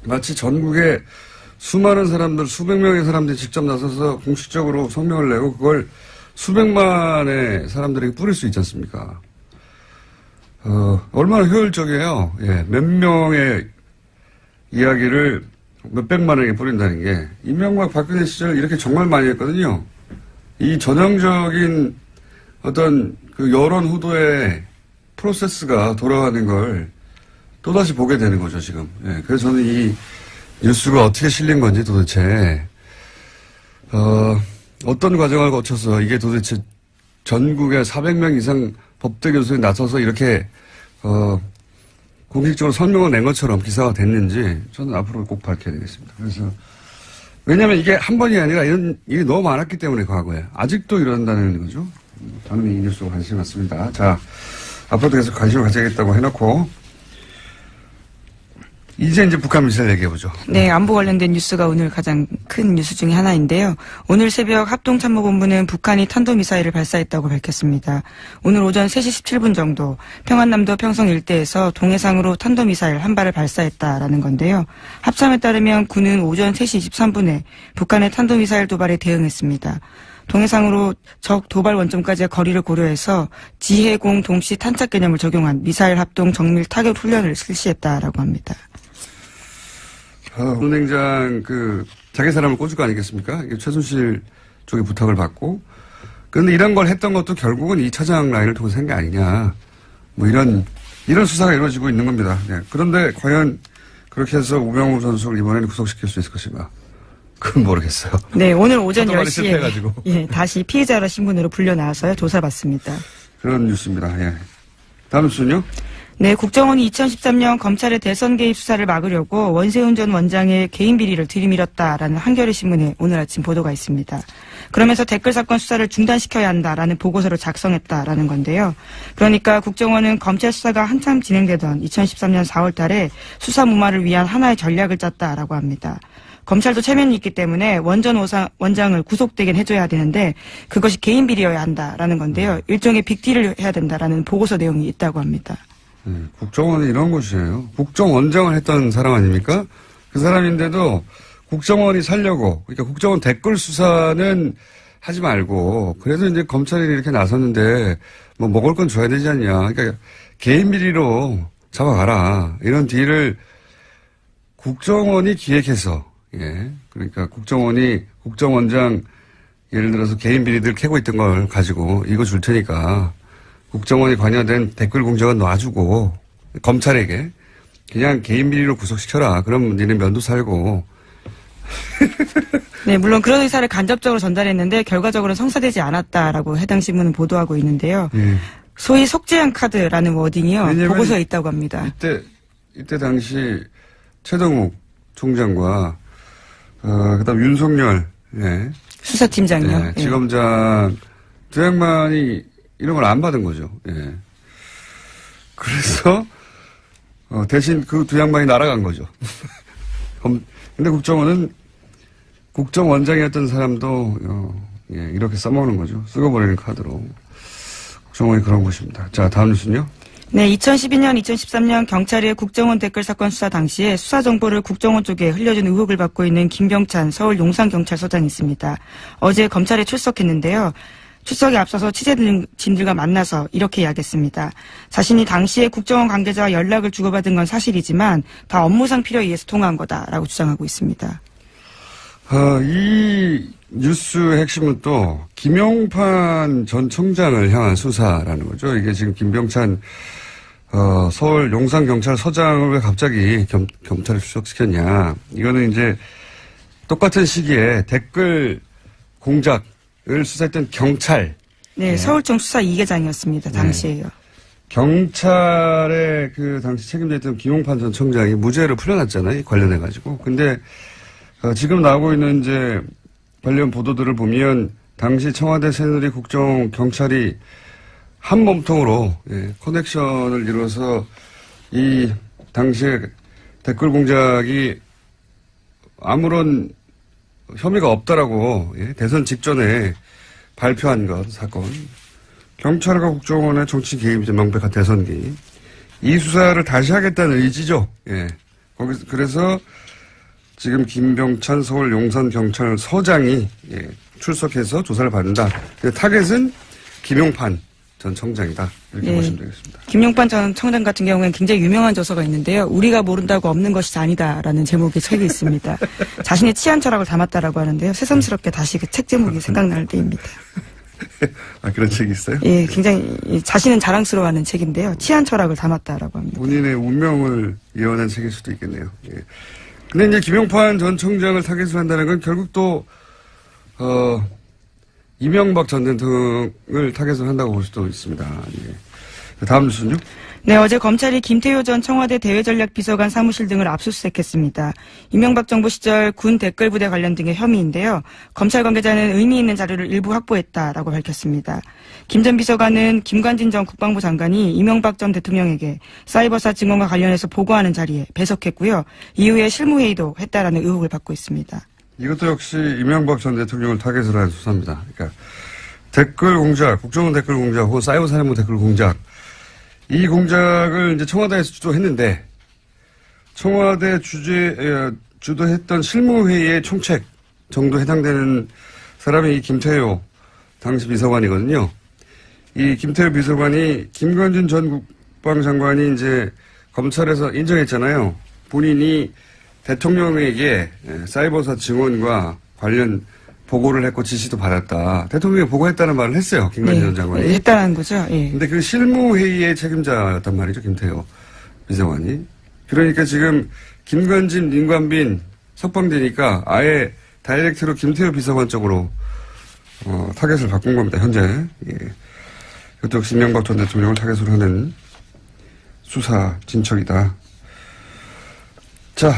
마치 전국에 수많은 사람들, 수백 명의 사람들이 직접 나서서 공식적으로 성명을 내고 그걸 수백만의 사람들에게 뿌릴 수 있지 않습니까? 얼마나 효율적이에요. 예, 몇 명의 이야기를 몇백만에게 뿌린다는 게. 이명박 박근혜 시절 이렇게 정말 많이 했거든요. 이 전형적인 어떤 그 여론 후도의 프로세스가 돌아가는 걸 또다시 보게 되는 거죠, 지금. 예, 그래서 저는 이 뉴스가 어떻게 실린 건지 도대체, 어떤 과정을 거쳐서 이게 도대체 전국에 400명 이상 법대 교수에 나서서 이렇게, 공식적으로 설명을 낸 것처럼 기사가 됐는지 저는 앞으로 꼭 밝혀야 되겠습니다. 그래서, 왜냐면 이게 한 번이 아니라 이런 일이 너무 많았기 때문에 과거에. 아직도 이런다는 거죠. 저는 이 뉴스에 관심이 많습니다. 자, 앞으로도 계속 관심을 가져야겠다고 해놓고, 이제 북한 미사일 얘기해보죠. 네, 안보 관련된 뉴스가 오늘 가장 큰 뉴스 중에 하나인데요. 오늘 새벽 합동참모본부는 북한이 탄도미사일을 발사했다고 밝혔습니다. 오늘 오전 3시 17분 정도 평안남도 평성 일대에서 동해상으로 탄도미사일 한 발을 발사했다라는 건데요. 합참에 따르면 군은 오전 3시 23분에 북한의 탄도미사일 도발에 대응했습니다. 동해상으로 적 도발 원점까지의 거리를 고려해서 지해공 동시 탄착 개념을 적용한 미사일 합동 정밀 타격 훈련을 실시했다라고 합니다. 운행장 자기 사람을 꽂을 거 아니겠습니까? 이게 최순실 쪽에 부탁을 받고. 그런데 이런 걸 했던 것도 결국은 이 차장 라인을 통해서 한 게 아니냐. 뭐 이런 수사가 이루어지고 있는 겁니다. 네. 그런데 과연 그렇게 해서 우병우 선수를 이번에는 구속시킬 수 있을 것인가? 그건 모르겠어요. 네, 오늘 오전 하도 많이 10시에 실패해가지고. 예, 다시 피해자라 신분으로 불려 나와서요 조사받습니다. 그런 뉴스입니다. 예. 다음 뉴스는요? 네, 국정원이 2013년 검찰의 대선 개입 수사를 막으려고 원세훈 전 원장의 개인 비리를 들이밀었다라는 한겨레 신문에 오늘 아침 보도가 있습니다. 그러면서 댓글 사건 수사를 중단시켜야 한다라는 보고서를 작성했다라는 건데요. 그러니까 국정원은 검찰 수사가 한참 진행되던 2013년 4월 달에 수사 무마를 위한 하나의 전략을 짰다라고 합니다. 검찰도 체면이 있기 때문에 원전 원장을 구속되게 해줘야 되는데 그것이 개인 비리여야 한다라는 건데요. 일종의 빅딜을 해야 된다라는 보고서 내용이 있다고 합니다. 국정원은 이런 곳이에요. 국정원장을 했던 사람 아닙니까? 그 사람인데도 국정원이 살려고, 그러니까 국정원 댓글 수사는 하지 말고, 그래도 이제 검찰이 이렇게 나섰는데, 뭐 먹을 건 줘야 되지 않냐. 그러니까 개인 비리로 잡아가라. 이런 딜을 국정원이 기획해서, 예. 그러니까 국정원장, 예를 들어서 개인 비리들 캐고 있던 걸 가지고 이거 줄 테니까, 국정원이 관여된 댓글 공작은 놔주고 검찰에게 그냥 개인 비리로 구속시켜라. 그럼 니네 면도 살고. 네, 물론 그런 의사를 간접적으로 전달했는데 결과적으로 성사되지 않았다라고 해당 신문은 보도하고 있는데요. 소위 속죄한 카드라는 워딩이요. 보고서에 있다고 합니다. 이때 당시 최동욱 총장과 그다음 윤석열 수사팀장이요. 네, 지검장 두 양반이 이런 걸 안 받은 거죠. 예. 그래서, 대신 그 두 양반이 날아간 거죠. 근데 국정원은 국정원장이었던 사람도, 이렇게 써먹는 거죠. 쓰고버리는 카드로. 국정원이 그런 곳입니다. 자, 다음 뉴스는요? 네, 2012년, 2013년 경찰의 국정원 댓글 사건 수사 당시에 수사 정보를 국정원 쪽에 흘려준 의혹을 받고 있는 김병찬 서울 용산경찰서장이 있습니다. 어제 검찰에 출석했는데요. 출석에 앞서서 취재진들과 만나서 이렇게 이야기했습니다. 자신이 당시에 국정원 관계자와 연락을 주고받은 건 사실이지만 다 업무상 필요에 의해서 통화한 거다라고 주장하고 있습니다. 이 뉴스의 핵심은 또 김용판 전 청장을 향한 수사라는 거죠. 이게 지금 김병찬 서울 용산경찰서장을 왜 갑자기 검찰에 출석시켰냐. 이거는 이제 똑같은 시기에 댓글 공작 을 수사했던 경찰. 네, 서울청 수사 2계장이었습니다. 당시에요. 네. 경찰의 당시 책임졌던 김용판 전 청장이 무죄를 풀려났잖아요. 관련해가지고. 근데, 지금 나오고 있는 이제 관련 보도들을 보면 당시 청와대 새누리 국정경찰이 한 몸통으로, 커넥션을 이뤄서 이 당시에 댓글 공작이 아무런 혐의가 없다라고 대선 직전에 발표한 것 사건. 경찰과 국정원의 정치 개입이죠. 명백한 대선 개입. 이 수사를 다시 하겠다는 의지죠. 예. 그래서 지금 김병찬 서울 용산경찰서장이 출석해서 조사를 받는다. 타겟은 김용판 전 청장이다. 이렇게 보시면 되겠습니다. 김용판 전 청장 같은 경우에는 굉장히 유명한 저서가 있는데요. 우리가 모른다고 없는 것이 아니다라는 제목의 책이 있습니다. 자신의 치안 철학을 담았다라고 하는데요. 새삼스럽게 다시 그 책 제목이 생각날 때입니다. 아, 그런 책이 있어요? 예, 굉장히 자신은 자랑스러워하는 책인데요. 치안 철학을 담았다라고 합니다. 본인의 운명을 예언한 책일 수도 있겠네요. 예. 근데 이제 김용판 전 청장을 타겟으로 한다는 건 결국 또, 이명박 전 대통령을 타겟으로 한다고 볼 수도 있습니다. 예. 다음 뉴스는요? 네, 어제 검찰이 김태효 전 청와대 대외전략비서관 사무실 등을 압수수색했습니다. 이명박 정부 시절 군 댓글부대 관련 등의 혐의인데요. 검찰 관계자는 의미 있는 자료를 일부 확보했다라고 밝혔습니다. 김 전 비서관은 김관진 전 국방부 장관이 이명박 전 대통령에게 사이버사 증언과 관련해서 보고하는 자리에 배석했고요. 이후에 실무회의도 했다라는 의혹을 받고 있습니다. 이것도 역시 이명박 전 대통령을 타겟으로 한 수사입니다. 그러니까 댓글 공작, 국정원 댓글 공작 혹은 사이버 사령부 댓글 공작, 이 공작을 이제 청와대에서 주도했는데 청와대 주도했던 실무회의의 총책 정도 해당되는 사람이 이 김태효 당시 비서관이거든요. 이 김태효 비서관이 김관진 전 국방장관이 이제 검찰에서 인정했잖아요. 본인이 대통령에게 사이버사 증언과 관련 보고를 했고 지시도 받았다. 대통령이 보고했다는 말을 했어요. 김관진 전 장관이. 했다는 거죠. 예. 근데 그 실무회의의 책임자였단 말이죠. 김태효 비서관이. 그러니까 지금 김관진, 민관빈 석방되니까 아예 다이렉트로 김태효 비서관 쪽으로 타겟을 바꾼 겁니다. 현재. 예. 그것도 역시 이명박 전 대통령을 타겟으로 하는 수사 진척이다. 자,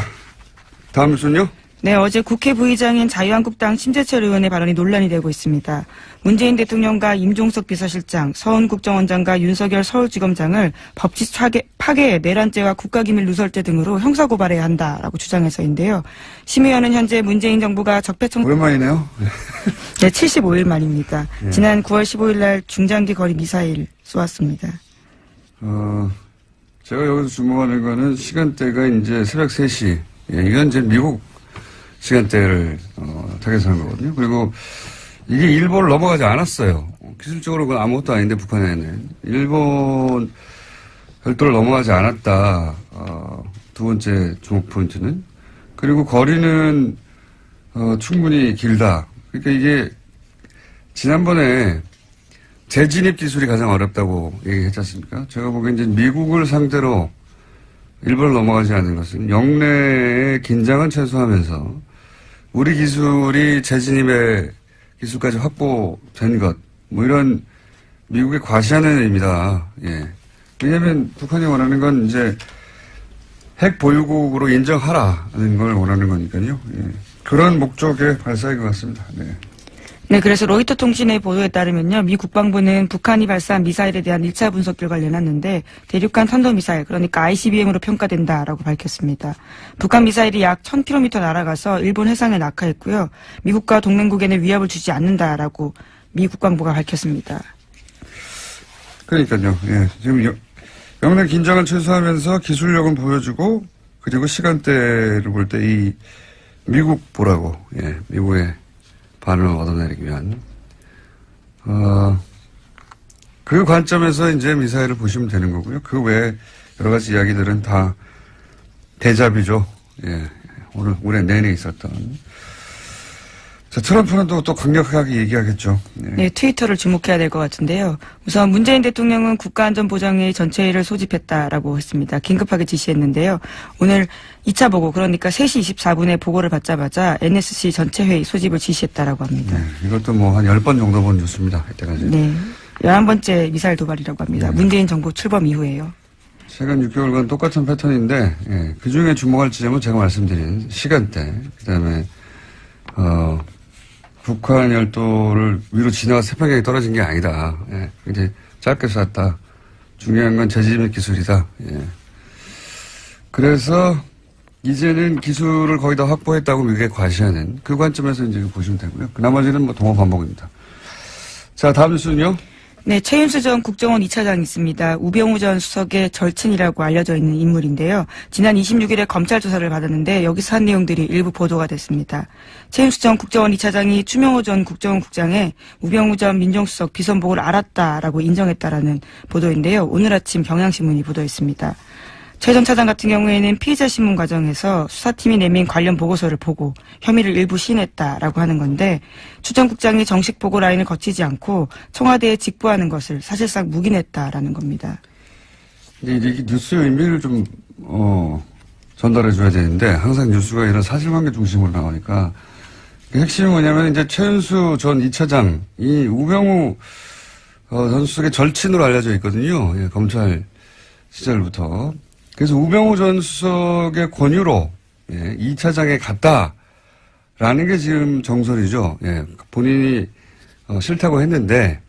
다음 뉴스는요? 네, 어제 국회 부의장인 자유한국당 심재철 의원의 발언이 논란이 되고 있습니다. 문재인 대통령과 임종석 비서실장, 서훈 국정원장과 윤석열 서울지검장을 법치 파괴, 내란죄와 국가기밀 누설죄 등으로 형사고발해야 한다라고 주장해서인데요. 심 의원은 현재 문재인 정부가 적폐청... 오랜만이네요. 네, 75일 만입니다. 지난 9월 15일 날 중장기 거리 미사일 쏘았습니다. 제가 여기서 주목하는 거는 시간대가 이제 새벽 3시. 예, 이건 이제 미국 시간대를 타겟하는 거거든요. 그리고 이게 일본을 넘어가지 않았어요. 기술적으로 그건 아무것도 아닌데 북한에는 일본 별도를 넘어가지 않았다. 두 번째 주목 포인트는. 그리고 거리는 충분히 길다. 그러니까 이게 지난번에 재진입 기술이 가장 어렵다고 얘기했지 않습니까? 제가 보기엔 이제 미국을 상대로 일본을 넘어가지 않는 것은 영내의 긴장은 최소화하면서 우리 기술이 재진입의 기술까지 확보된 것, 뭐 이런 미국의 과시하는 의미다. 예. 왜냐하면 북한이 원하는 건 이제 핵 보유국으로 인정하라는 걸 원하는 거니까요. 예. 그런 목적의 발사인 것 같습니다. 네. 네, 그래서 로이터 통신의 보도에 따르면요, 미 국방부는 북한이 발사한 미사일에 대한 1차 분석 결과를 내놨는데 대륙간 탄도미사일, 그러니까 ICBM으로 평가된다라고 밝혔습니다. 북한 미사일이 약 1000km 날아가서 일본 해상에 낙하했고요. 미국과 동맹국에는 위협을 주지 않는다라고 미 국방부가 밝혔습니다. 그러니까요. 예. 지금 영내 긴장을 최소화하면서 기술력은 보여주고 그리고 시간대를 볼 때 이 미국 보라고, 예, 미국의 반응을 얻어내기 위한, 그 관점에서 이제 미사일을 보시면 되는 거고요. 그 외에 여러 가지 이야기들은 다 대잡이죠. 예. 올해 내내 있었던. 자, 트럼프는 또 강력하게 얘기하겠죠. 예. 네, 트위터를 주목해야 될 것 같은데요. 우선 문재인 대통령은 국가안전보장회의 전체회의를 소집했다라고 했습니다. 긴급하게 지시했는데요. 오늘 2차 보고, 그러니까 3시 24분에 보고를 받자마자 NSC 전체회의 소집을 지시했다라고 합니다. 네, 이것도 뭐 한 10번 정도 본 뉴스입니다. 이때까지. 네, 11번째 미사일 도발이라고 합니다. 문재인 정부 출범 이후에요. 최근 6개월간 똑같은 패턴인데, 예, 그 중에 주목할 지점은 제가 말씀드린 시간대, 그 다음에, 북한 열도를 위로 지나가 세평양이 떨어진 게 아니다. 예, 이제 짧게 쐈다. 중요한 건 재진입 기술이다. 예. 그래서 이제는 기술을 거의 다 확보했다고 미국에 과시하는 그 관점에서 이제 보시면 되고요. 그 나머지는 뭐 동호 반복입니다. 자, 다음 뉴스는요. 네, 최윤수 전 국정원 2차장이 있습니다. 우병우 전 수석의 절친이라고 알려져 있는 인물인데요. 지난 26일에 검찰 조사를 받았는데 여기서 한 내용들이 일부 보도가 됐습니다. 최윤수 전 국정원 2차장이 추명호 전 국정원 국장의 우병우 전 민정수석 비선복을 알았다라고 인정했다라는 보도인데요. 오늘 아침 경향신문이 보도했습니다. 최 전 차장 같은 경우에는 피의자 신문 과정에서 수사팀이 내민 관련 보고서를 보고 혐의를 일부 시인했다라고 하는 건데 추 전 국장이 정식 보고 라인을 거치지 않고 청와대에 직보하는 것을 사실상 묵인했다라는 겁니다. 이게 뉴스의 의미를 좀 전달해 줘야 되는데 항상 뉴스가 이런 사실관계 중심으로 나오니까 핵심이 뭐냐면 이제 최은수 전 2차장이 우병우 전 수석의 절친으로 알려져 있거든요. 예, 검찰 시절부터. 그래서 우병우 전 수석의 권유로 2차장에 갔다라는 게 지금 정설이죠. 예, 본인이 싫다고 했는데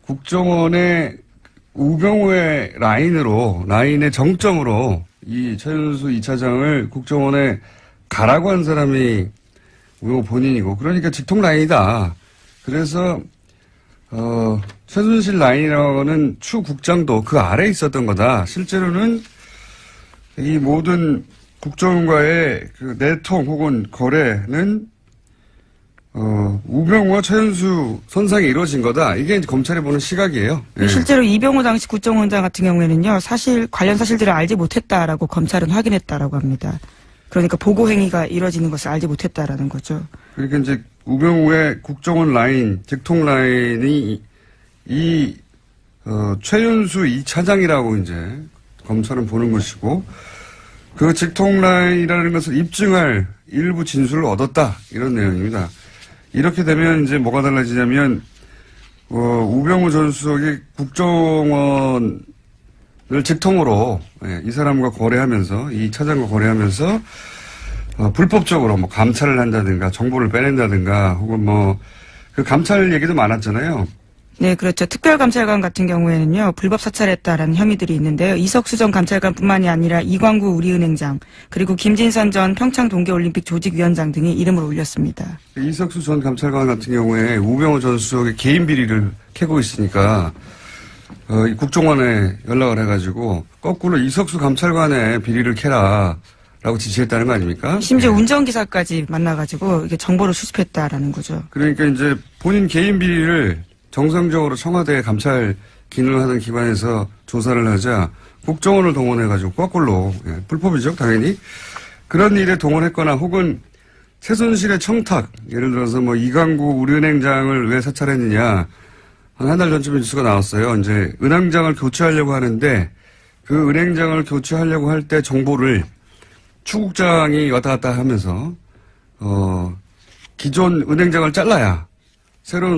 국정원의 우병우의 라인의 정점으로 이 최은수 2차장을 국정원에 가라고 한 사람이 우병우 본인이고 그러니까 직통 라인이다. 그래서 최순실 라인이라고는 추 국장도 그 아래에 있었던 거다. 실제로는 이 모든 국정원과의 그 내통 혹은 거래는 우병우와 최은수 선상에 이루어진 거다. 이게 이제 검찰이 보는 시각이에요. 예. 실제로 이병호 당시 국정원장 같은 경우에는요, 관련 사실들을 알지 못했다라고 검찰은 확인했다라고 합니다. 그러니까 보고 행위가 이루어지는 것을 알지 못했다라는 거죠. 그러니까 이제 우병우의 국정원 라인, 직통 라인이 최윤수 2차장이라고 이제 검찰은 보는 것이고 그 직통 라인이라는 것을 입증할 일부 진술을 얻었다 이런 내용입니다. 이렇게 되면 이제 뭐가 달라지냐면 우병우 전 수석이 국정원을 직통으로 이 사람과 거래하면서 이 차장과 거래하면서 불법적으로 뭐 감찰을 한다든가 정보를 빼낸다든가 혹은 뭐 그 감찰 얘기도 많았잖아요. 네, 그렇죠. 특별감찰관 같은 경우에는요, 불법 사찰했다라는 혐의들이 있는데요. 이석수 전 감찰관뿐만이 아니라 이광구 우리은행장, 그리고 김진선 전 평창 동계올림픽 조직위원장 등이 이름을 올렸습니다. 이석수 전 감찰관 같은 경우에 우병우 전 수석의 개인 비리를 캐고 있으니까 국정원에 연락을 해가지고 거꾸로 이석수 감찰관의 비리를 캐라라고 지시했다는 거 아닙니까? 심지어 운전기사까지 만나가지고 이게 정보를 수집했다라는 거죠. 그러니까 이제 본인 개인 비리를 정상적으로 청와대 감찰 기능을 하는 기관에서 조사를 하자 국정원을 동원해가지고 거꾸로 불법이죠 당연히 그런 일에 동원했거나 혹은 최순실의 청탁 예를 들어서 뭐 이광구 우리은행장을 왜 사찰했느냐 한 달 전쯤에 뉴스가 나왔어요. 이제 은행장을 교체하려고 하는데 그 은행장을 교체하려고 할 때 정보를 추 국장이 왔다 갔다 하면서 기존 은행장을 잘라야 새로운